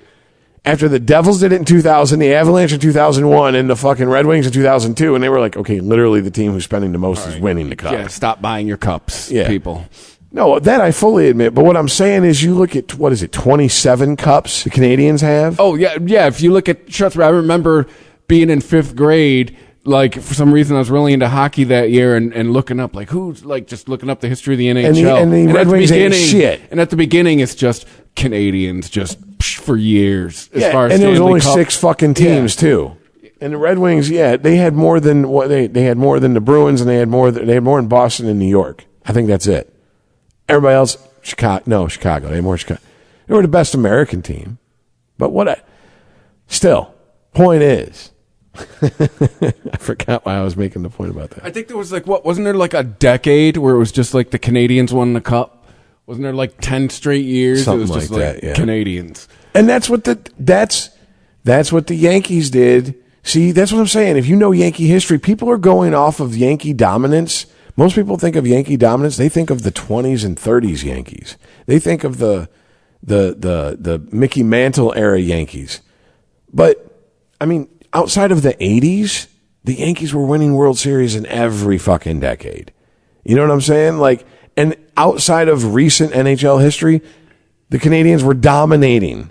after the Devils did it in 2000, the Avalanche in 2001, and the fucking Red Wings in 2002, and they were like, okay, literally the team who's spending the most is winning the cup. Yeah, stop buying your cups, people. No, that I fully admit, but what I'm saying is you look at, 27 cups the Canadians have? Oh, yeah, if you look at Shutsbury, I remember being in 5th grade, like, for some reason I was really into hockey that year and looking up, like, who's, like, just looking up the history of the NHL. And the Red Wings ain't shit. And at the beginning, it's just Canadians just for years. As far as and there was Stanley only Cup. 6 fucking teams, too. And the Red Wings, they had more than they had more than the Bruins, and they had more in Boston and New York. I think that's it. Everybody else, Chicago. They had more Chicago. They were the best American team. But still, point is, I forgot why I was making the point about that. I think there was wasn't there like a decade where it was just like the Canadians won the cup? Wasn't there like 10 straight years? Something it was just like that, yeah. Canadians. And that's what the Yankees did. See, that's what I'm saying. If you know Yankee history, people are going off of Yankee dominance. Most people think of Yankee dominance. They think of the 20s and 30s Yankees. They think of the the Mickey Mantle era Yankees. But I mean, outside of the 80s, the Yankees were winning World Series in every fucking decade. You know what I'm saying? Like, and outside of recent NHL history, the Canadians were dominating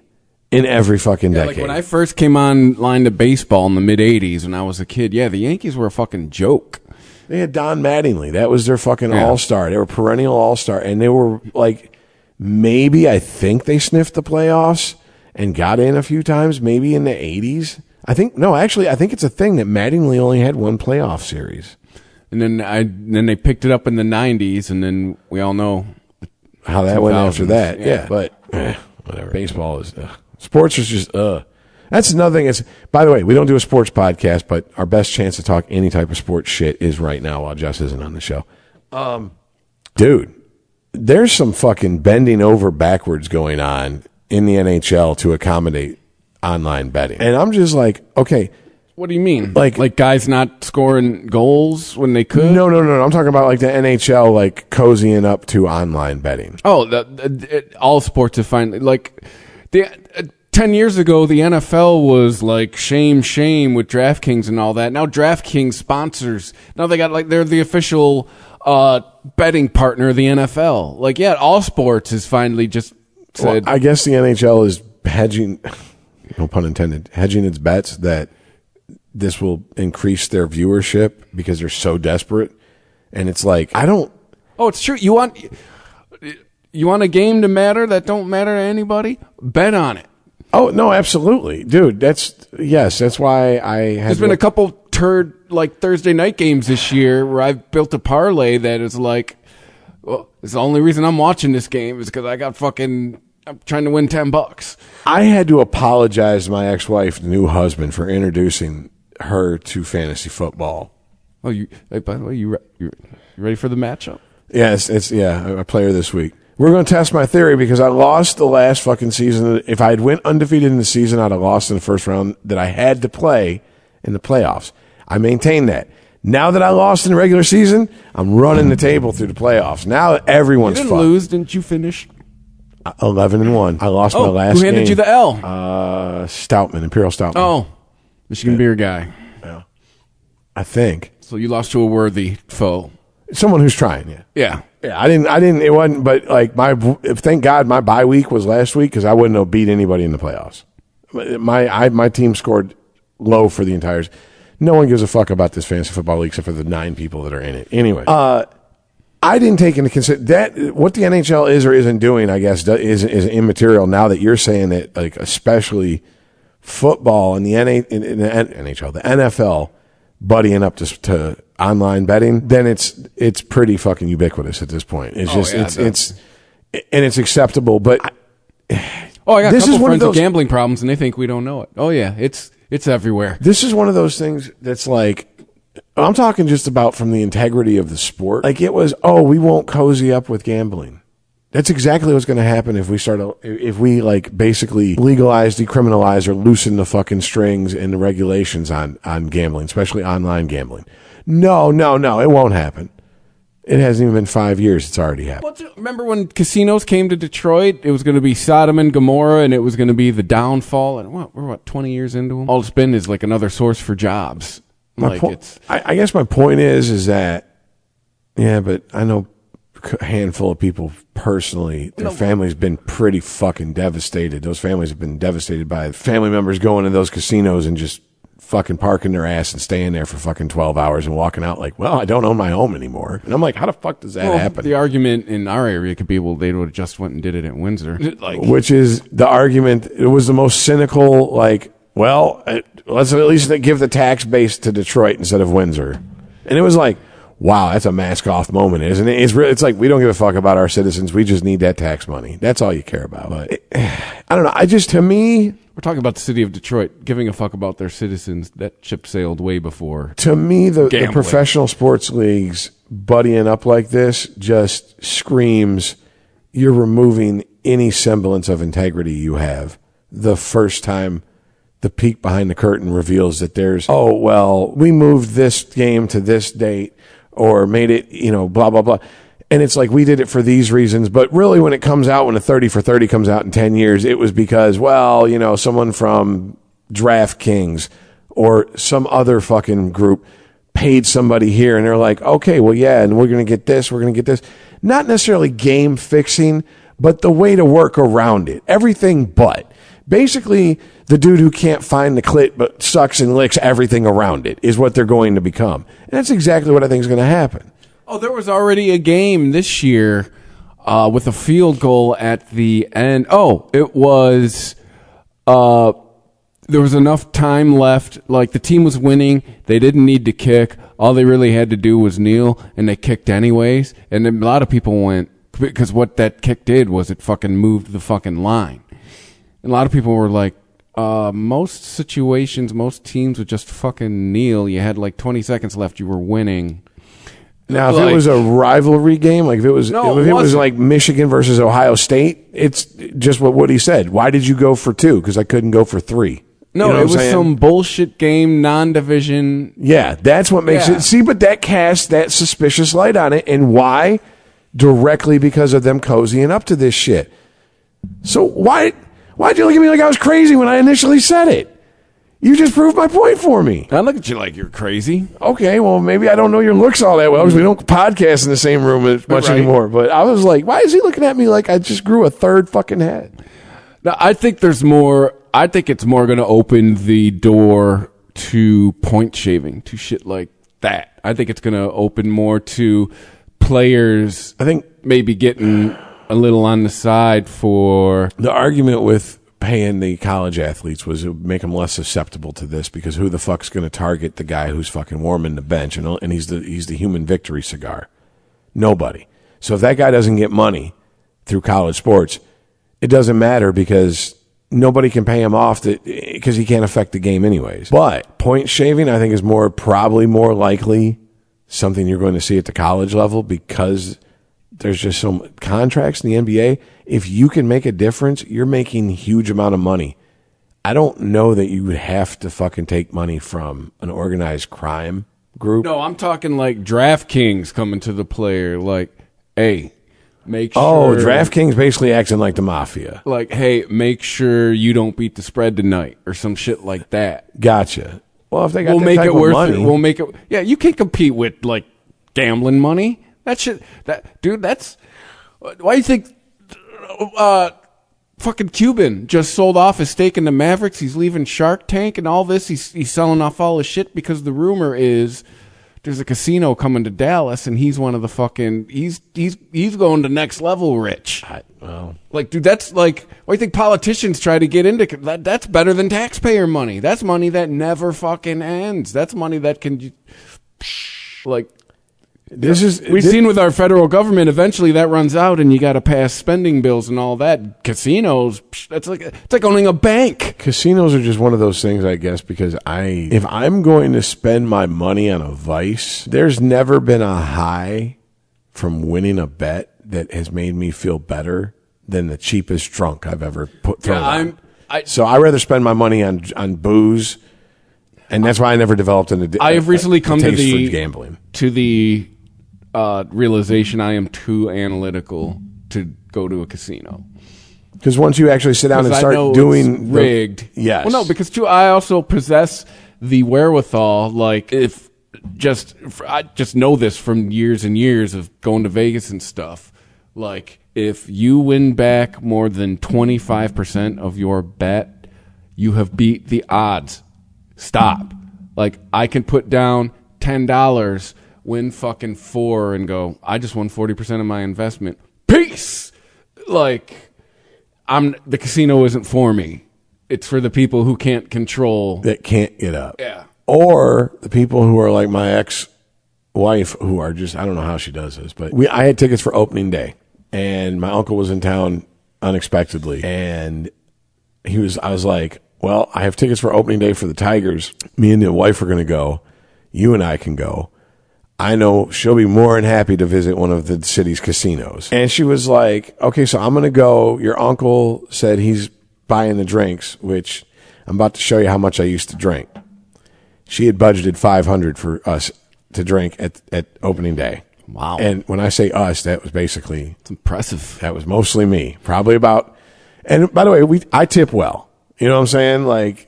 in every fucking decade. Like when I first came online to baseball in the mid 80s when I was a kid, the Yankees were a fucking joke. They had Don Mattingly. That was their fucking all-star. They were perennial all-star. And they were like, maybe I think they sniffed the playoffs and got in a few times, maybe in the 80s. I think it's a thing that Mattingly only had one playoff series. And then they picked it up in the 90s, and then we all know how that went after that. Yeah, but whatever. Baseball is sports is just That's another thing. Is, by the way, we don't do a sports podcast, but our best chance to talk any type of sports shit is right now while Jess isn't on the show. Dude, there's some fucking bending over backwards going on in the NHL to accommodate online betting, and I'm just like, okay. What do you mean? Like guys not scoring goals when they could? No. I'm talking about like the NHL, like cozying up to online betting. Oh, all sports have finally, like, 10 years ago, the NFL was like shame with DraftKings and all that. Now DraftKings sponsors. Now they got they're the official betting partner of the NFL. Like, all sports is finally just said. Well, I guess the NHL is hedging, no pun intended, hedging its bets that this will increase their viewership because they're so desperate. And it's like, I don't. Oh, it's true. You want a game to matter that don't matter to anybody? Bet on it. Oh, no, absolutely. Dude, that's why I had. There's been a couple Thursday night games this year where I've built a parlay that is like, well, it's the only reason I'm watching this game is because I'm trying to win $10. I had to apologize to my ex-wife, new husband, for introducing her to fantasy football. Oh, by the way, you ready for the matchup? Yes, I play her this week. We're going to test my theory because I lost the last fucking season. If I had went undefeated in the season, I'd have lost in the first round that I had to play in the playoffs. I maintain that. Now that I lost in the regular season, I'm running the table through the playoffs. Now everyone's fucked. You didn't lose, didn't you finish? 11-1. I lost my last game. Who handed you the L? Stoutman, Imperial Stoutman. Oh, Michigan beer guy. Yeah, I think. So you lost to a worthy foe. Someone who's trying. Yeah. Yeah, I didn't. It wasn't. But like thank God my bye week was last week because I wouldn't have beat anybody in the playoffs. My team scored low for the entire. No one gives a fuck about this fantasy football league except for the 9 people that are in it. Anyway, I didn't take into consideration that what the NHL is or isn't doing. I guess is immaterial now that you're saying that, like, especially football and the NHL, the NFL, buddying up to online betting, then it's pretty fucking ubiquitous at this point. It's it's acceptable. But I got a couple friends with gambling problems, and they think we don't know it. Oh yeah, it's everywhere. This is one of those things that's like, I'm talking just about from the integrity of the sport. Like it was, we won't cozy up with gambling. That's exactly what's going to happen if we like basically legalize, decriminalize, or loosen the fucking strings and the regulations on gambling, especially online gambling. No, it won't happen. It hasn't even been 5 years. It's already happened. Remember when casinos came to Detroit? It was going to be Sodom and Gomorrah, and it was going to be the downfall. And we're 20 years into them? All it's been is like another source for jobs. I guess my point is that, but I know a handful of people personally, their family's been pretty fucking devastated. Those families have been devastated by family members going to those casinos and just fucking parking their ass and staying there for fucking 12 hours and walking out like, well, I don't own my home anymore. And I'm like, how the fuck does that happen? The argument in our area could be, well, they would have just went and did it at Windsor. Which is the argument. It was the most cynical, like, well, let's at least give the tax base to Detroit instead of Windsor. And it was like, wow, that's a mask off moment, isn't it? It's like, we don't give a fuck about our citizens. We just need that tax money. That's all you care about. But I don't know. To me, we're talking about the city of Detroit giving a fuck about their citizens. That ship sailed way before. To me, the professional sports leagues buddying up like this just screams you're removing any semblance of integrity you have the first time the peek behind the curtain reveals that there's, we moved this game to this date or made it, blah, blah, blah. And it's like, we did it for these reasons. But really, when it comes out, when a 30 for 30 comes out in 10 years, it was because, well, you know, someone from DraftKings or some other fucking group paid somebody here. And they're like, okay, well, yeah, and we're going to get this, we're going to get this. Not necessarily game fixing, but the way to work around it. Everything but. Basically, the dude who can't find the clit but sucks and licks everything around it is what they're going to become. And that's exactly what I think is going to happen. Oh, there was already a game this year with a field goal at the end. Oh, it was there was enough time left. Like, the team was winning. They didn't need to kick. All they really had to do was kneel, and they kicked anyways. And a lot of people went, because what that kick did was it fucking moved the fucking line. And a lot of people were like, most situations, most teams would just fucking kneel. You had like 20 seconds left. You were winning. Now, if it was a rivalry game, like if it was like Michigan versus Ohio State, it's just what Woody said. Why did you go for 2? Because I couldn't go for 3. No, you know it was some bullshit game, non-division. Yeah, that's what makes it. See, but that casts that suspicious light on it. And why? Directly because of them cozying up to this shit. So why'd you look at me like I was crazy when I initially said it? You just proved my point for me. I look at you like you're crazy. Okay, well, maybe I don't know your looks all that well because we don't podcast in the same room as much anymore. But I was like, why is he looking at me like I just grew a third fucking head? Now, I think there's more. I think it's more going to open the door to point shaving, to shit like that. I think it's going to open more to players, I think, maybe getting a little on the side for... The argument with paying the college athletes was it would make them less susceptible to this because who the fuck's going to target the guy who's fucking warming the bench and he's the human victory cigar? Nobody. So if that guy doesn't get money through college sports, it doesn't matter because nobody can pay him off because he can't affect the game anyways. But point shaving, I think, is probably more likely something you're going to see at the college level because there's just some contracts in the NBA. If you can make a difference, you're making a huge amount of money. I don't know that you would have to fucking take money from an organized crime group. No, I'm talking like DraftKings coming to the player like, hey, make sure. Oh, DraftKings basically acting like the mafia. Like, hey, make sure you don't beat the spread tonight or some shit like that. Gotcha. Well, if they got we'll that make type it of worth money, it. We'll make it. Yeah, you can't compete with like gambling money. That shit. Dude. That's why you think. Fucking Cuban just sold off his stake in the Mavericks. He's leaving Shark Tank and all this. He's selling off all his shit because the rumor is there's a casino coming to Dallas and he's one of the fucking he's going to next level rich. Like, dude, that's like why do you think politicians try to get into that? That's better than taxpayer money. That's money that never fucking ends. That's money that can like. We've seen with our federal government, eventually that runs out and you got to pass spending bills and all that. Casinos, it's like owning a bank. Casinos are just one of those things, I guess, because if I'm going to spend my money on a vice, there's never been a high from winning a bet that has made me feel better than the cheapest drunk I've ever thrown on. So I rather spend my money on booze, and that's why I never developed I have recently come to the gambling. Realization I am too analytical to go to a casino. Because once you actually sit down and start doing rigged, yes. Well, no, because I also possess the wherewithal. Like, I just know this from years and years of going to Vegas and stuff. Like, if you win back more than 25% of your bet, you have beat the odds. Stop. Like, I can put down $10. Win fucking 4 and go, I just won 40% of my investment. Peace! Like, the casino isn't for me. It's for the people who can't control. That can't get up. Yeah. Or the people who are like my ex-wife who are just, I don't know how she does this, but I had tickets for opening day. And my uncle was in town unexpectedly. And I was like, well, I have tickets for opening day for the Tigers. Me and the wife are going to go. You and I can go. I know she'll be more than happy to visit one of the city's casinos. And she was like, okay, so I'm going to go. Your uncle said he's buying the drinks, which I'm about to show you how much I used to drink. She had budgeted $500 for us to drink at opening day. Wow. And when I say us, that was basically... It's impressive. That was mostly me. Probably about... And by the way, I tip well. You know what I'm saying? Like,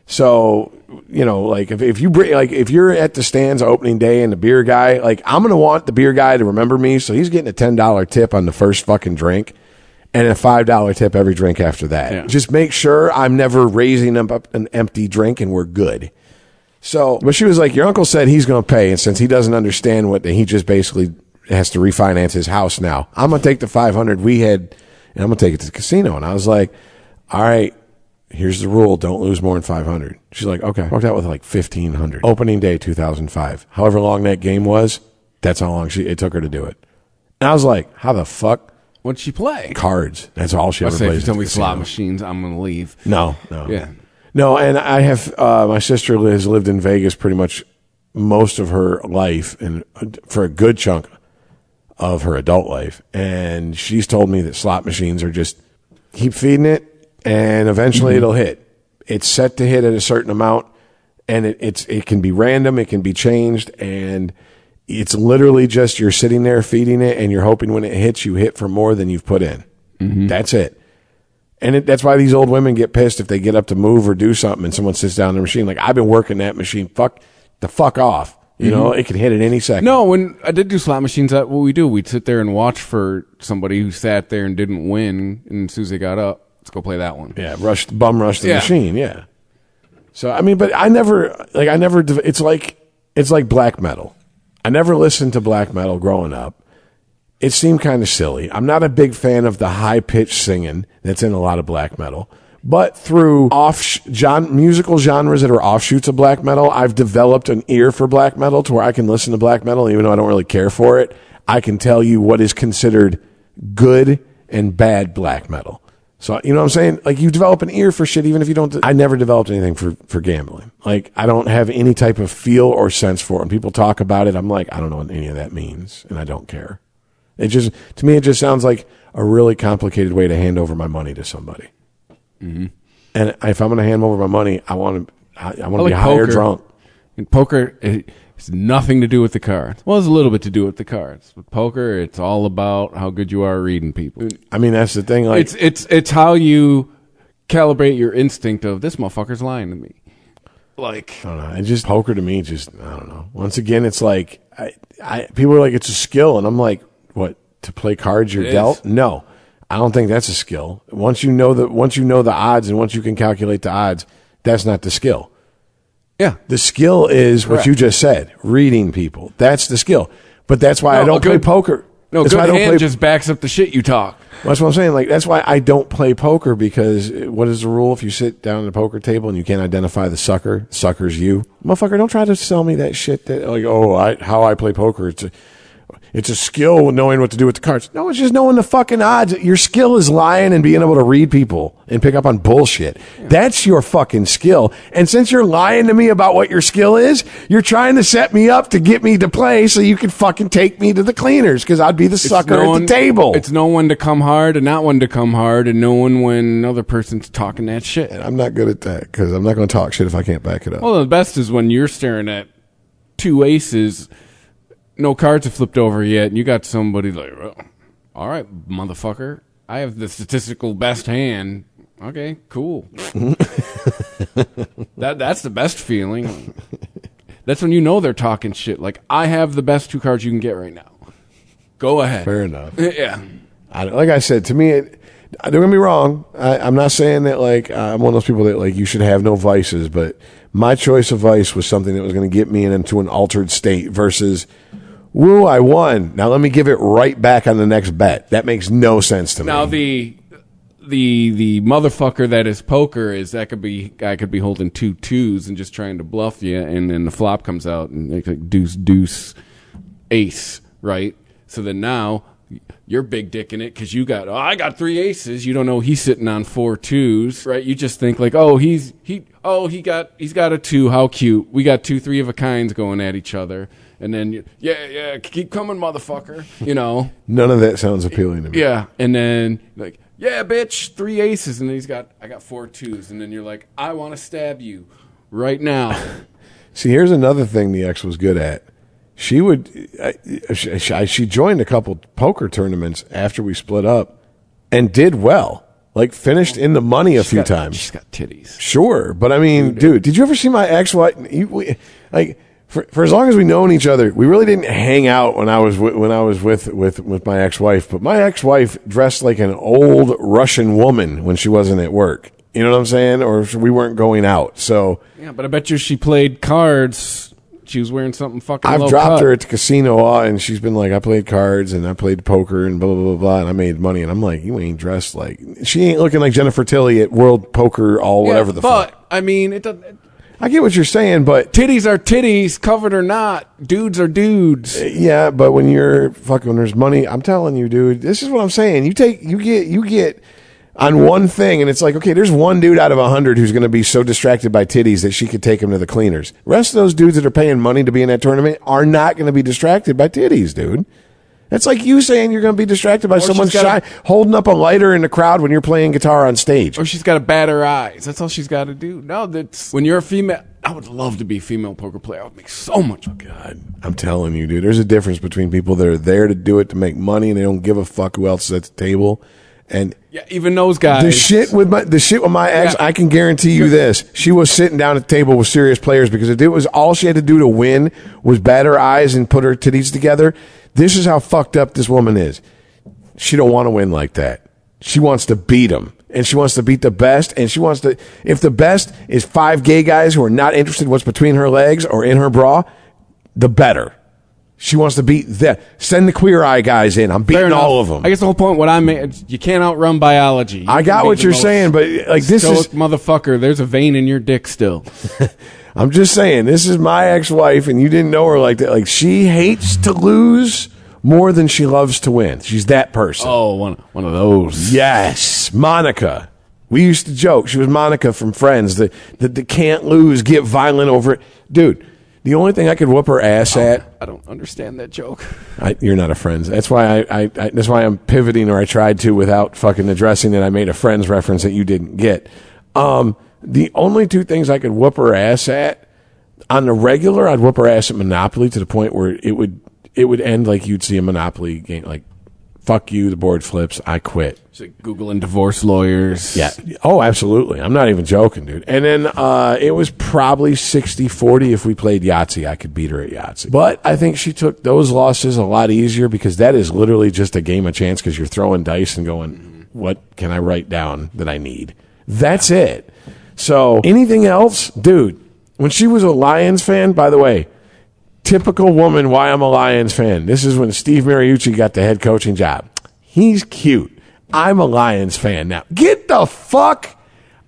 so, you know, like if you bring, like if you're at the stands opening day and the beer guy, like I'm going to want the beer guy to remember me. So he's getting a $10 tip on the first fucking drink and a $5 tip every drink after that. Yeah. Just make sure I'm never raising up an empty drink and we're good. So, but she was like, your uncle said he's going to pay. And since he doesn't understand he just basically has to refinance his house now, I'm going to take the 500 we had and I'm going to take it to the casino. And I was like, all right, here's the rule. Don't lose more than 500. She's like, okay. Walked out with like 1,500. Opening day, 2005. However long that game was, that's how long it took her to do it. And I was like, how the fuck? What'd she play? Cards. That's all she ever If you plays. tell me slot machines, I'm going to leave. No. Yeah. No, and I have, my sister has lived in Vegas pretty much most of her life and for a good chunk of her adult life. And she's told me that slot machines are just keep feeding it and eventually it'll hit. It's set to hit at a certain amount and it can be random. It can be changed and it's literally just you're sitting there feeding it and you're hoping when it hits, you hit for more than you've put in. Mm-hmm. That's it. And that's why these old women get pissed if they get up to move or do something and someone sits down in the machine. Like, I've been working that machine. Fuck off. You know, it can hit at any second. No, when I did do slot machines, that's what we do. We'd sit there and watch for somebody who sat there and didn't win. And as soon as they got up, let's go play that one. Yeah, bum rush the machine. Yeah. So, I mean, but it's like black metal. I never listened to black metal growing up. It seemed kind of silly. I'm not a big fan of the high-pitched singing that's in a lot of black metal. But through musical genres that are offshoots of black metal, I've developed an ear for black metal to where I can listen to black metal, even though I don't really care for it. I can tell you what is considered good and bad black metal. So, you know what I'm saying? Like, you develop an ear for shit even if you don't. I never developed anything for gambling. Like, I don't have any type of feel or sense for it. When people talk about it, I'm like, I don't know what any of that means, and I don't care. To me, it just sounds like a really complicated way to hand over my money to somebody. Mm-hmm. And if I'm going to hand over my money, I want to be high or drunk. In poker, it has nothing to do with the cards. Well, there's a little bit to do with the cards. With poker, it's all about how good you are reading people. I mean, that's the thing. Like, it's how you calibrate your instinct of this motherfucker's lying to me. Like, I don't know. It just poker to me. Just I don't know. Once again, it's like people are like it's a skill, and I'm like, what, to play cards you're dealt? No, I don't think that's a skill. Once you know the odds and once you can calculate the odds, that's not the skill. Yeah. The skill is Correct. what you just said, reading people. That's the skill. But that's why I don't play poker. No, that's good why I don't hand play, just backs up the shit you talk. That's what I'm saying. Like, that's why I don't play poker, because what is the rule? If you sit down at a poker table and you can't identify the sucker's you. Motherfucker, don't try to sell me that shit that, like, how I play poker. It's a skill knowing what to do with the cards. No, it's just knowing the fucking odds. Your skill is lying and being able to read people and pick up on bullshit. Yeah. That's your fucking skill. And since you're lying to me about what your skill is, you're trying to set me up to get me to play so you can fucking take me to the cleaners, because I'd be the sucker at the table. It's knowing when to come hard and not when to come hard, and knowing when another person's talking that shit. And I'm not good at that, because I'm not going to talk shit if I can't back it up. Well, the best is when you're staring at two aces, no cards have flipped over yet, and you got somebody like, oh, all right, motherfucker, I have the statistical best hand. Okay, cool. That's the best feeling. That's when you know they're talking shit. Like, I have the best two cards you can get right now. Go ahead. Fair enough. Yeah. Like I said, to me, don't get me wrong. I'm not saying that, like, I'm one of those people that, like, you should have no vices, but my choice of vice was something that was going to get me into an altered state versus, woo, I won. Now let me give it right back on the next bet. That makes no sense to me. Now the motherfucker that is poker is I could be holding 2 2s and just trying to bluff you, and then the flop comes out and it's like deuce ace, right? So then now you're big dicking it because you got I got 3 aces. You don't know he's sitting on 4 2s, right? You just think like, oh, he's got a 2. How cute. We got 2 3 of a kinds going at each other. And then, yeah, keep coming, motherfucker. You know. None of that sounds appealing to me. Yeah, and then like, yeah, bitch, 3 aces, and then I got 4 2s, and then you're like, I want to stab you right now. See, here's another thing the ex was good at. she joined a couple poker tournaments after we split up and did well. Like, finished in the money a few times. She's got titties. Sure. But, I mean, dude, did you ever see my ex-wife? For as long as we known each other, we really didn't hang out when I was with my ex-wife. But my ex-wife dressed like an old Russian woman when she wasn't at work. You know what I'm saying? Or we weren't going out. So yeah, but I bet you she played cards. She was wearing something fucking I've low dropped cut. her at the casino, and she's been like, I played cards and I played poker and blah, blah, blah, blah, and I made money. And I'm like, you ain't dressed like... She ain't looking like Jennifer Tilly at World Poker, whatever the fuck. But, I mean, it doesn't... I get what you're saying, but... Titties are titties, covered or not. Dudes are dudes. Yeah, but when there's money, I'm telling you, dude, this is what I'm saying. You get on one thing, and it's like, okay, there's one dude out of 100 who's going to be so distracted by titties that she could take him to the cleaners. The rest of those dudes that are paying money to be in that tournament are not going to be distracted by titties, dude. That's like you saying you're going to be distracted by someone holding up a lighter in the crowd when you're playing guitar on stage. Or she's got to bat her eyes. That's all she's got to do. No, that's when you're a female. I would love to be a female poker player. I would make so much. Oh, God. I'm telling you, dude, there's a difference between people that are there to do it to make money and they don't give a fuck who else is at the table. And yeah, even those guys. The shit with my ex, I can guarantee you this. She was sitting down at the table with serious players because if it was all she had to do to win was bat her eyes and put her titties together. This is how fucked up this woman is. She don't want to win like that. She wants to beat them. And she wants to beat the best. And she wants to, if the best is 5 gay guys who are not interested in what's between her legs or in her bra, the better. She wants to beat that. Send the Queer Eye guys in. I'm beating all of them. I guess the whole point, what I made, you can't outrun biology. I got what you're saying, but like this is motherfucker. There's a vein in your dick still. I'm just saying, this is my ex-wife, and you didn't know her like that. Like, she hates to lose more than she loves to win. She's that person. Oh, one of those. Yes, Monica. We used to joke. She was Monica from Friends. The can't lose, get violent over it, dude. The only thing I could whoop her ass at. I don't understand that joke. You're not a Friends. That's why that's why I'm pivoting, or I tried to without fucking addressing that I made a Friends reference that you didn't get. The only 2 things I could whoop her ass at on the regular, I'd whoop her ass at Monopoly to the point where it would end like you'd see a Monopoly game, like, fuck you, the board flips, I quit. It's like Googling divorce lawyers. Yeah. Oh, absolutely. I'm not even joking, dude. And then it was probably 60-40 if we played Yahtzee. I could beat her at Yahtzee. But I think she took those losses a lot easier because that is literally just a game of chance because you're throwing dice and going, what can I write down that I need? That's it. So anything else? Dude, when she was a Lions fan, by the way, typical woman, why I'm a Lions fan. This is when Steve Mariucci got the head coaching job. He's cute. I'm a Lions fan now. Get the fuck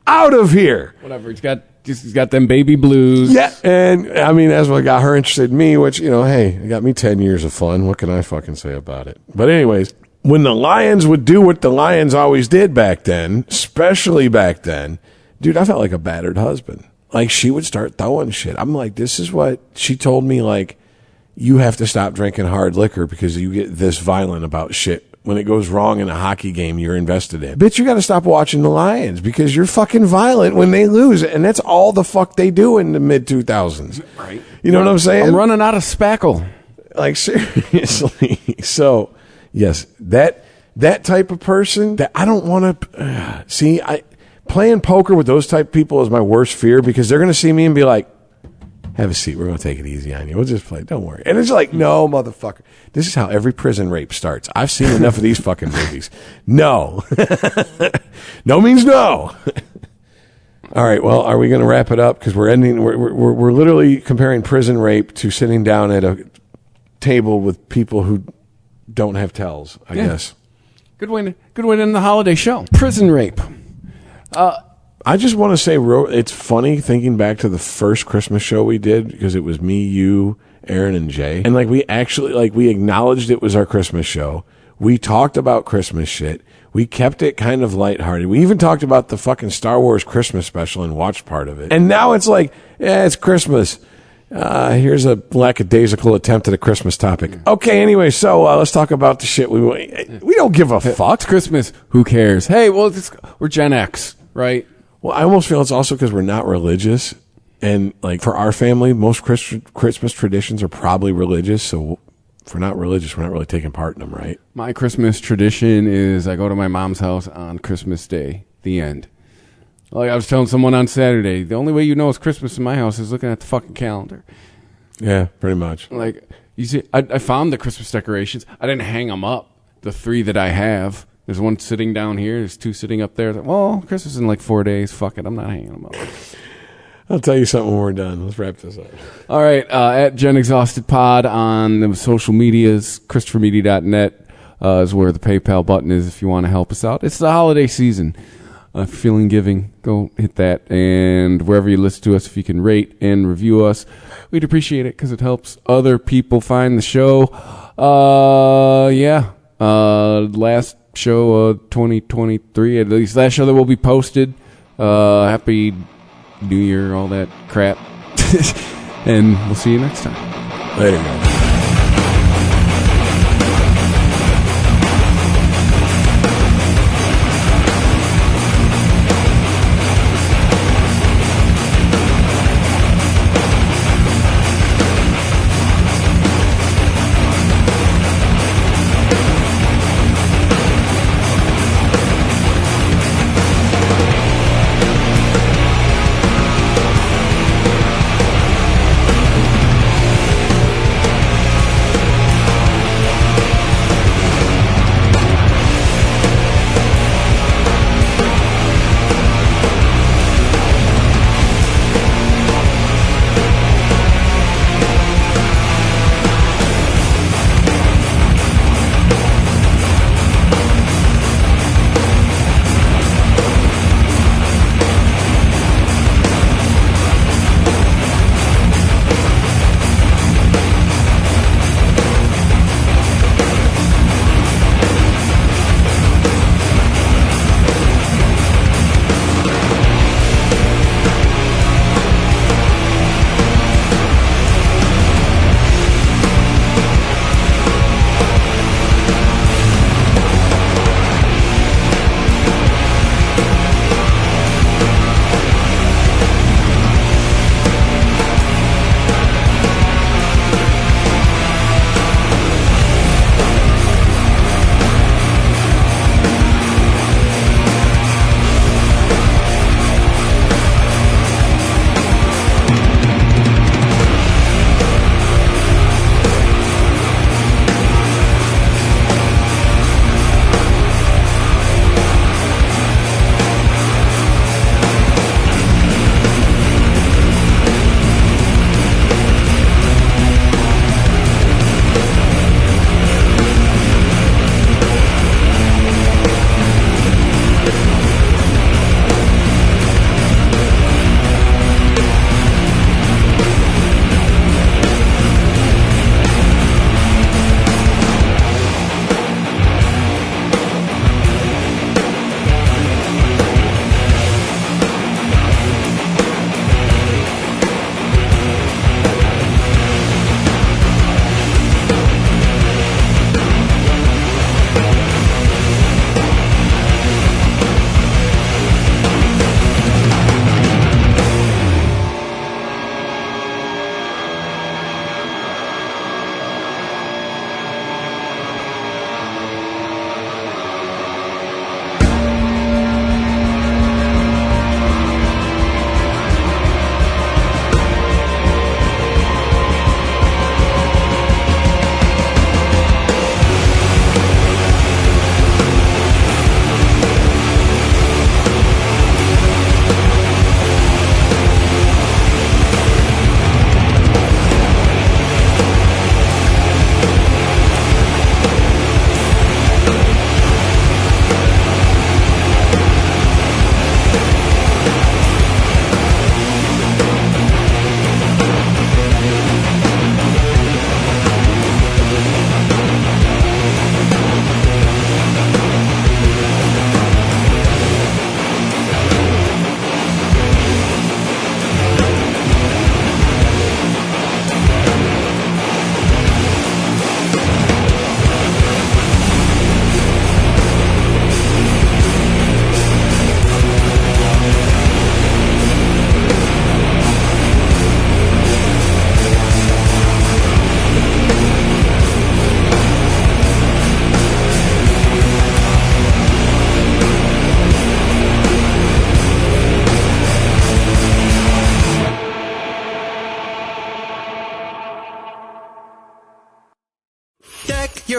out of here. Whatever. He's got them baby blues. Yeah. And I mean, that's what got her interested in me, which, hey, it got me 10 years of fun. What can I fucking say about it? But anyways, when the Lions would do what the Lions always did back then, especially back then, dude, I felt like a battered husband. Like, she would start throwing shit. I'm like, this is what she told me, like, you have to stop drinking hard liquor because you get this violent about shit. When it goes wrong in a hockey game you're invested in. Bitch, you got to stop watching the Lions because you're fucking violent when they lose. And that's all the fuck they do in the mid-2000s. Right. You know what I'm saying? I'm running out of spackle. Like, seriously. So, yes, that type of person that I don't want to... see, playing poker with those type of people is my worst fear because they're going to see me and be like, have a seat. We're going to take it easy on you. We'll just play. Don't worry. And it's like, no, motherfucker. This is how every prison rape starts. I've seen enough of these fucking movies. No. No means no. All right. Well, are we going to wrap it up? Because we're ending. We're literally comparing prison rape to sitting down at a table with people who don't have tells, I guess. Good way to end the holiday show. Prison rape. I just want to say, it's funny thinking back to the first Christmas show we did because it was me, you, Aaron, and Jay. And we acknowledged it was our Christmas show. We talked about Christmas shit. We kept it kind of lighthearted. We even talked about the fucking Star Wars Christmas special and watched part of it. And now it's like, it's Christmas. Here's a lackadaisical attempt at a Christmas topic. Okay, anyway, so let's talk about the shit we don't give a fuck. It's Christmas. Who cares? Hey, well, we're Gen X, right? Well, I almost feel it's also because we're not religious. And like for our family, most Christmas traditions are probably religious. So if we're not religious, we're not really taking part in them, right? My Christmas tradition is I go to my mom's house on Christmas Day. The end. Like I was telling someone on Saturday, the only way you know it's Christmas in my house is looking at the fucking calendar. Yeah, pretty much. Like, you see, I found the Christmas decorations. I didn't hang them up. The 3 that I have. There's one sitting down here. There's 2 sitting up there. Well, Christmas in like 4 days. Fuck it. I'm not hanging them up. I'll tell you something when we're done. Let's wrap this up. All right. At Gen Exhausted Pod on the social medias, ChristopherMedia.net is where the PayPal button is if you want to help us out. It's the holiday season. If you're feeling giving, go hit that. And wherever you listen to us, if you can rate and review us, we'd appreciate it because it helps other people find the show. Last show 2023, at least last show that will be posted. Happy New Year, all that crap. And we'll see you next time. Later, guys.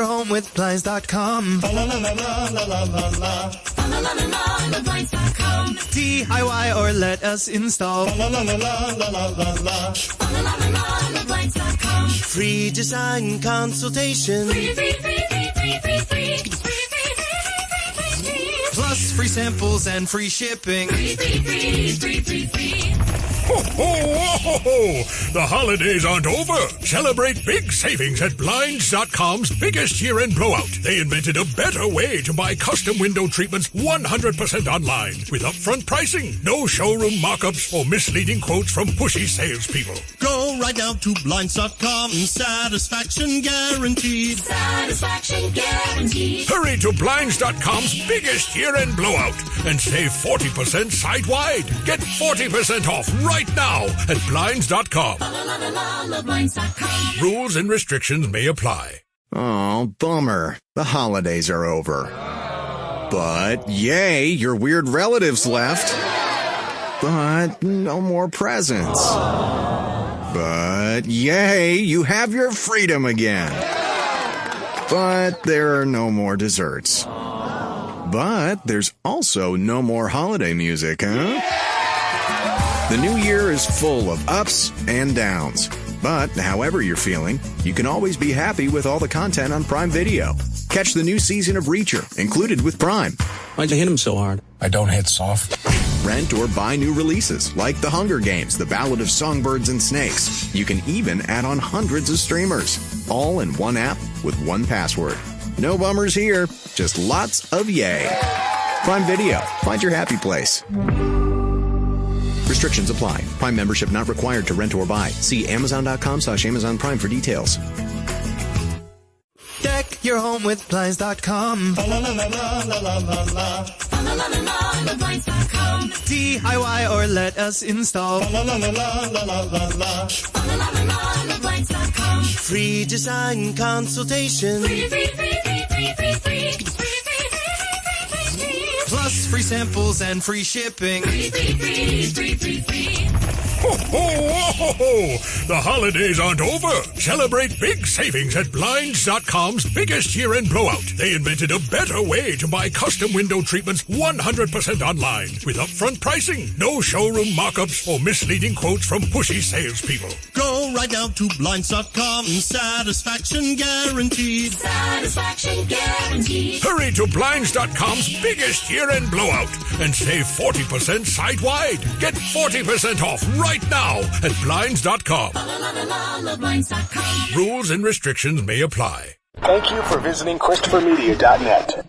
your home with Blinds.com. DIY or let us install. Free design consultation. Plus free samples and free shipping. Ho, ho, ho, ho. The holidays aren't over. Celebrate big savings at Blinds.com's biggest year-end blowout. They invented a better way to buy custom window treatments 100% online with upfront pricing, no showroom markups, or misleading quotes from pushy salespeople. Go right now to Blinds.com. Satisfaction guaranteed. Satisfaction guaranteed. Hurry to Blinds.com's biggest year-end blowout and save 40% site-wide. Get 40% off right now at Blinds.com. Rules and restrictions may apply. Oh, bummer. The holidays are over. But yay, your weird relatives left. But no more presents. But yay, you have your freedom again. But there are no more desserts. But there's also no more holiday music, huh? The new year is full of ups and downs. But however you're feeling, you can always be happy with all the content on Prime Video. Catch the new season of Reacher, included with Prime. Why'd you hit him so hard? I don't hit soft. Rent or buy new releases like The Hunger Games, The Ballad of Songbirds and Snakes. You can even add on hundreds of streamers, all in one app with one password. No bummers here, just lots of yay. Prime Video, find your happy place. Restrictions apply. Prime membership not required to rent or buy. See Amazon.com/Amazon Prime for details. Deck your home with Blinds.com. DIY or let us install. Free design consultation. Plus free samples and free shipping. Ho, ho, ho, ho. The holidays aren't over. Celebrate big savings at Blinds.com's biggest year-end blowout. They invented a better way to buy custom window treatments 100% online with upfront pricing, no showroom markups, or misleading quotes from pushy salespeople. Go right now to Blinds.com. Satisfaction guaranteed. Satisfaction guaranteed. Hurry to Blinds.com's biggest year-end blowout and save 40% site-wide. Get 40% off right now at Blinds.com. Rules and restrictions may apply. Thank you for visiting ChristopherMedia.net.